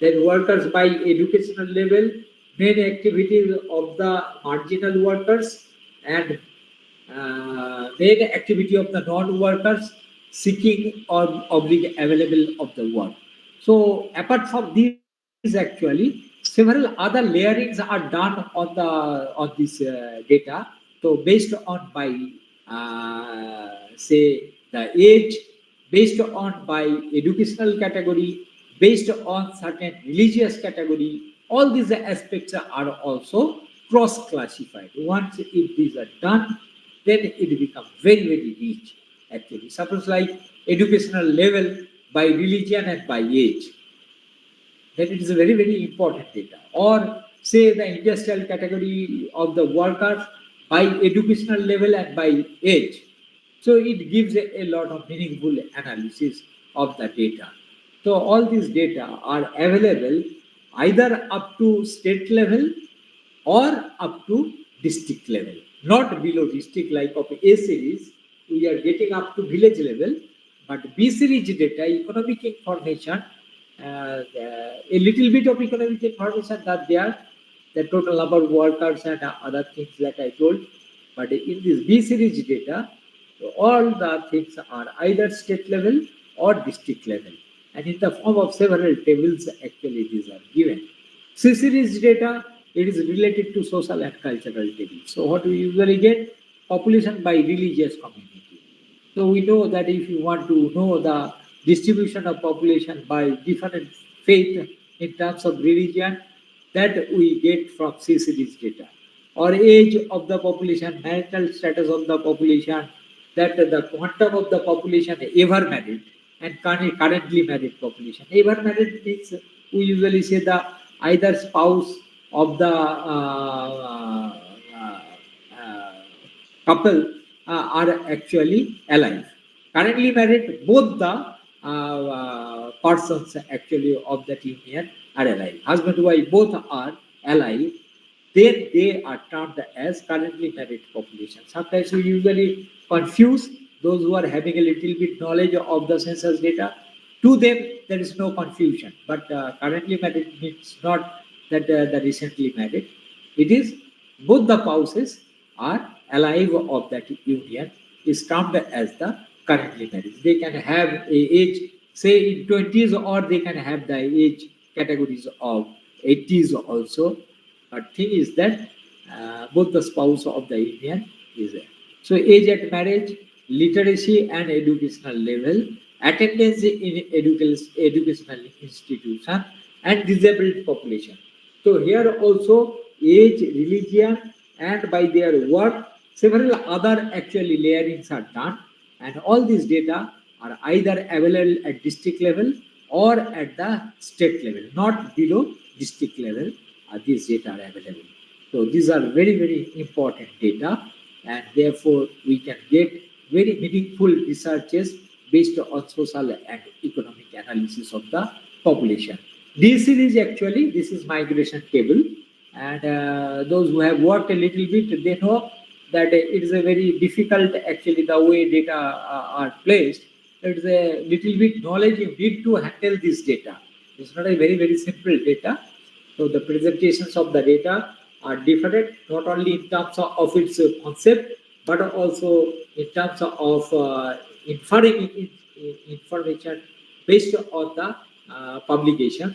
then workers by educational level, main activities of the marginal workers, and main activity of the non-workers seeking or oblique available of the work. So apart from these, actually, several other layerings are done on this data. So based on by say the age, based on by educational category, based on certain religious category, all these aspects are also cross-classified. Once if these are done, then it becomes very, very rich actually. Suppose like educational level by religion and by age, then it is a very, very important data. Or say the industrial category of the workers by educational level and by age. So it gives a lot of meaningful analysis of the data. So all these data are available either up to state level or up to district level, not below district like of A series. we are getting up to village level, but B series data, economic information, a little bit of economic information that there, the total number of workers and other things that I told. But in this B series data, all the things are either state level or district level. And in the form of several tables, actually these are given. C series data, it is related to social and cultural tables. So what we usually get, population by religious community. So we know that if you want to know the distribution of population by different faith in terms of religion, that we get from C series data. Or age of the population, marital status of the population, that the quantum of the population ever married and currently married population. Ever married means we usually say the either spouse of the couple are actually alive. Currently married, both the persons actually of that union are alive. Husband and wife both are alive. Then they are termed as currently married population. Sometimes we usually confuse those who are having a little bit knowledge of the census data. To them, there is no confusion. But currently married means not that the recently married. It is both the spouses are alive of that union is termed as the currently married. They can have a age, say in 20s, or they can have the age categories of 80s also. But thing is that both the spouse of the union is there. So age at marriage, literacy and educational level, attendance in educational institution, and disabled population. So here also age, religion, and by their work, several other actually layerings are done, and all these data are either available at district level or at the state level, not below district level. These data are available. So these are very, very important data, and therefore we can get very meaningful researches based on social and economic analysis of the population. D series actually, this is migration table, and those who have worked a little bit, they know that it is a very difficult actually the way data are placed. It is a little bit knowledge you need to handle this data. It's not a very, very simple data. So the presentations of the data are different, not only in terms of its concept, but also in terms of inferring information based on the publication.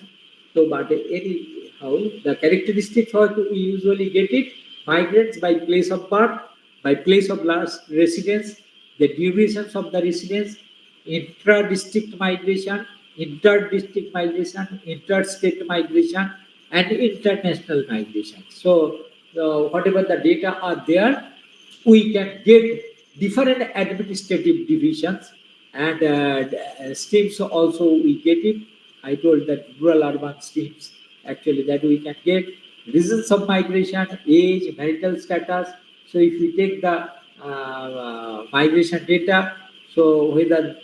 So, but anyhow, the characteristics how we usually get it: migrants by place of birth, by place of last residence, the durations of the residence, intra-district migration, inter-district migration, interstate migration, and international migration. So, whatever the data are there, we can get different administrative divisions and streams also we get it. I told that rural urban streams actually that we can get reasons of migration, age, marital status. So if we take the migration data, so whether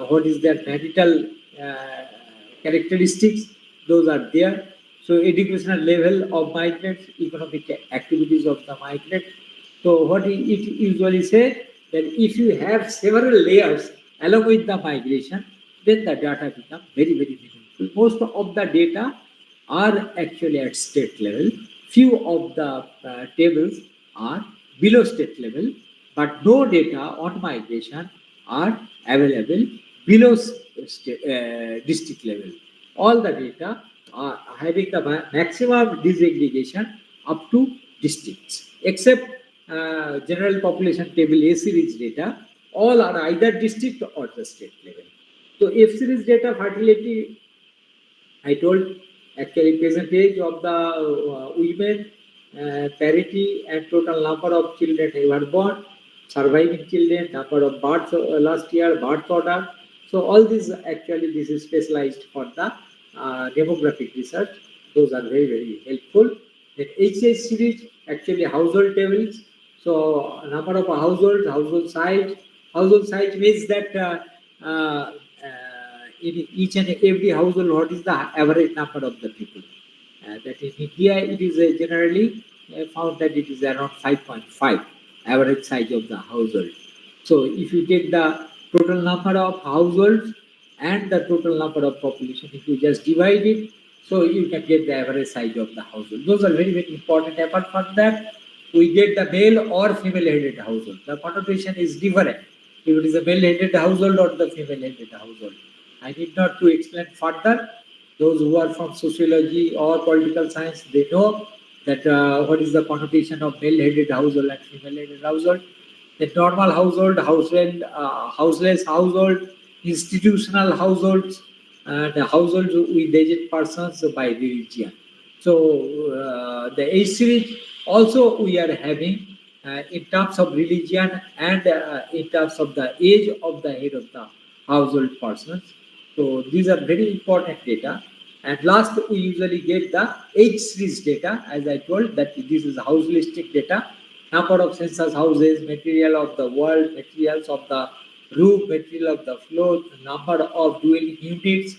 what is their marital characteristics, those are there. So educational level of migrants, economic activities of the migrant. So what it usually say that if you have several layers along with the migration, then the data become very, very meaningful. Most of the data are actually at state level. Few of the tables are below state level, but no data on migration are available below district level. All the data are having the maximum disaggregation up to districts, except general population table A series data, all are either district or the state level. So F series data fertility, I told actually percentage of the women, parity and total number of children ever born, surviving children, number of births last year, birth order. So all these actually this is specialized for the demographic research. Those are very, very helpful. Then HH series actually household tables. So number of households, household size. Household size means that in each and every household, what is the average number of the people? That in India, it is generally found that it is around 5.5 average size of the household. So if you take the total number of households and the total number of population, if you just divide it, so you can get the average size of the household. Those are very, very important. Apart from that, we get the male or female-headed household. The connotation is different. If it is a male-headed household or the female-headed household. I need not to explain further. Those who are from sociology or political science, they know that what is the connotation of male-headed household and female-headed household. The normal household, houseless household, institutional households, and households with aged persons by religion. So the age series also we are having in terms of religion and in terms of the age of the head of the household persons. So these are very important data. And last, we usually get the age series data, as I told that this is houselistic data. Number of census houses, material of the world, materials of the roof, material of the floor, number of dwelling units,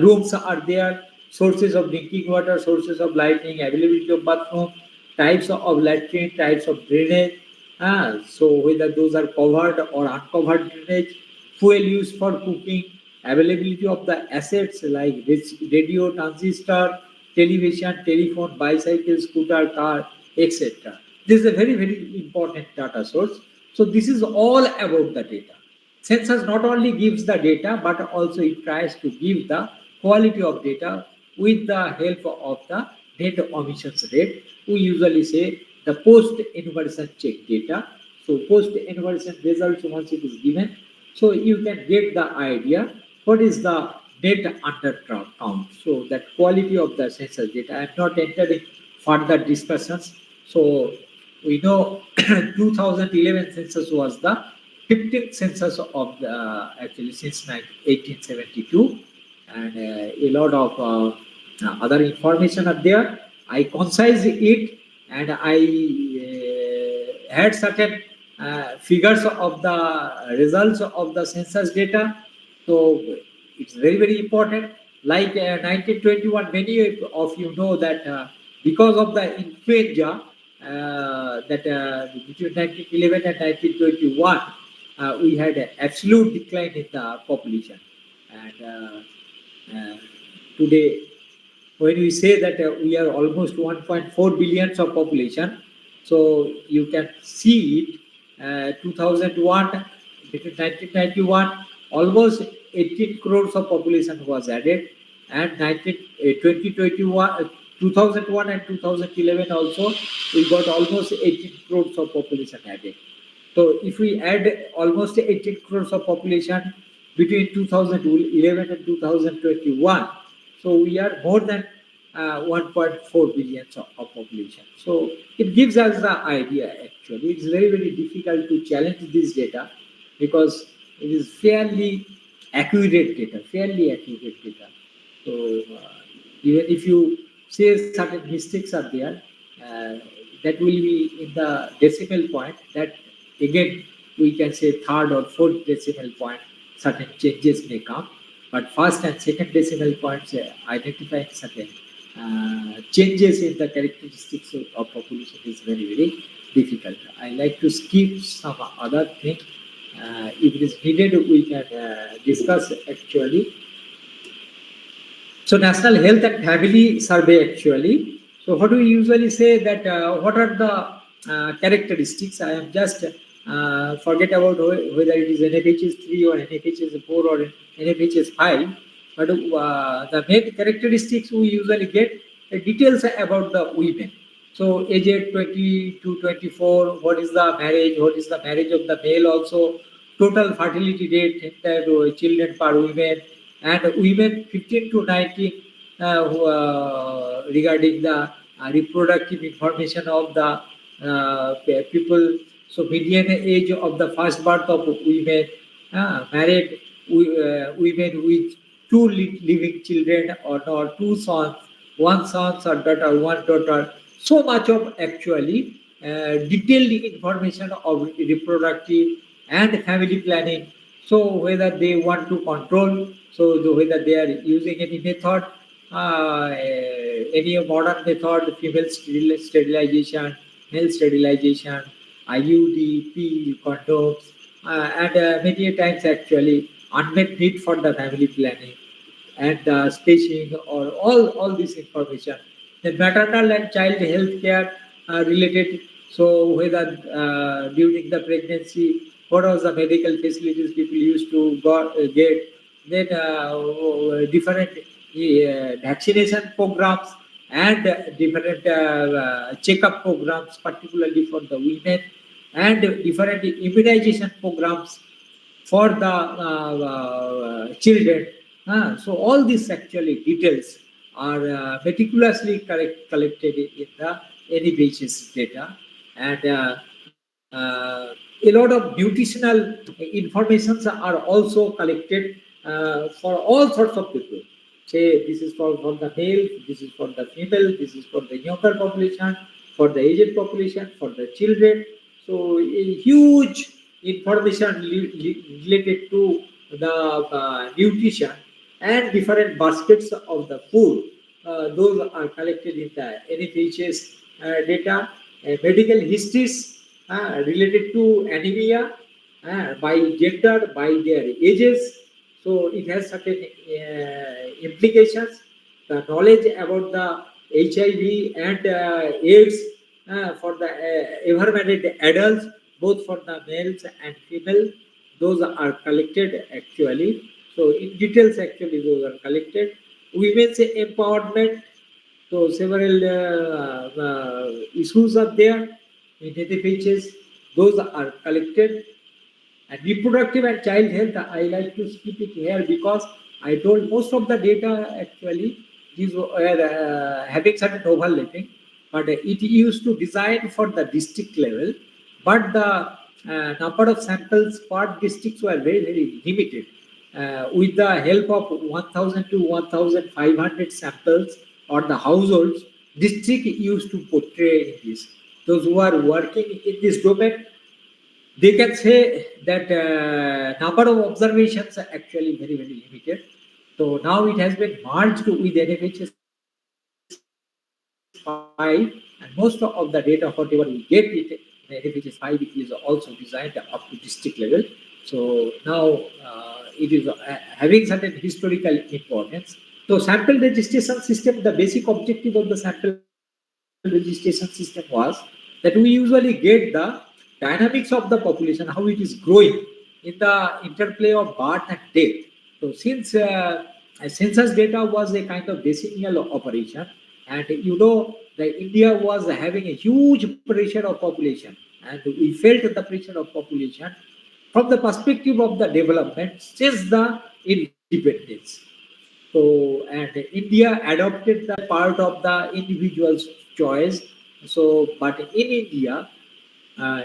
rooms are there, sources of drinking water, sources of lighting, availability of bathroom, types of latrine, types of drainage. So whether those are covered or uncovered drainage, fuel used for cooking, availability of the assets like radio, transistor, television, telephone, bicycle, scooter, car, etc. This is a very, very important data source. So this is all about the data. Census not only gives the data, but also it tries to give the quality of data with the help of the net omissions rate. We usually say the post-inversion check data. So post-inversion results once it is given, so you can get the idea what is the net under count. So that quality of the census data. I am not entering further discussions. So we know 2011 census was the 15th census of the actually since 1872, and a lot of other information are there. I concise it, and I had certain figures of the results of the census data. So it's very, very important. Like 1921, many of you know that because of the influenza, that between 1911 and 1921, we had an absolute decline in the population. And today, when we say that we are almost 1.4 billions of population, so you can see it, 2001, between 1991, almost 18 crores of population was added, and 2021, 2001 and 2011 also, we got almost 18 crores of population added. So if we add almost 18 crores of population between 2011 and 2021, so we are more than 1.4 billion of population. So it gives us the idea actually. It's very, very difficult to challenge this data because it is fairly accurate data, So even if you say certain mistakes are there, that will be in the decimal point. That again, we can say third or fourth decimal point, certain changes may come. But first and second decimal points identifying certain changes in the characteristics of population is very, very difficult. I like to skip some other thing. If it is needed, we can discuss actually. So National Health and Family Survey actually. So what do we usually say that what are the characteristics? I am just forget about whether it is NFHS 3 or NFHS 4 or NFHS 5. But the main characteristics we usually get details about the women. So age 20 to 24, what is the marriage? What is the marriage of the male also? Total fertility rate, children per women, and women 15 to 19 regarding the reproductive information of the people. So median age of the first birth of women, married women with two living children or not, two sons, one son or daughter, one daughter. So much of actually detailed information of reproductive and family planning. So whether they want to control, so whether they are using any method, any modern method, female sterilization, male sterilization, IUD, pill, condoms, and many a times actually unmet need for the family planning and spacing or all this information. The maternal and child health care related, so whether during the pregnancy, what was the medical facilities people used to get, then different vaccination programs and different checkup programs, particularly for the women, and different immunization programs for the children. So all these actually details are meticulously collected in the NEBHS data, and a lot of nutritional informations are also collected for all sorts of people. Say this is for the male, this is for the female, this is for the younger population, for the aged population, for the children. So a huge information related to the nutrition and different baskets of the food. Those are collected in the NFHS data. Medical histories related to anemia by gender, by their ages. So it has certain implications. The knowledge about the HIV and AIDS for the ever married adults, both for the males and female, those are collected actually. So in details actually those are collected. Women's empowerment, so several issues are there in the pages. Those are collected. And reproductive and child health, I like to skip it here because I told most of the data actually these were having certain overlapping, but it used to design for the district level, but the number of samples per districts were very limited. With the help of 1,000 to 1,500 samples or the households, district used to portray this. Those who are working in this domain, they can say that number of observations are actually very limited. So now it has been merged with NFHS 5, and most of the data, whatever we get it, NFHS 5 is also designed up to district level. So now it is having certain historical importance. So sample registration system, the basic objective of the sample registration system was that we usually get the dynamics of the population, how it is growing in the interplay of birth and death. So since census data was a kind of decennial operation, and you know that India was having a huge pressure of population, and we felt the pressure of population from the perspective of the development since the independence. So, and India adopted the part of the individual's choice. So, but in India,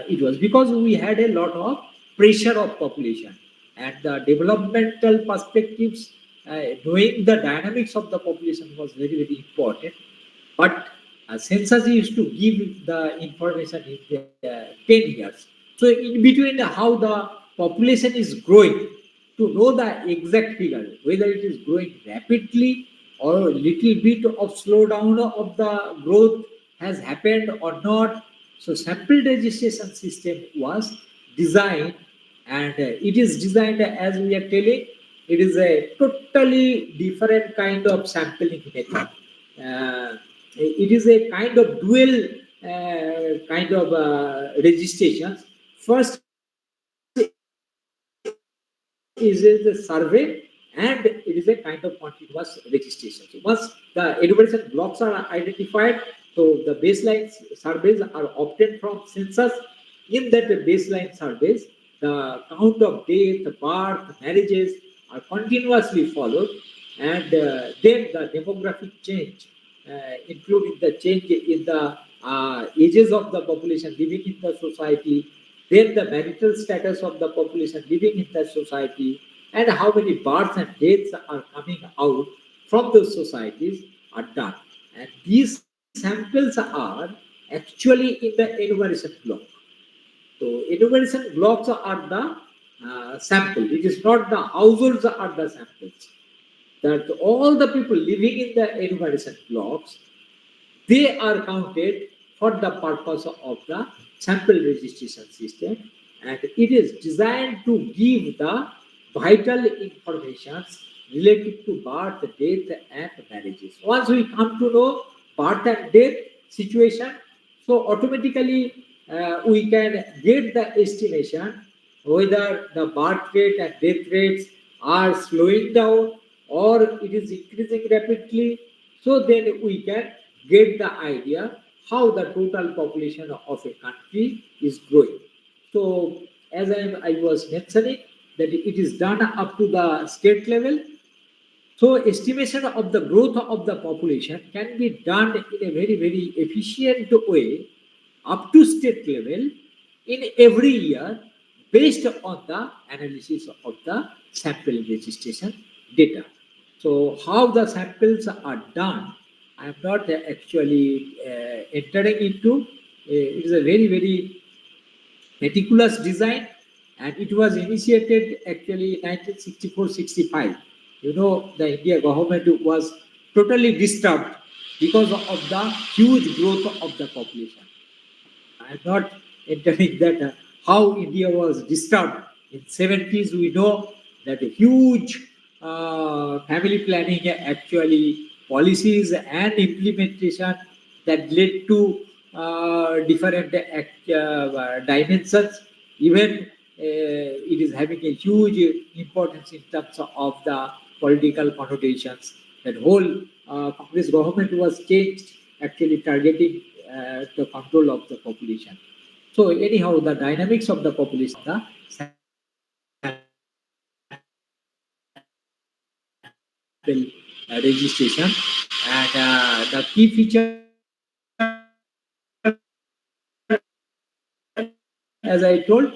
it was because we had a lot of pressure of population and the developmental perspectives, knowing the dynamics of the population was very important. But census used to give the information in 10 years. So in between how the population is growing, to know the exact figure, whether it is growing rapidly or a little bit of slowdown of the growth has happened or not. So sample registration system was designed, and it is designed as we are telling, it is a totally different kind of sampling method. It is a kind of dual kind of registrations. First is the survey, and it is a kind of continuous registration. So once the enumeration blocks are identified, so the baseline surveys are obtained from census. In that baseline surveys, the count of death, birth, marriages are continuously followed, and then the demographic change, including the change in the ages of the population living in the society, then the marital status of the population living in the society, and how many births and deaths are coming out from those societies are done. And these samples are actually in the enumeration block. So enumeration blocks are the sample. It is not the households are the samples. That all the people living in the enumeration blocks, they are counted for the purpose of the sample registration system, and it is designed to give the vital information related to birth, death, and marriages. Once we come to know birth and death situation, so automatically we can get the estimation whether the birth rate and death rates are slowing down or it is increasing rapidly. So then we can get the idea how the total population of a country is growing. So as I was mentioning, that it is done up to the state level. So estimation of the growth of the population can be done in a very, very efficient way up to state level in every year based on the analysis of the sample registration data. So how the samples are done, I am not actually entering into. It is a very, very meticulous design, and it was initiated actually 1964-65. You know, the India government was totally disturbed because of the huge growth of the population. I'm not entering that how India was disturbed in 70s. We know that a huge family planning actually policies and implementation that led to different dimensions. Even it is having a huge importance in terms of the political connotations. That whole Congress government was changed, actually targeting the control of the population. So anyhow, the dynamics of the population, the sample registration, and the key feature, as I told,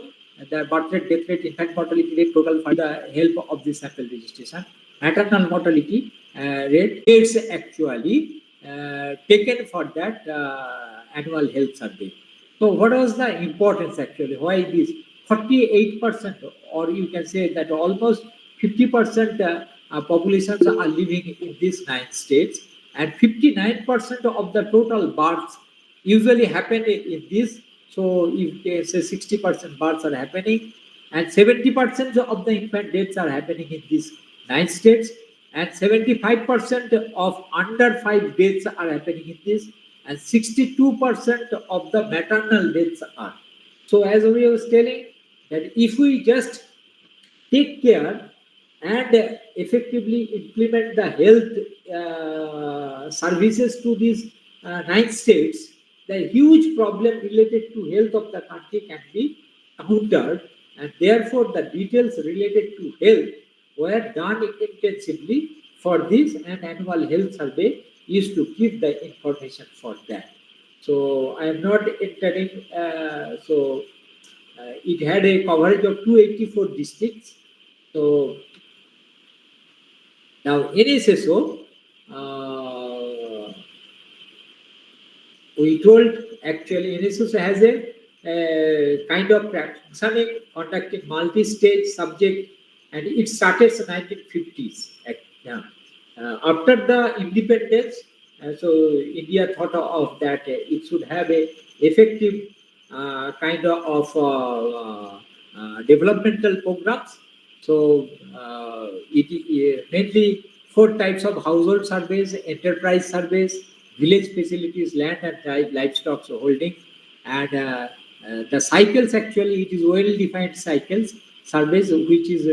the birth rate, death rate, infant mortality rate, total for the help of the sample registration. Maternal mortality rate is actually taken for that annual health survey. So what was the importance actually? Why this? 48%, or you can say that almost 50% populations are living in these 9 states, and 59% of the total births usually happen in this. So if they say 60% births are happening, and 70% of the infant deaths are happening in these 9 states, and 75% of under 5 deaths are happening in this, and 62% of the maternal deaths are. So as we was telling, that if we just take care and effectively implement the health services to these 9 states, the huge problem related to health of the country can be countered, and therefore the details related to health were done intensively for this, and annual health survey is to give the information for that. So I am not entering. It had a coverage of 284 districts. So now NSSO, we told actually NSSO has a kind of functioning, conducting multi-stage subject, and it started in 1950s. Yeah. After the independence, so India thought of that it should have a effective kind of developmental programs. So mainly 4 types of household surveys, enterprise surveys, village facilities, land and livestock holding, and the cycles actually it is well defined cycles surveys which is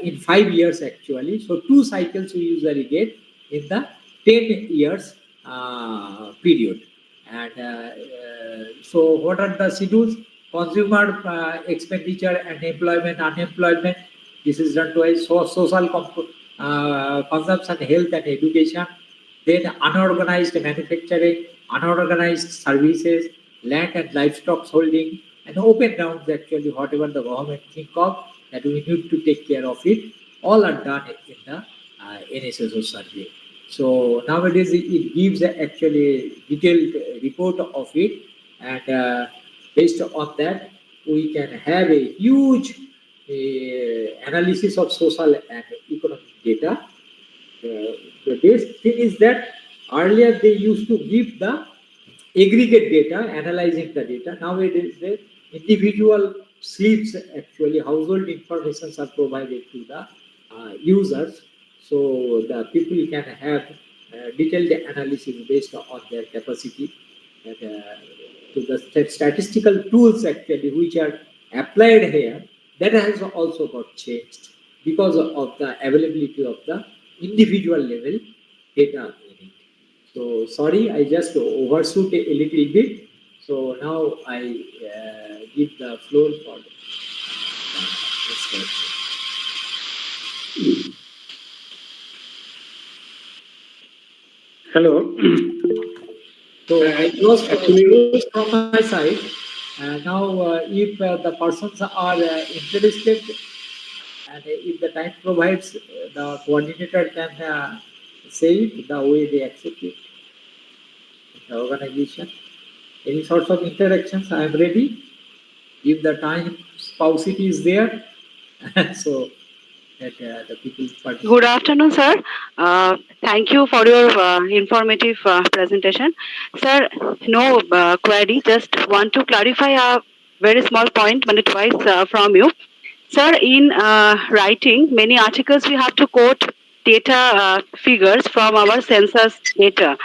in 5 years actually. So 2 cycles we usually get in the 10 years period. And so what are the schedules? Consumer expenditure and employment, unemployment. This is done twice. Social consumption, health and education. Then unorganized manufacturing, unorganized services, land and livestock holding, and open grounds actually whatever the government think of that we need to take care of it. All are done in the NSSO survey. So nowadays it gives actually detailed report of it, and based on that we can have a huge analysis of social and economic data. The best thing is that earlier they used to give the aggregate data, analyzing the data. Nowadays the individual slips, actually household informations are provided to the users, so the people can have detailed analysis based on their capacity. And to the statistical tools actually which are applied here, that has also got changed because of the availability of the individual level data in it. So sorry, I just overshoot a little bit. So now I give the floor for the next question. Hello. So I close Actually, from my side. Now, if the persons are interested, and if the time provides, the coordinator can say it the way they accept it. The organization, any sorts of interactions, I am ready. If the time paucity is there, so that the people participate. Good afternoon, sir. Thank you for your informative presentation. Sir, no query, just want to clarify a very small point, but twice from you. Sir, in writing many articles, we have to quote data figures from our census data.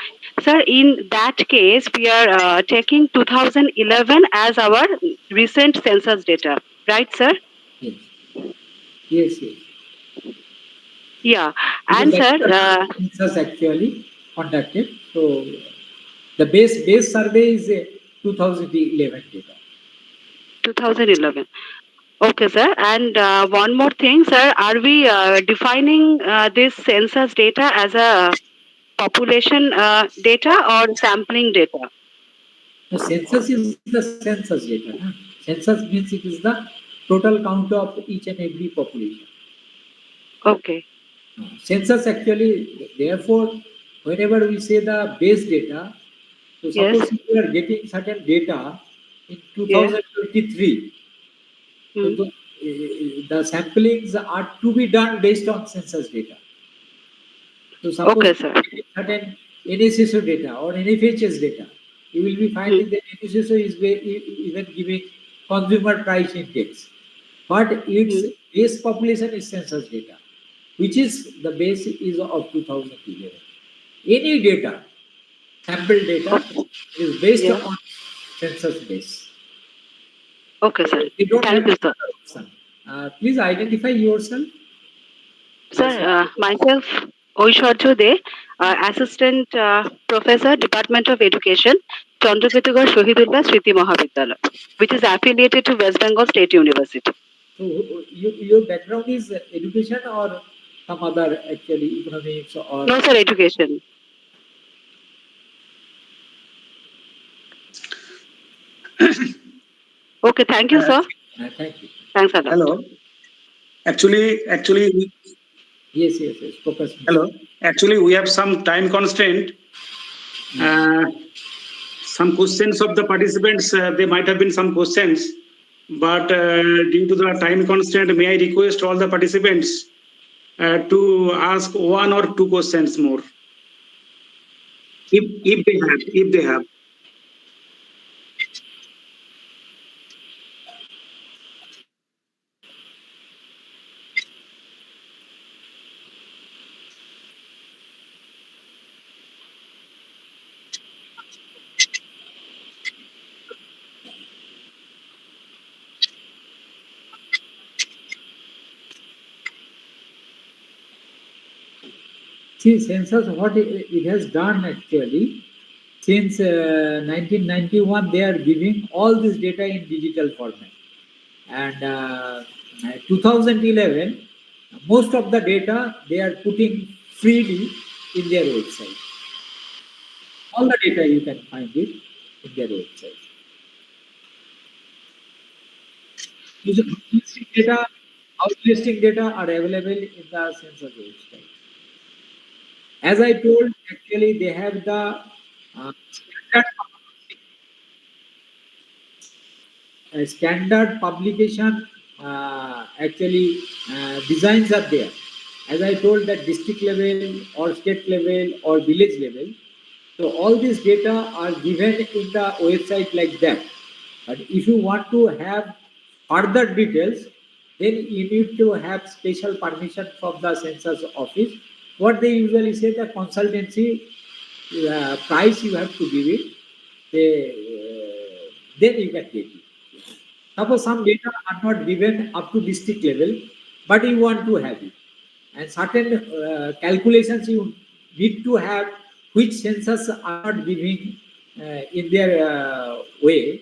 Sir, in that case, we are taking 2011 as our recent census data, right, sir? Yes, yes, yes. Yeah, Because and that sir, is the census actually conducted. So the base survey is 2011 data. 2011. Okay, sir. And one more thing, sir. Are we defining this census data as a population data or sampling data? The census is the census data. Na? Census means it is the total count of each and every population. Okay. Census actually, therefore, whenever we say the base data, so Yes. suppose if we are getting certain data in Yes. 2023, so Hmm. the samplings are to be done based on census data. So suppose Okay, sir. certain NSSO data or NFHS data, you will be finding that NSSO is even giving consumer price index, but its base population is census data, which is the base is of 2011. Any data, sample data, is based Yeah. on census base. Okay, sir. You don't have Thank you, sir. another option. Please identify yourself. Sir, myself, Oishwarjo De, Assistant Professor, Department of Education, Chandraketugarh Shohidullah Shriti Mahavidyalaya, which is affiliated to West Bengal State University. So your background is education or some other actually economics or No, sir, education. Okay, thank you, sir. thank you. Thanks a lot. hello. Actually, Yes, focus. hello. Actually, we have some time constraint. Some questions of the participants, there might have been some questions, but due to the time constraint, may I request all the participants to ask one or two questions more, if they have. See, census, what it has done actually, since 1991, they are giving all this data in digital format. And 2011, most of the data they are putting freely in their website. All the data you can find it in their website. User listing data, house listing data are available in the census website. As I told, actually they have the standard publication actually designs are there. As I told, that district level or state level or village level. So all these data are given in the website like that. But if you want to have further details, then you need to have special permission from the census office. What they usually say, the consultancy price you have to give it, then you can get it. Suppose some data are not given up to district level, but you want to have it. And certain calculations you need to have, which census are not giving in their way,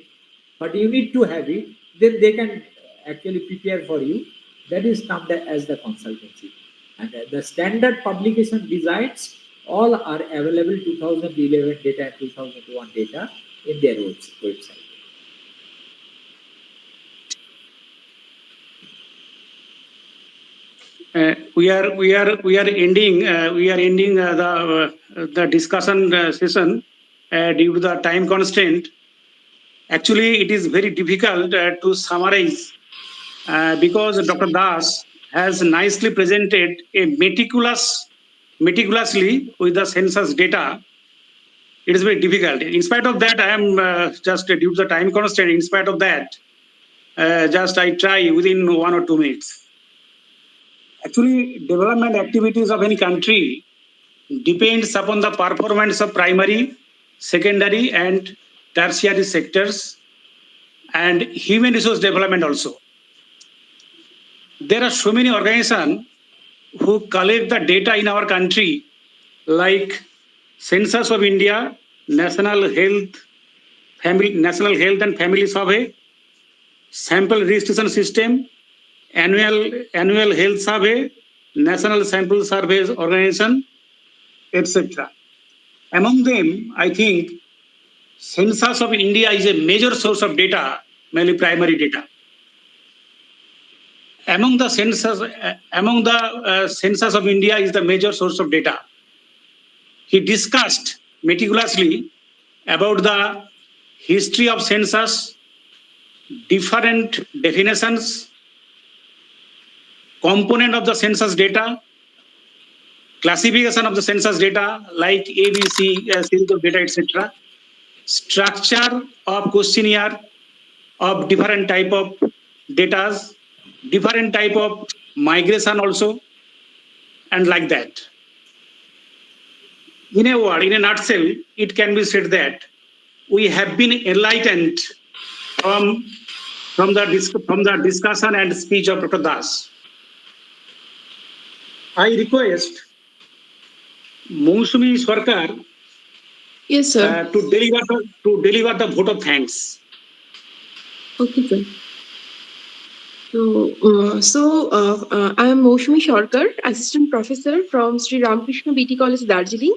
but you need to have it, then they can actually prepare for you. That is termed as the consultancy. And the standard publication designs all are available 2011 data and 2001 data in their website. We are ending the discussion session due to the time constraint. Actually, it is very difficult to summarize because Dr. Das has nicely presented a meticulously with the census data. It is very difficult. In spite of that, I am just due to the time constraint. In spite of that, just I try within 1 or 2 minutes. Actually, development activities of any country depends upon the performance of primary, secondary, and tertiary sectors, and human resource development also. There are so many organizations who collect the data in our country, like Census of India, National Health and Family Survey, Sample Registration System, Annual Health Survey, National Sample Surveys Organization, etc. Among them, I think Census of India is a major source of data, mainly primary data. Among the Census of India is the major source of data. He discussed meticulously about the history of census, different definitions, component of the census data, classification of the census data like ABC, census data, etc. Structure of questionnaire of different type of data, different type of migration also, and like that. In a word, in a nutshell, it can be said that we have been enlightened from the discussion and speech of Dr. Das. I request Mousumi Sarkar Yes, sir. to deliver the vote of thanks. Okay, sir. I am Moushmi Sharkar, Assistant Professor from Sri Ramakrishna BT College, Darjeeling.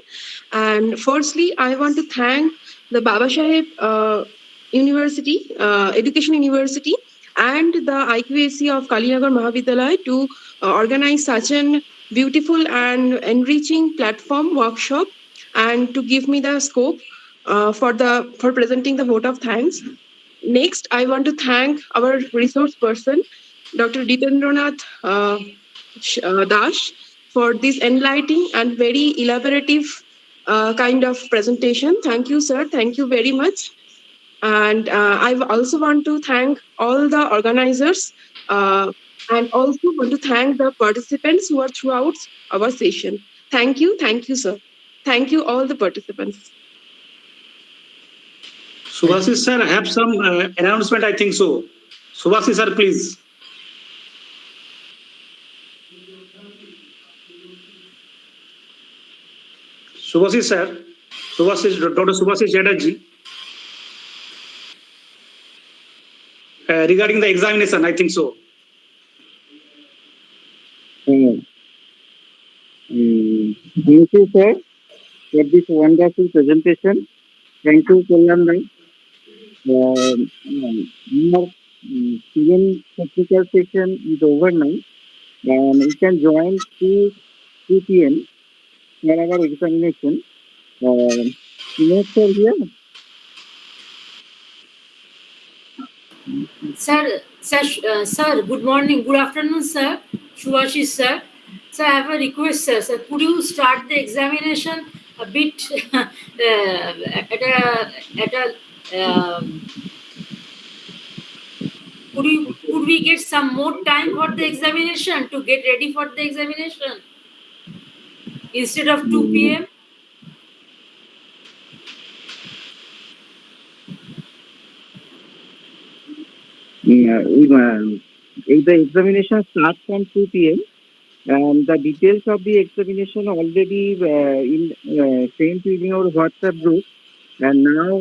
And firstly, I want to thank the Baba Saheb University, Education University, and the IQAC of Kalinagar Mahavidyalaya to organize such an beautiful and enriching platform workshop and to give me the scope for presenting the vote of thanks. Next, I want to thank our resource person, Dr. Dipendranath Dash, for this enlightening and very elaborative kind of presentation. Thank you, sir. Thank you very much. And I also want to thank all the organizers and also want to thank the participants who are throughout our session. Thank you, sir. Thank you, all the participants. Subhasis sir, have some announcement, I think so. Subhasis sir, please. Subhasis sir, Dr. Subhasis Chatterjee. Regarding the examination, I think so. Thank you, sir, for this wonderful presentation. Thank you, Kalyan bhai. Our student technical session is over now, and we can join 2 p.m. for our examination. Sir here. Sir, good morning, good afternoon, sir. Subhasis, sir. Sir, I have a request, sir. Sir, could you start the examination a bit at a Could we get some more time for the examination to get ready for the examination instead of 2 p.m.? If the examination starts from 2 p.m., the details of the examination already sent to in your WhatsApp group, and now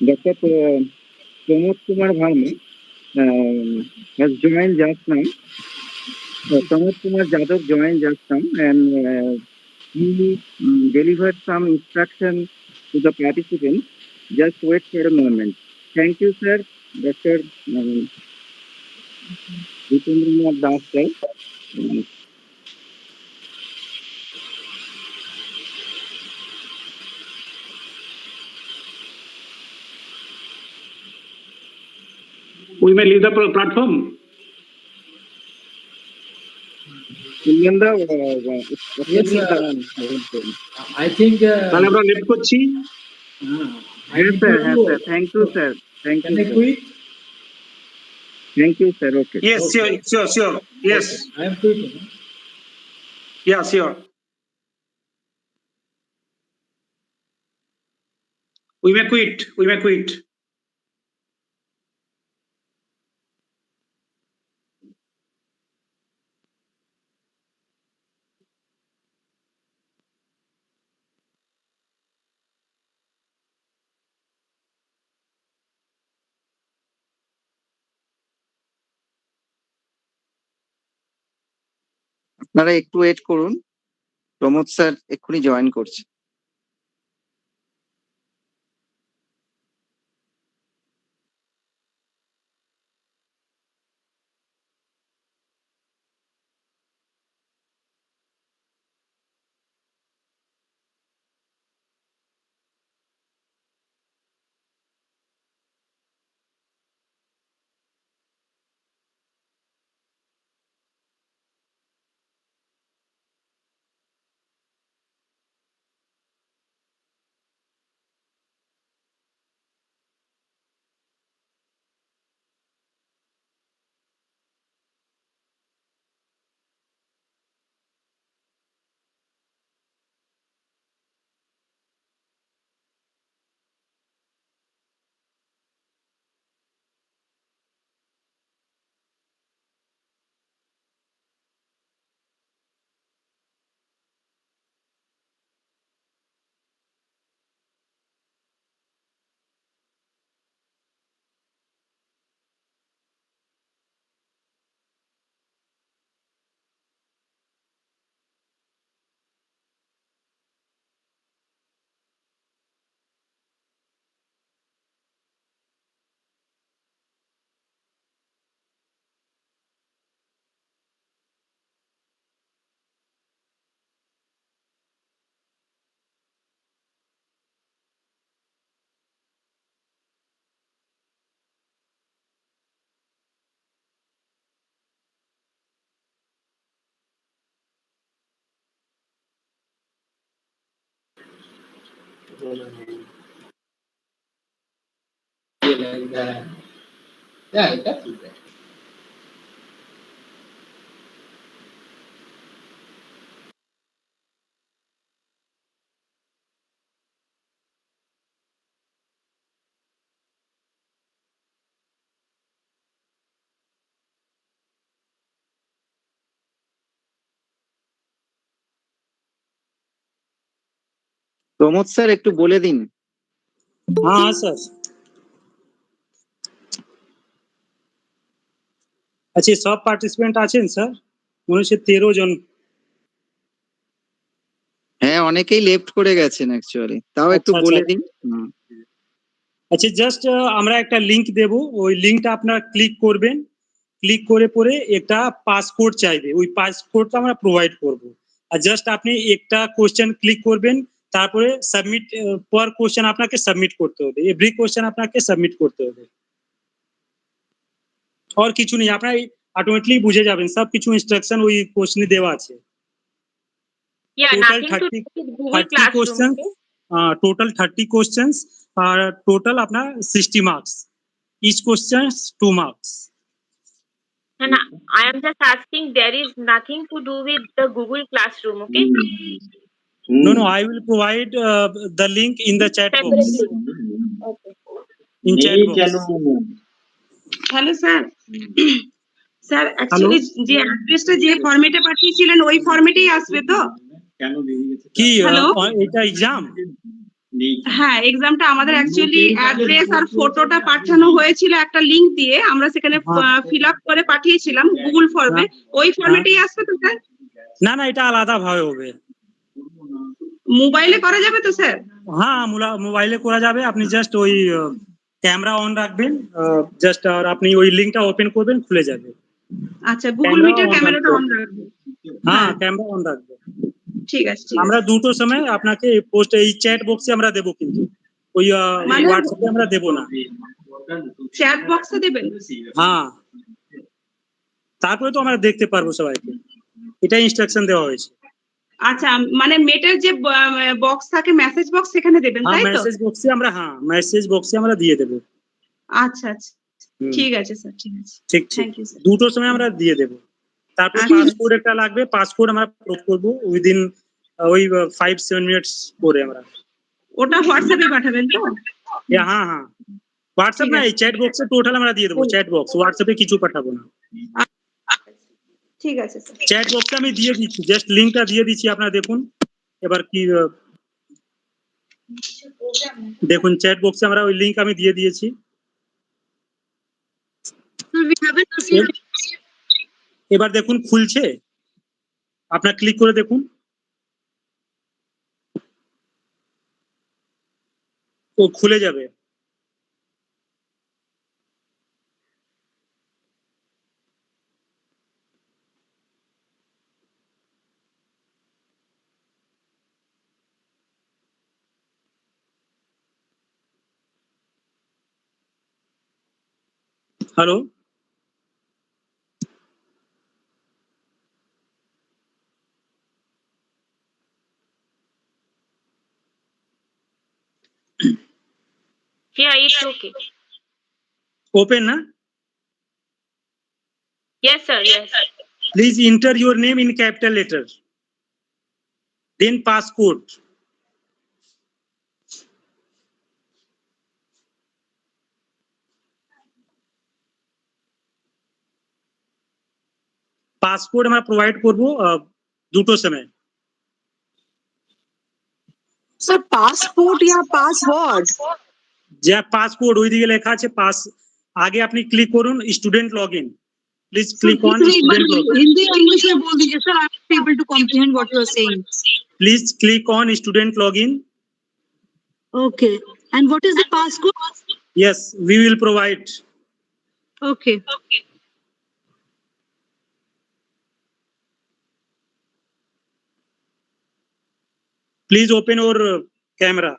Dr. Pramod Kumar Bharma has joined just now. Pramod Kumar Jadhav joined just now, and he delivered some instruction to the participants. Just wait for a moment. Thank you, sir. Dr. Jitendranath Das, sir. We may leave the platform. Yes, I think. তাহলে আমরা lift করছি। Yes, sir. Yes, sir. Thank you, sir. Thank you, Can I sir. quit? Thank you, sir. Okay. Yes, sure. Yes. I am quitting. Yeah, sure. We may quit. আপনারা একটু wait করুন, Pramod sir এক্ষুনি join করছে। Yeah, that's it. Pramod sir একটু বলে দিন। হ্যাঁ sir. আচ্ছা, সব পার্টিসিপেন্ট আছেন স্যার? মনে হচ্ছে 13 জন। হ্যাঁ, অনেকেই লেফট করে গেছেন অ্যাকচুয়ালি, তাও একটু বলে দিন। আচ্ছা, জাস্ট আমরা একটা লিংক দেব, ওই লিংকটা আপনারা ক্লিক করবেন। ক্লিক করে পরে একটা পাসকোড চাইবে, ওই পাসকোডটা আমরা প্রোভাইড করব। আর জাস্ট আপনি একটা কোশ্চেন ক্লিক করবেন, তারপরে সাবমিট, পর কোশ্চেন আপনাকে সাবমিট করতে হবে, এভরি কোশ্চেন আপনাকে সাবমিট করতে হবে। আর কিছু নেই, আপনারা অটোমেটিকলি বুঝে যাবেন, সব কিছু ইনস্ট্রাকশন ওই কোশ্চেনে দেওয়া আছে। টোটাল 30 কোশ্চেন, টোটাল 30 কোশ্চেন্স আর টোটাল আপনার 60 marks. Each question 2 marks. And I am just asking, there is nothing to do with the Google Classroom, okay? No, I will provide the link in the chat box. Separately. Okay. In chat box. Hello sir sir actually যে অ্যাড্রেসটা যে ফরম্যাটে পাঠিয়েছিলেন ওই ফরম্যাটেই আসবে তো কি hello এটা এক্সাম? হ্যাঁ এক্সামটা আমাদের অ্যাকচুয়ালি অ্যাড্রেস আর ফটোটা পাঠানো হয়েছিল একটা লিংক দিয়ে আমরা সেখানে ফিল আপ করে পাঠিয়েছিলাম গুগল ফর্মে ওই ফরম্যাটেই আসবে তো স্যার না না এটা আলাদা ভাবে হবে মোবাইলে করা যাবে তো স্যার হ্যাঁ মোবাইলে করা যাবে আপনি জাস্ট ওই ক্যামেরা অন রাখবেন জাস্ট আর আপনি ওই লিংকটা ওপেন করবেন খুলে যাবে আচ্ছা গুগল মিটের ক্যামেরাটা অন রাখবেন হ্যাঁ ক্যামেরা অন রাখবেন ঠিক আছে আমরা দুটো সময় আপনাকে পোস্ট এই চ্যাট বক্সে আমরা দেব কিন্তু ওই হোয়াটসঅ্যাপে আমরা দেব না চ্যাট বক্সে দেবেন হ্যাঁ তারপরে তো আমরা দেখতে পারবো সবাইকে এটা ইনস্ট্রাকশন দেওয়া হয়েছে আচ্ছা মানে মেটের যে বক্স থাকে মেসেজ বক্স সেখানে দেবেন তাই তো মেসেজ বক্সে আমরা দিয়ে দেব আচ্ছা আচ্ছা ঠিক আছে স্যার ঠিক আছে ঠিক থ্যাংক ইউ স্যার দুটোর সময় আমরা দিয়ে দেব তারপর পাসপোর্ট একটা লাগবে পাসপোর্ট আমরা আপলোড করব উইদিন ওই 5-7 মিনিটস পরে আমরা ওটা হোয়াটসঅ্যাপে পাঠাবেন তো হ্যাঁ হোয়াটসঅ্যাপ না এই চ্যাট বক্সে টোটাল আমরা দিয়ে দেব চ্যাট বক্স হোয়াটসঅ্যাপে কিছু পাঠাবো না ঠিক আছে স্যার চ্যাট বক্সে আমি দিয়ে দিচ্ছি জাস্ট লিংকটা দিয়ে দিচ্ছি আপনারা দেখুন এবার কি দেখুন চ্যাট বক্সে আমরা ওই লিংক আমি দিয়ে দিয়েছি এবার দেখুন খুলছে আপনারা ক্লিক করে দেখুন ও খুলে যাবে hello Yeah, it's okay. Open, na? Yes, sir. Yes. Please enter your name in capital letter. Then passcode. Passport আমরা প্রোভাইড করব দুটো সময় স্যার পাসপোর্ট या পাসওয়ার্ড যে পাসপোর্ট ওইদিকে লেখা আছে পাস আগে আপনি ক্লিক করুন student login please click on student login Hindi English में बोल दीजिए sir I am able to comprehend what you are saying please click on student login okay and what is the passcode yes we will provide okay please open your camera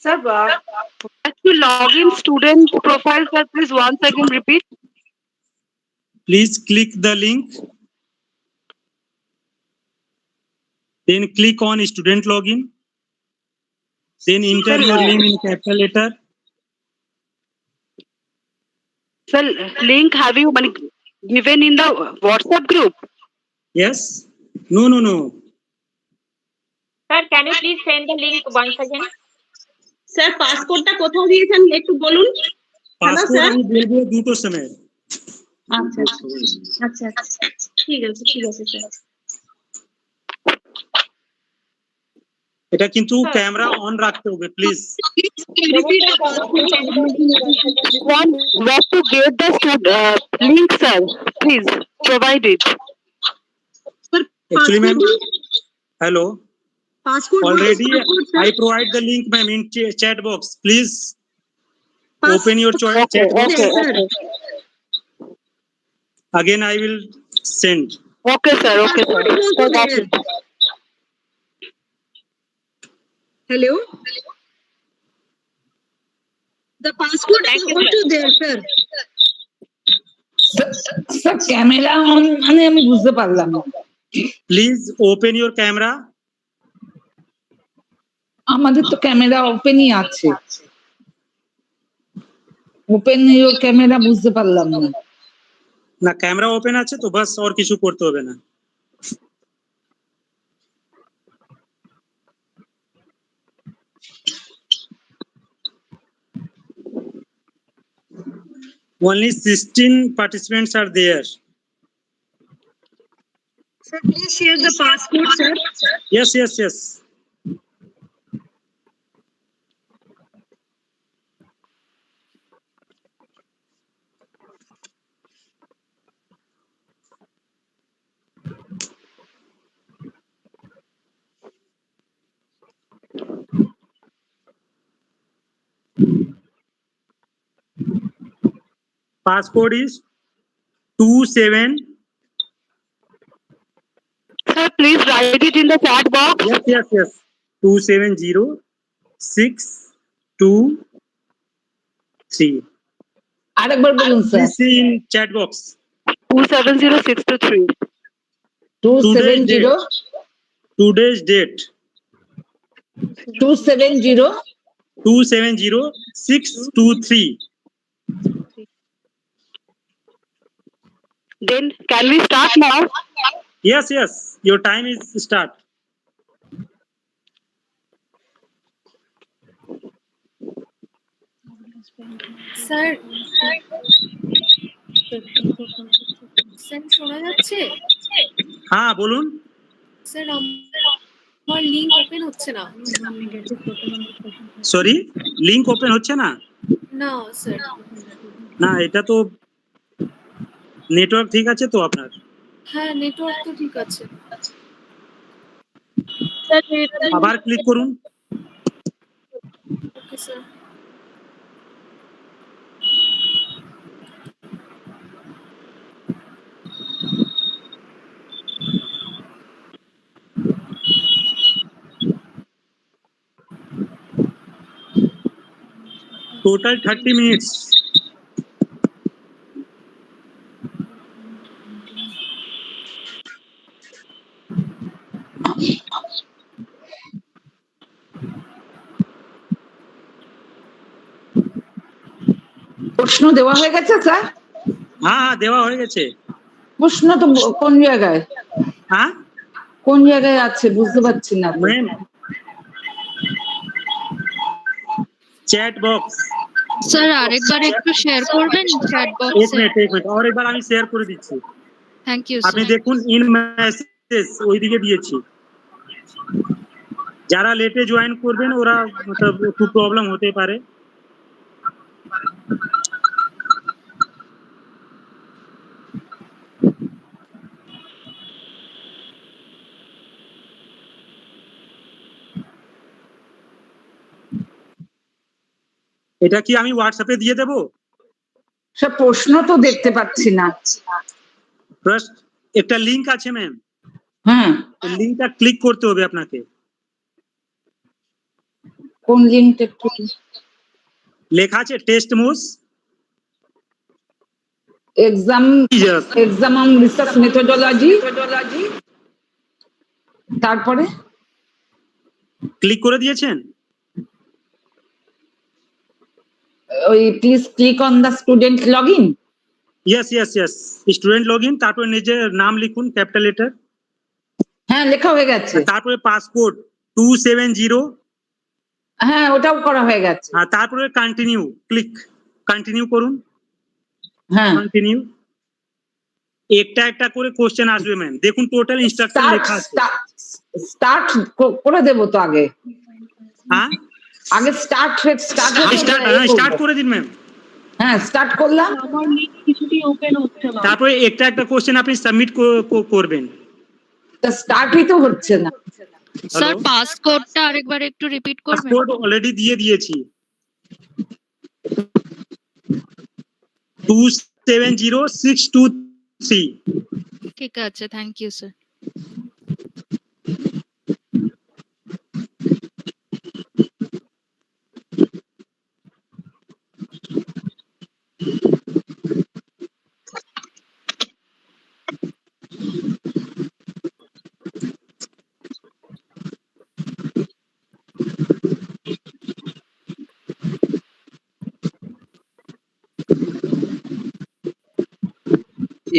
Sir, to log in student profile, sir, please once again repeat. please click the link then click on student login then enter your name in capital letter Sir, link have you given in the WhatsApp group? yes no Sir, can you please send the link once again? Sir পাসপোর্টটা কোথায় দিয়েছেন একটু বলুন passport আমি বলবো দুটো সময় আচ্ছা আচ্ছা আচ্ছা ঠিক আছে স্যার এটা কিন্তু ক্যামেরা অন রাখতে হবে please Want to get the link, sir? Please provide it. actually ma'am hello passcode already I provide the link ma'am in chat box please open your chat box again I will send Okay sir, okay sir. So that's it. Hello the passcode is also there sir sir camera on মানে আমি বুঝতে পারলাম না। Please open your camera. আমাদের তো camera ওপেনই আছে। Open your camera বুঝতে পারলাম না। না, ক্যামেরা ওপেন আছে তো, বাস আর কিছু করতে হবে না। Only 16 participants are there. Sir, please share the passcode, sir. Yes, yes, yes. Passcode is 27. Sir, please write it in the chat box. Yes, yes, yes. 270623. আরেকবার বলুন sir. Please see in chat box. 270623. 270 Today's date. 270 270623. Then can we start now? Yes, yes. Your time is start. Sir sir শোনা যাচ্ছে? হ্যাঁ বলুন। Sir আমার link open হচ্ছে না। Sorry, link open হচ্ছে না? না স্যার। না, এটা তো নেটওয়ার্ক ঠিক আছে তো আপনার? হ্যাঁ নেটওয়ার্ক তো ঠিক আছে। আবার ক্লিক করুন। Okay sir. Total 30 minutes. প্রশ্ন দেওয়া হয়ে গেছে স্যার? হ্যাঁ হ্যাঁ দেওয়া হয়ে গেছে। প্রশ্ন তো কোন জায়গায়? হ্যাঁ কোন জায়গায় আছে বুঝতে পারছি না। Ma'am chat box. স্যার আরেকবার একটু শেয়ার করবেন চ্যাট এক বক্সে। মিনিট আর একবার আমি শেয়ার করে দিচ্ছি। থ্যাংক ইউ আপনি স্যার। দেখুন ইন মেসেজ ওইদিকে দিয়েছি। যারা লেটে জয়েন করবেন ওরা মতলব একটু প্রবলেম হতে পারে। এটা কি আমি হোয়াটসঅ্যাপে দিয়ে দেবো? সব প্রশ্ন তো দেখতে পাচ্ছি না। ফার্স্ট একটা লিংক আছে ম্যাম, হ্যাঁ লিংকটা ক্লিক করতে হবে আপনাকে। কোন লিঙ্কটা একটু লেখা আছে টেস্ট মোস এক্সাম অন রিসার্চ মেথোডোলজি, তারপরে ক্লিক করে দিয়েছেন? ওই please click on the student login. Yes yes yes, student login, তারপরে নিজের নাম লিখুন ক্যাপিটাল লেটার। হ্যাঁ লেখা হয়ে গেছে। তারপরে পাসকোড 270। হ্যাঁ ওটাও করা হয়ে গেছে। আর তারপরে কন্টিনিউ, কন্টিনিউ করুন। হ্যাঁ কন্টিনিউ। একটা একটা করে কোশ্চেন আসবে ম্যাম, দেখুন টোটাল ইনস্ট্রাকশন লেখা আছে। স্টার্ট করে দেবো তো আগে। হ্যাঁ আগে স্টার্ট স্টার্ট করে দিন ম্যাম। হ্যাঁ স্টার্ট করলাম। আমার লিংক কিছুতেই ওপেন হচ্ছে না। তারপরে একটা একটা কোশ্চেন আপনি সাবমিট করবেন। তা স্টার্টই তো হচ্ছে না। স্যার পাসকোডটা আরেকবার একটু রিপিট করবেন? পাসকোড অলরেডি দিয়ে দিয়েছি 270623। ঠিক আছে, থ্যাংক ইউ স্যার।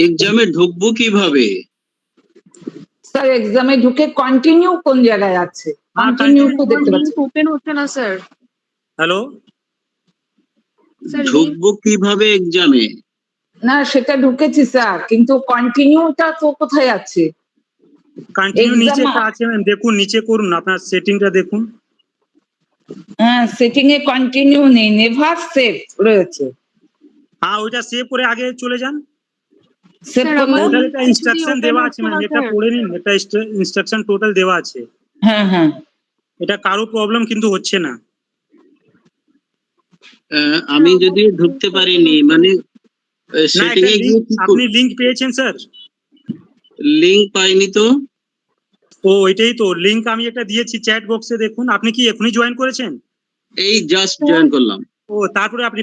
এক্সামে ঢুকবো কিভাবে? স্যার এক্সামে ঢুকে কন্টিনিউ কোন জায়গায় আছে? কন্টিনিউ তো দেখতে পাচ্ছি। ওপেন হচ্ছে না স্যার। হ্যালো, স্যার ঢুকবো কিভাবে এক্সামে? না সেটা ঢুকেছি স্যার, কিন্তু কন্টিনিউটা তো কোথায় আছে? কন্টিনিউ নিচে Exam- একটা আছে ম্যাম, দেখুন নিচে করুন, আপনার সেটিংটা দেখুন। হ্যাঁ, সেটিং এ কন্টিনিউ নেই, নেভার সেভ রয়েছে। হ্যাঁ, ওইটা সেভ করে আগে চলে যান। সেভ করলাম। টোটাল একটা ইনস্ট্রাকশন দেওয়া আছে ম্যাম, এটা পড়ে নিন, একটা ইনস্ট্রাকশন টোটাল দেওয়া আছে। হ্যাঁ হ্যাঁ, এটা কারো প্রবলেম কিন্তু হচ্ছে না। আমি যদি ঢুকতে পারিনি, মানে না, সেটিং একটা এ গিয়ে কি আপনি লিংক পেয়েছেন স্যার? লিংক পাইনি তো। ও এটাই তো লিংক আমি একটা দিয়েছি চ্যাট বক্সে, দেখুন। আপনি কি এখনই জয়েন করেছেন? এই জাস্ট জয়েন করলাম। ও তারপরে আপনি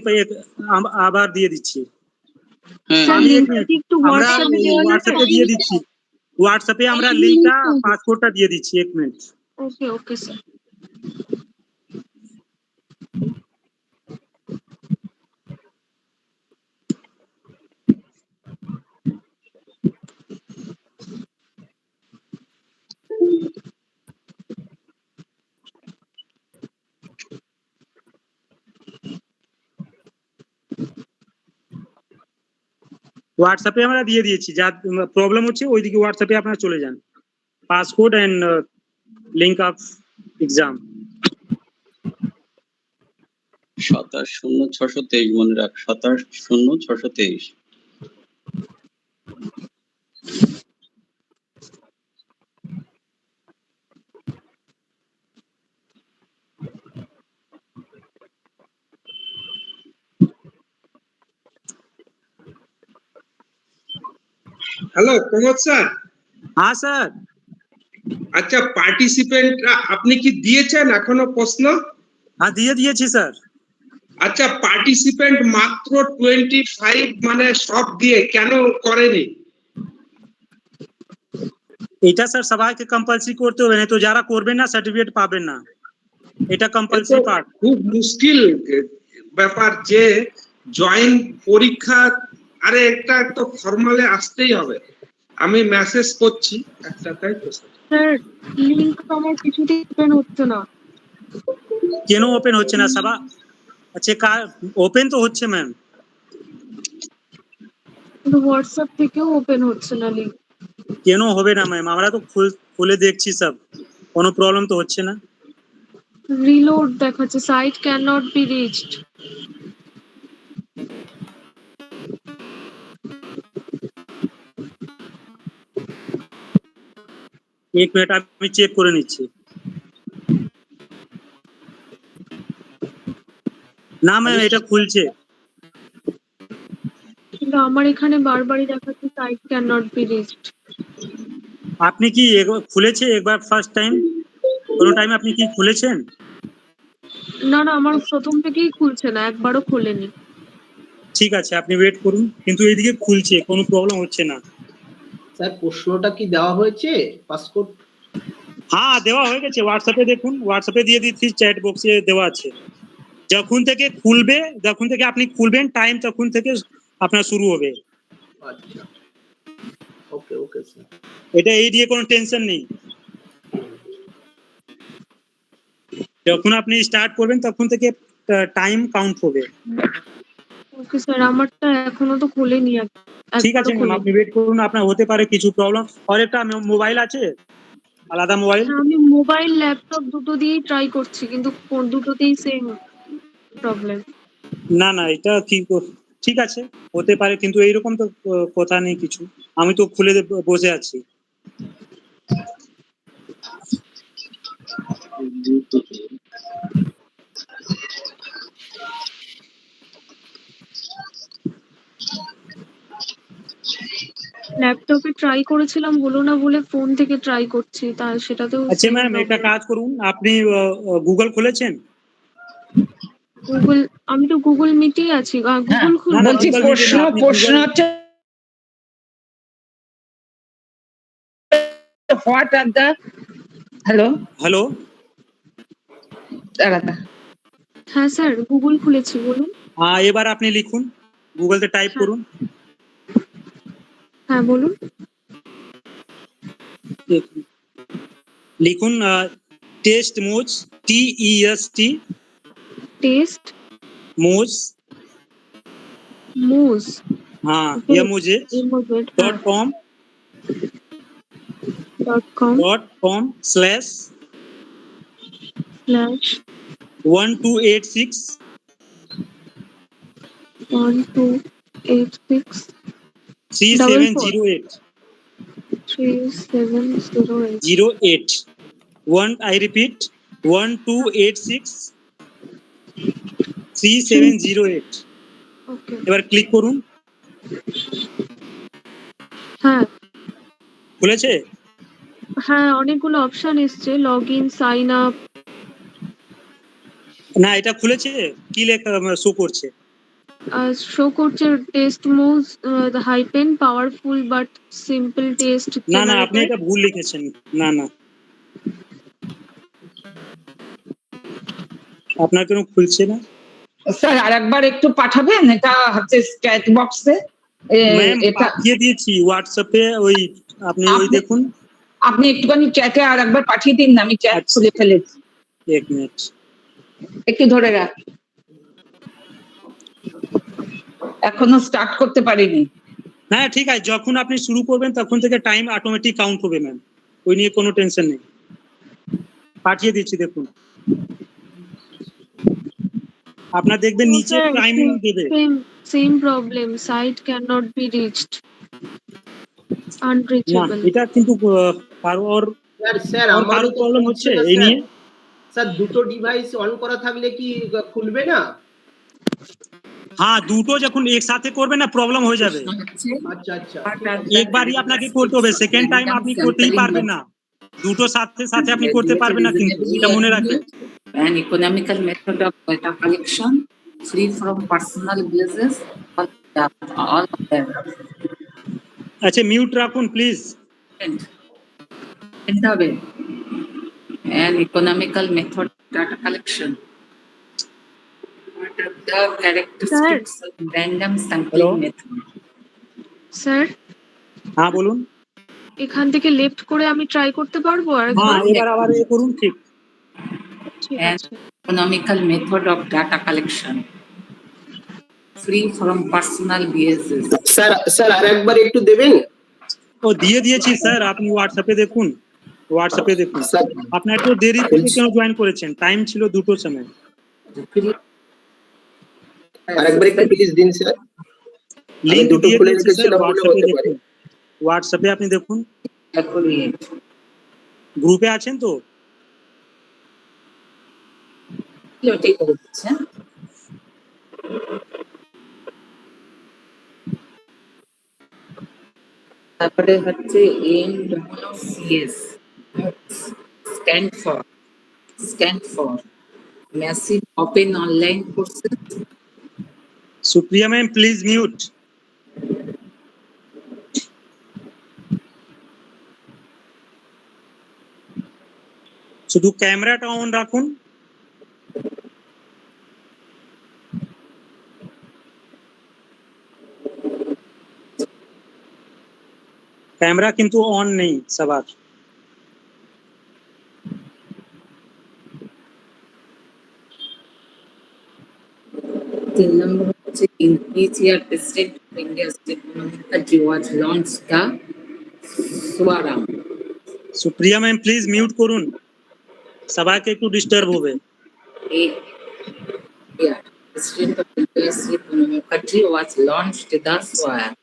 আবার দিয়ে দিচ্ছি। হ্যাঁ, আমি আমরা হোয়াটসঅ্যাপে দিয়ে দিচ্ছি, হোয়াটসঅ্যাপে আমরা লিংকটা পাসওয়ার্ডটা দিয়ে দিচ্ছি, 1 মিনিট। ওকে ওকে স্যার। হোয়াটসঅ্যাপে আমরা দিয়ে দিয়েছি, যা প্রবলেম হচ্ছে ওইদিকে হোয়াটসঅ্যাপে আপনারা চলে যান, password and link of exam. 270623 মনে রাখ, 270623। Hello Pramod sir. হ্যাঁ স্যার। আচ্ছা, পার্টিসিপেন্টরা আপনি কি দিয়েছেন এখনো প্রশ্ন? হ্যাঁ দিয়ে দিয়েছি স্যার। আচ্ছা, পার্টিসিপেন্ট মাত্র 25, মানে সব দিয়ে কেন করেনি? এটা স্যার সবাইকে কম্পালসরি করতে হবে, না তো যারা করবেন না সার্টিফিকেট পাবেন না, এটা কম্পালসরি পার্ট। খুব মুশকিল ব্যাপার যে জয়েন পরীক্ষা, আরে একটা তো ফর্মালে আসতেই হবে। আমি মেসেজ করছি একটা, তাই তো স্যার লিংক তো আমার কিছুতেই ওপেন হচ্ছে না। কেন ওপেন হচ্ছে না সবা? আচ্ছা ওপেন তো হচ্ছে ম্যাম, কিন্তু হোয়াটসঅ্যাপ থেকেও ওপেন হচ্ছে না লিংক। কেন হবে না ম্যাম? আমরা তো খুলে দেখছি সব, কোনো প্রবলেম তো হচ্ছে না। রিলোড দেখাচ্ছে, site can not be reached. এক মিনিট আমি চেক করে নিচ্ছি। না ম্যাম এটা খুলছে, কিন্তু আমার এখানে বারবারই দেখাচ্ছে site can not be reached. আপনি কি খুলেছে একবার ফার্স্ট টাইম? কোনো টাইম আপনি কি খুলেছেন? না না, আমার প্রথম থেকেই খুলছে না, একবারও খোলেনি। ঠিক আছে, আপনি ওয়েট করুন, কিন্তু এইদিকে খুলছে, কোনো প্রবলেম হচ্ছে না। স্যার প্রশ্নটা কি দেওয়া হয়েছে পাসকোড? হ্যাঁ দেওয়া হয়ে গেছে, হোয়াটসঅ্যাপে দেখুন, হোয়াটসঅ্যাপে দিয়ে দিচ্ছি, চ্যাট বক্সে দেওয়া আছে। যখন থেকে খুলবে, যখন থেকে আপনি খুলবেন টাইম, তখন থেকে আপনার শুরু হবে। আচ্ছা, ওকে ওকে স্যার। এটা এই দিয়ে কোনো টেনশন নেই, যখন আপনি স্টার্ট করবেন তখন থেকে টাইম কাউন্ট হবে। ওকে স্যার, আমারটা এখনো তো খোলেনি। ঠিক আছে ম্যাম, আপনি ওয়েট করুন, আপনার হতে পারে কিছু প্রবলেম। আর একটা মোবাইল আছে, আলাদা মোবাইল? আমি মোবাইল ল্যাপটপ দুটো দিয়েই ট্রাই করছি, কিন্তু দুটোতেই সেম প্রবলেম। না না, এটা ঠিক আছে, হতে পারে, কিন্তু এইরকম তো কথা নেই কিছু, আমি তো খুলে বসে আছি। ল্যাপটপে ট্রাই করেছিলাম, হলো না বলে ফোন থেকে ট্রাই করছি, তা সেটাতেও আচ্ছা ম্যাম একটা কাজ করুন, আপনি গুগল খুলেছেন? গুগল, আমি তো গুগল মিটেই আছি, গুগল খুলবো? বলছি প্রশ্নটা হোয়াট আর দ্য হ্যালো হ্যাঁ স্যার, গুগল খুলেছি, বলুন। এবার আপনি লিখুন, গুগলতে টাইপ করুন। হ্যাঁ বলুন। লিখুন টেস্ট মোজ, TEST टेस्ट मोज, मूज हाँ या मुझे .com /1286 1286 3708 3708 08 one I repeat 1286 3708 ওকে এবার ক্লিক করুন। হ্যাঁ খুলেছে? হ্যাঁ অনেকগুলো অপশন এসছে, লগ ইন, সাইন আপ। না এটা খুলেছে, কি লেখা শো করছে? শো করছে test moves the hyphen powerful but simple test না না আপনি জেনারেটর। এটা ভুল লিখেছেন। না না আপনার কেন খুলছে না? স্যার আরেকবার একটু পাঠাবেন, এটা হচ্ছে চ্যাট বক্সে। ম্যাম এটা পাঠিয়ে দিয়েছি হোয়াটসঅ্যাপে, ওই আপনি ওই দেখুন। আপনি একটুখানি চ্যাটে আরেকবার পাঠিয়ে দিন না, আমি চ্যাট খুলে ফেলেছি। এক মিনিট একটু ধরে রাখ, এখনো স্টার্ট করতে পারিনি। হ্যাঁ ঠিক আছে, যখন আপনি শুরু করবেন তখন থেকে টাইম অটোমেটিক কাউন্ট হবে ম্যাম, ওই নিয়ে কোনো টেনশন নেই। পাঠিয়ে দিচ্ছি দেখুন, আপনার দেখবেন নিচে টাইম দেবে। Same problem, site can not be reached, না আনরিচেবল। এটা কিন্তু কারোর স্যার আর আমারও কারোর তো প্রবলেম হচ্ছে এই নিয়ে। স্যার দুটো ডিভাইস অন করা থাকলে কি খুলবে না? হ্যাঁ দুটো যখন একসাথে করবে না প্রবলেম হয়ে যাবে। আচ্ছা আচ্ছা একবারই আপনাকে করতে হবে, সেকেন্ড টাইম আপনি করতেই পারবেন না। দুটো সাথে সাথে আপনি করতে পারবেন না, কিন্তু এটা মনে রাখবেন। An economical method of data collection free from personal biases, all of them. আচ্ছা মিউট রাখুন please. An economical method of data collection. What are the characteristics of random sampling method? Sir হ্যাঁ বলুন। এখান থেকে লেফট করে আমি try করতে পারবো আরেকবার? হ্যাঁ এবার আবার এ করুন, ঠিক An economical method of data collection free from personal biases. Sir আরেকবার একটু দেবেন? ও দিয়ে দিয়েছি স্যার, আপনি হোয়াটসঅ্যাপে দেখুন, হোয়াটসঅ্যাপে দেখুন। আপনার একটু দেরি থেকে কেন জয়েন করেছেন? টাইম ছিল দুটোর সময়। আরেকবার একটু প্লিজ দিন স্যার। লিংক দিয়ে দিয়েছি স্যার, হোয়াটসঅ্যাপে দেখুন, হোয়াটসঅ্যাপে আপনি দেখুন। গ্রুপে আছেন তো? তারপরে হচ্ছে MWCS stand for massive open online courses. Supriya ma'am please mute. শুধু ক্যামেরাটা অন রাখুন। ক্যামেরা কিন্তু অন নেই সবার। 3 number হচ্ছে in each year president of India's economic country was launched the Swaram. Supriya ma'am please mute করুন, সবাইকে একটু ডিস্টার্ব হবে। President of India's economic country was launched the Swaram.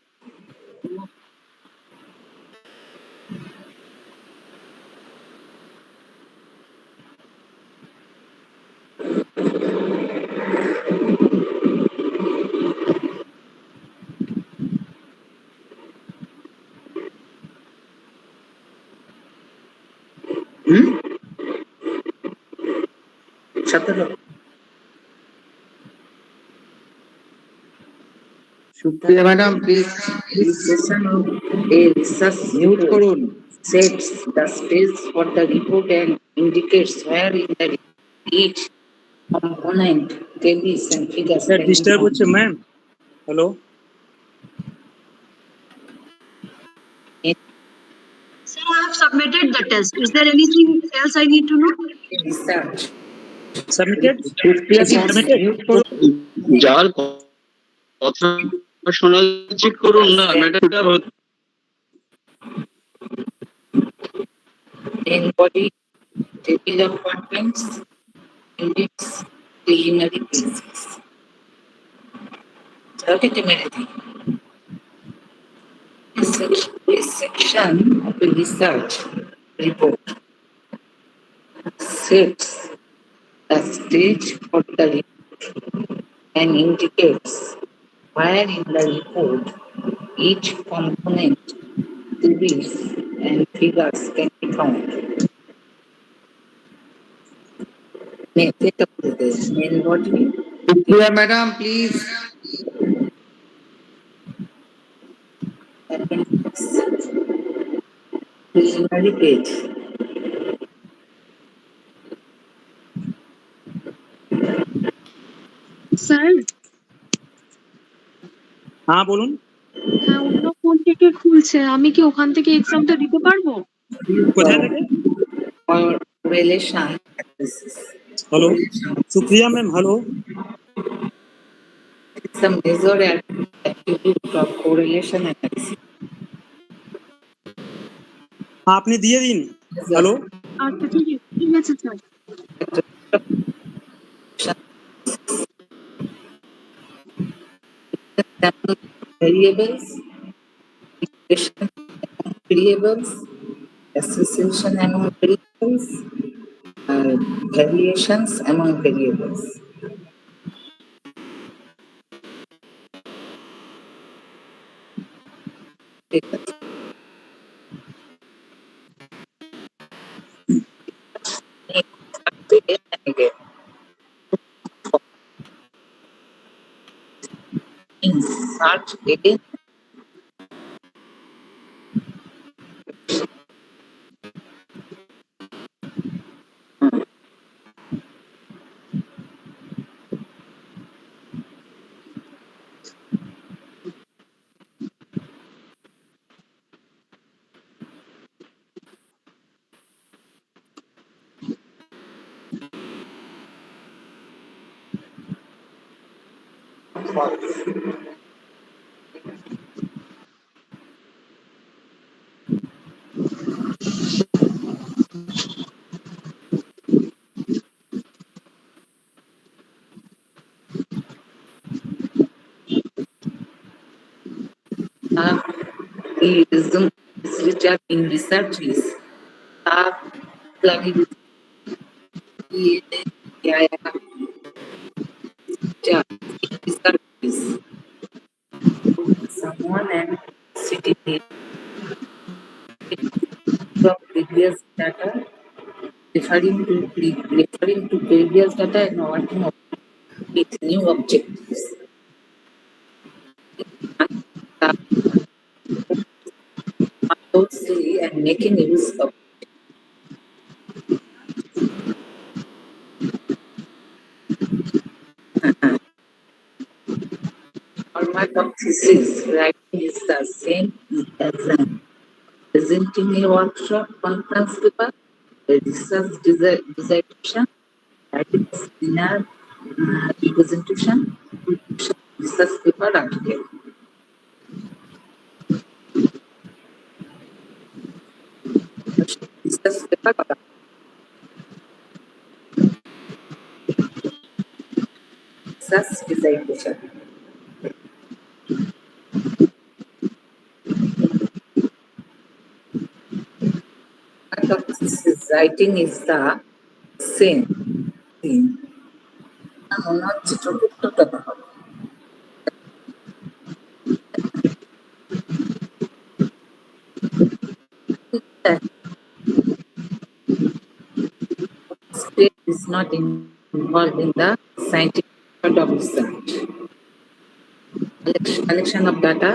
Supriya madam please This session of a research mute করুন। sets the stage for the report and indicates where in the each component tables and figures. Sir disturb হচ্ছে ma'am. Hello Sir, I have submitted the test. Is there anything else I need to know? Research. Submitted? Submitted. যার কথা শোনা check করুন না madam. Main body, table of contents, index, preliminary basis. Okay, this section of the research report sets the stage for the report and indicates where in the report each component, series, and figures can be found. Main body. Yeah, madam, please. Preliminary page. Sir হ্যাঁ বলুন। হ্যাঁ অন্য phone থেকে খুলছে, আমি কি ওখান থেকে এক্সামটা দিতে পারবো? কোথায় থেকে? Correlation analysis. Hello Supriya ma'am, hello. It's a major attribute of correlation analysis. আপনি দিয়ে দিন। হ্যালো আচ্ছা ঠিক আছে sir. Variables, equation among variables, association among variables, variations among variables. In such a resume research in research is planning research is someone and sitting in the previous data referring to previous data and working with new objectives. Closely and making use of format of thesis writing is the same as presenting a workshop conference paper, a research dissertation, writing a seminar presentation, research paper article. Research paper research dissertation. Of thesis writing is the same thing. Not state is not involved in the scientific part of research. Collection of data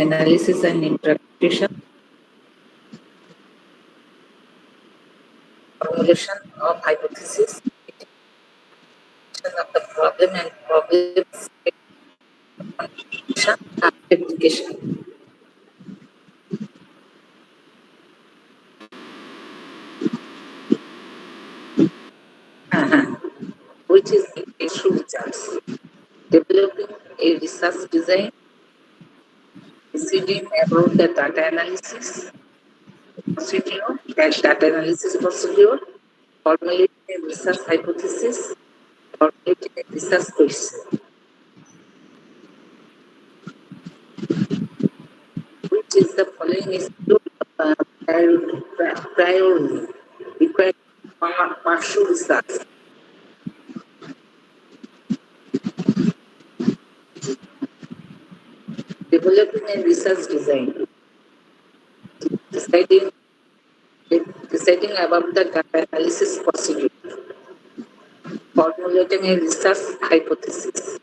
analysis and interpretation, formulation of hypothesis, of the problem and problems, application. which is issue research. Developing a research design, deciding about the data analysis procedure, formulating a research hypothesis, formulating a research question. Which is the following is priority required partial research. Developing a research design, deciding about the data analysis procedure, formulating a research hypothesis,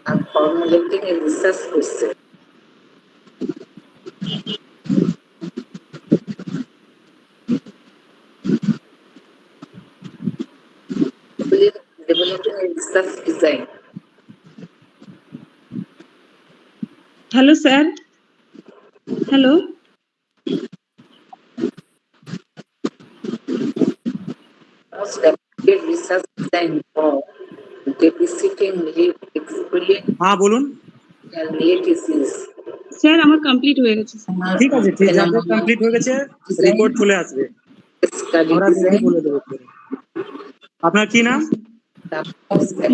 and formulating a research question. Developing a research design. Hello, sir. Hello. Most appropriate research design for babysitting leave experience हाँ बोलুন and rare disease. Sir আমার complete হয়ে গেছে ঠিক আছে যাদের complete হয়ে গেছে report চলে আসবে আমরা দেখে বলে দেবো আপনার কি নাম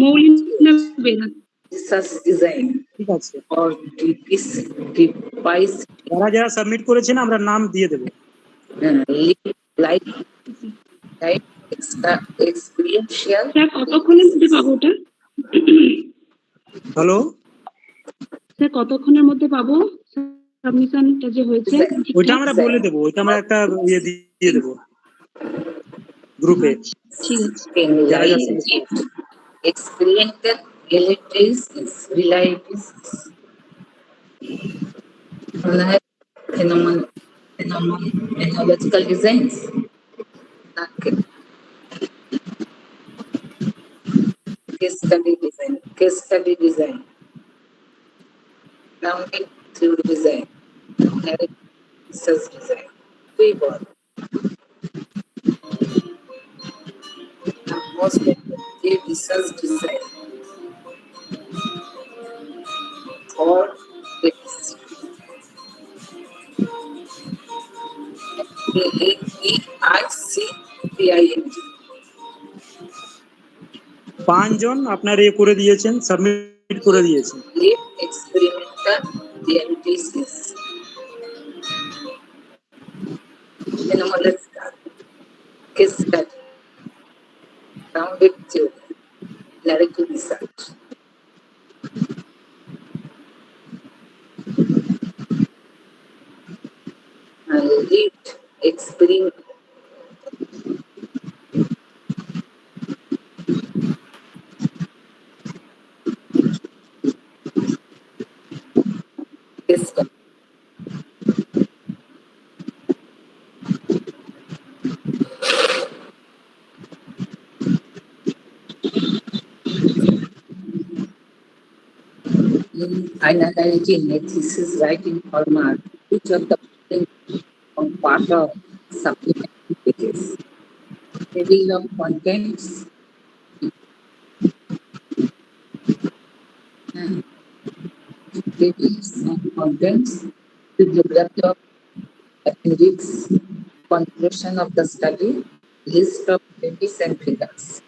মৌলিনা বেগম Research design ঠিক আছে or device যারা সাবমিট করেছেন আমরা নাম দিয়ে দেবো like experiential. স্যার কতক্ষণের মধ্যে পাবো ওটা হ্যালো স্যার কতক্ষণের মধ্যে পাবো সাবমিশনটা যে হয়েছে ওইটা আমরা বলে দেবো ওইটা আমরা একটা ইয়ে দিয়ে দেবো গ্রুপে ঠিক আছে যারা Experiential phenomenological designs. Case study design. Grounded theory design. Narrative research design. Paper. Most effective research design for EICPINT. 5 জন আপনার এ করে দিয়েছেন সাবমিট করে দিয়েছেন Live experimental diabetes. Phenomenological case study. Grounded theory. Narrative research. Lived experiment. Case study. In finalizing a thesis writing format, each of the following on part of supplementary pages. Table of contents. Tables of contents. Bibliography of appendix. Conclusion of the study. List of tables and figures.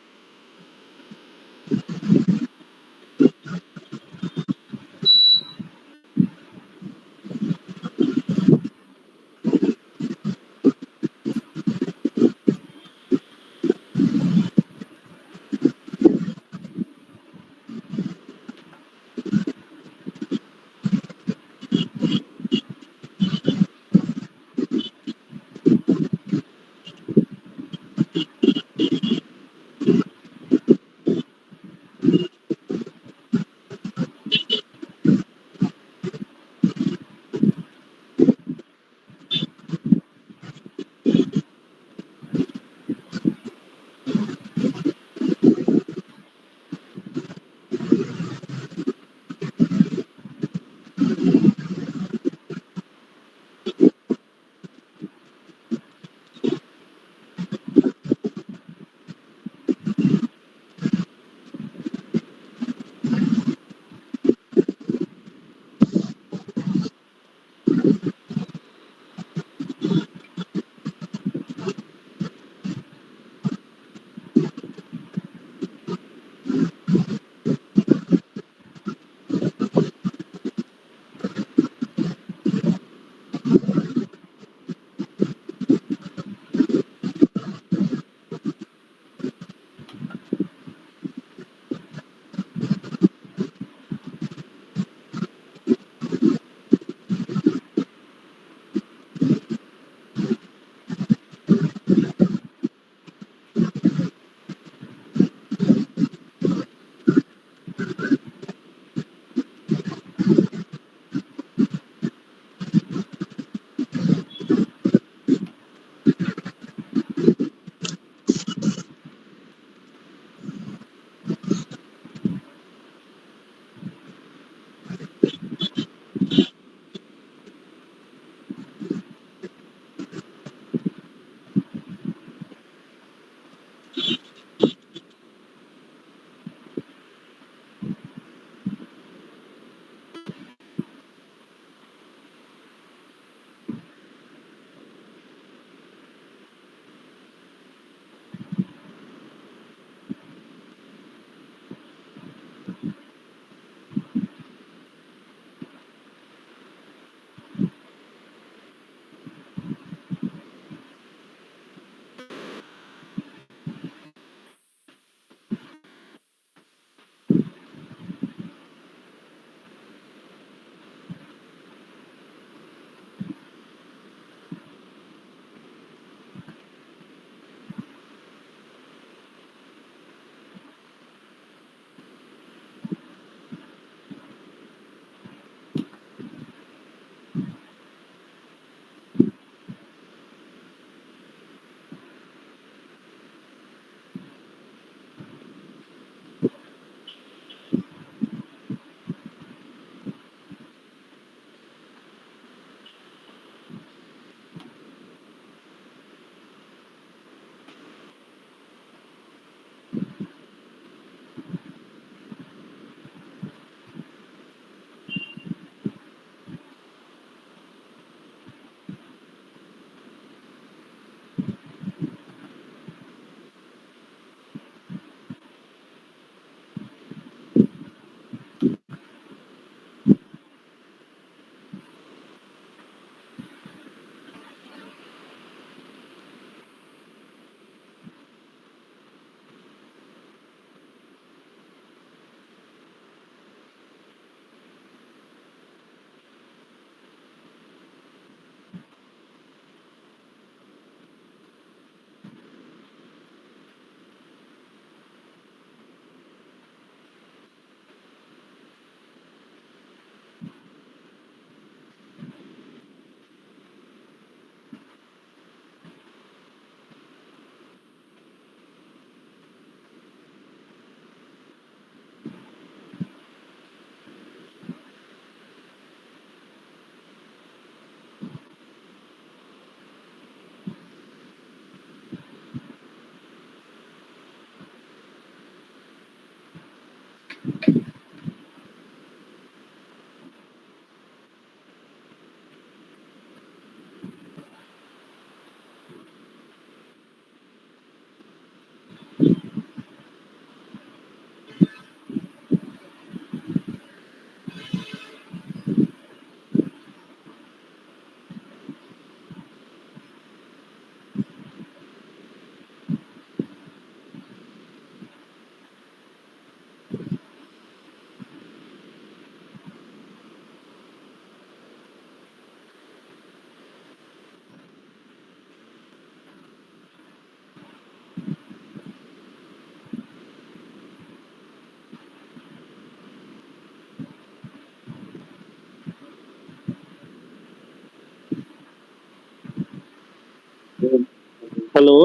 Hello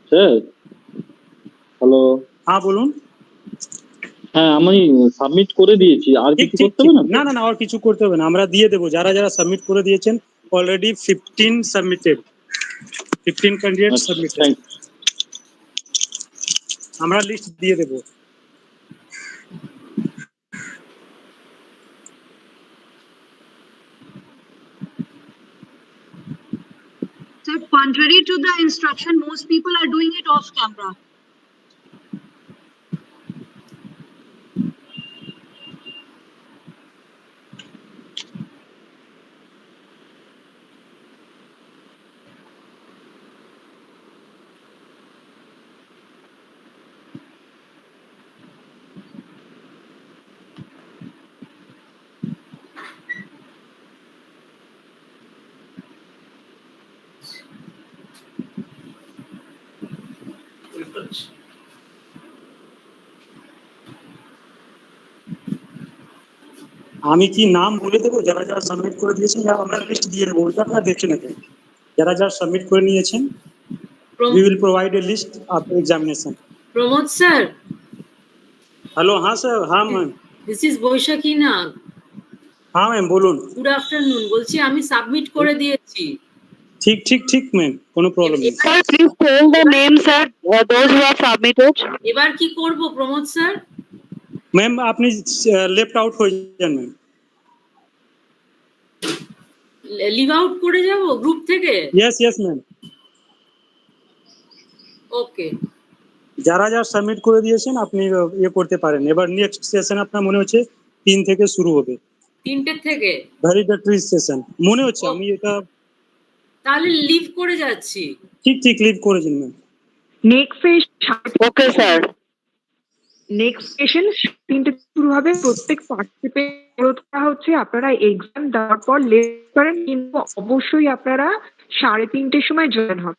sir, hello. হ্যাঁ বলুন। হ্যাঁ, আমি submit করে দিয়েছি, আর ঠিক কিছু ঠিক করতে ঠিক হবে না তো? না না না, আর কিছু করতে হবে না, আমরা দিয়ে দেবো। যারা যারা সাবমিট করে দিয়েছেন অলরেডি 15 সাবমিটেড, 15 ক্যান্ডিডেট আচ্ছা, সাবমিটেড, থ্যাংক আমরা লিস্ট দিয়ে দেবো। Sir, contrary to the instruction, most people are doing it off camera. আমি কি নাম বলে দেবো যারা যারা সাবমিট করে দিয়েছেন, বা আমরা লিস্ট দিয়ে দেবো, ওটা আপনারা দেখে নেবেন। যারা যারা সাবমিট করে নিয়েছেন, we will provide a list after examination. Pramod sir, hello, হ্যাঁ স্যার, হ্যাঁ ম্যাম, দিস ইজ বৈশাখী নাগ। হ্যাঁ ম্যাম বলুন। গুড আফটারনুন, বলছি আমি সাবমিট করে দিয়েছি। ঠিক ঠিক ঠিক ম্যাম, কোনো প্রবলেম নেই। Sir, please tell the names, sir, those who have submitted. এবার কি করব প্রমোদ স্যার? ম্যাম আপনি লেফট আউট হয়ে যান ম্যাম। লিভ আউট করে যাব গ্রুপ থেকে? Yes yes ma'am. ওকে। যারা যারা সাবমিট করে দিয়েছেন আপনি ইয়ে করতে পারেন। এবার নেক্সট সেশন আপনার মনে হচ্ছে 3 থেকে শুরু হবে। 3টে থেকে ভ্যালিডেটরি সেশন মনে হচ্ছে, আমি এটা তাহলে লিভ করে যাচ্ছি। ঠিক ঠিক লিভ করেছেন ma'am. Next okay sir. Next session 3টে শুরু হবে। প্রত্যেক পার্টিসিপেন্ট অনুরোধ করা হচ্ছে আপনারা এক্সাম দেওয়ার পর লেট করেন, কিন্তু অবশ্যই আপনারা 3:30 সময় জয়েন হন।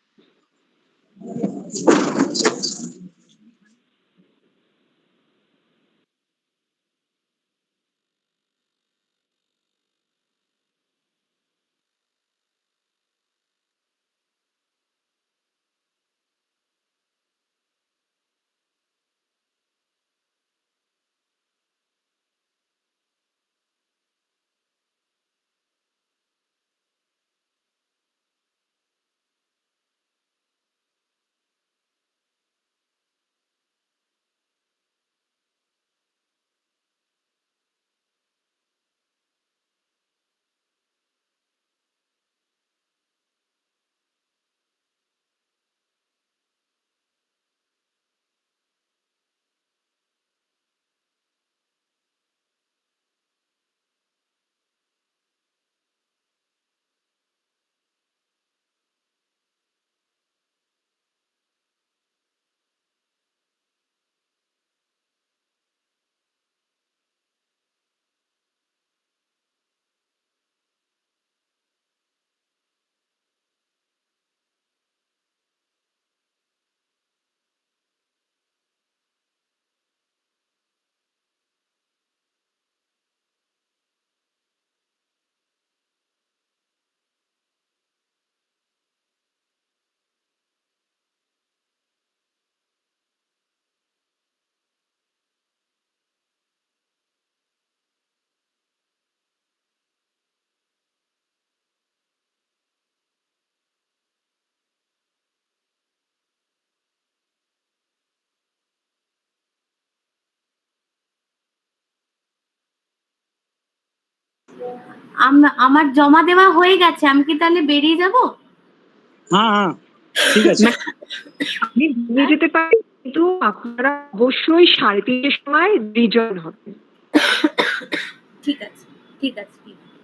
আমার জমা দেওয়া হয়ে গেছে, আমি কি তাহলে বেরিয়ে যাব? হ্যাঁ হ্যাঁ ঠিক আছে। আপনি বেরিয়ে যেতে পারেন, কিন্তু আপনারা অবশ্যই 3:30টার সময় রিজয়েন হবেন। ঠিক আছে, ঠিক আছে, ঠিক আছে।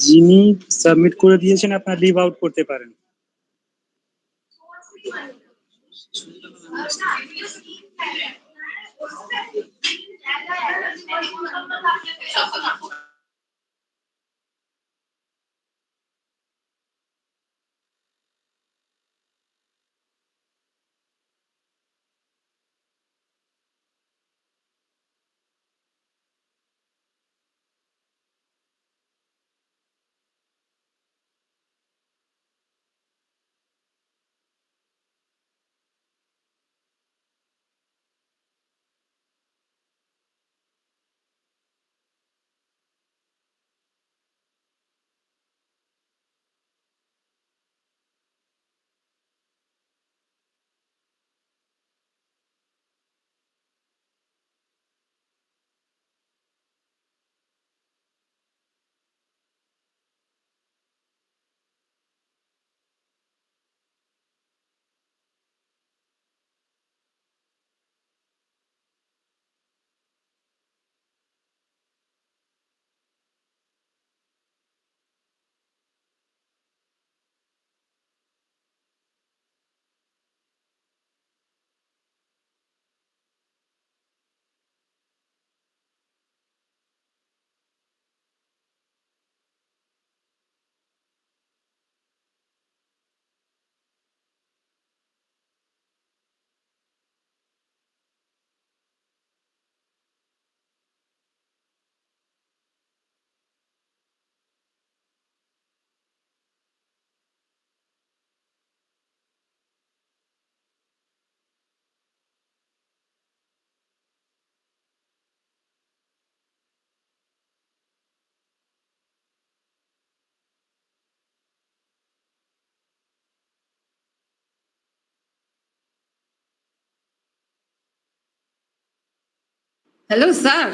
যিনি সাবমিট করে দিয়েছেন আপনার লিভ আউট করতে পারেন। হ্যালো স্যার,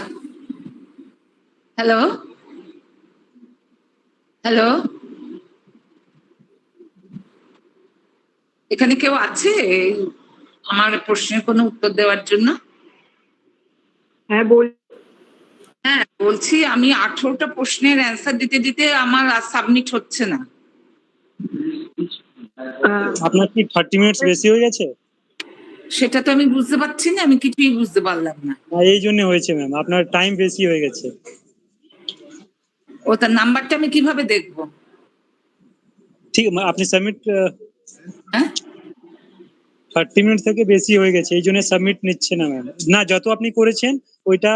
হ্যালো হ্যালো, এখানে কেউ আছে আমার প্রশ্নের কোনো উত্তর দেওয়ার জন্য? হ্যাঁ বল। হ্যাঁ বলছি, আমি 18টা প্রশ্নের অ্যান্সার দিতে দিতে আমার আর সাবমিট হচ্ছে না। আপনার কি 30 মিনিটস বেশি হয়ে গেছে? সেটা তো আমি বুঝতে পারছি না, আমি কিছুই বুঝতে পারলাম না। এই জন্য হয়েছে ম্যাম, আপনার টাইম বেশি হয়ে গেছে। ও তার নাম্বারটা আমি কিভাবে দেখবো? ঠিক, আপনি সাবমিট 30 মিনিট থেকে বেশি হয়ে গেছে, এই জন্য সাবমিট নিচ্ছে না ম্যাম। না, যত আপনি করেছেন ওইটা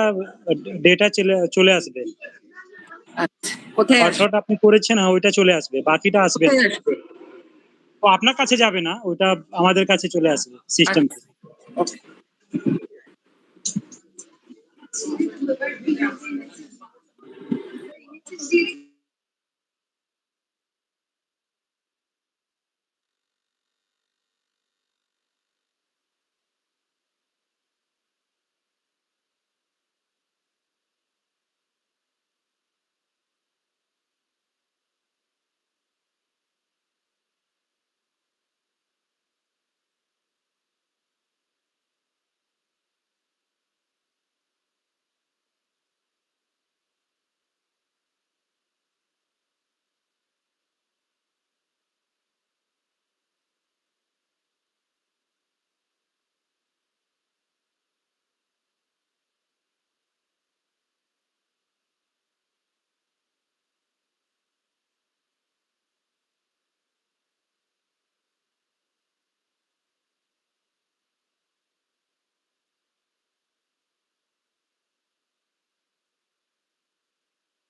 ডেটা চলে আসবে। আচ্ছা, কোথায় আসবে? 18টা আপনি করেছেন, হ্যাঁ ওইটা চলে আসবে, বাকিটা আসবে না। ও আপনার কাছে যাবে না, ওইটা আমাদের কাছে চলে আসবে সিস্টেম থেকে।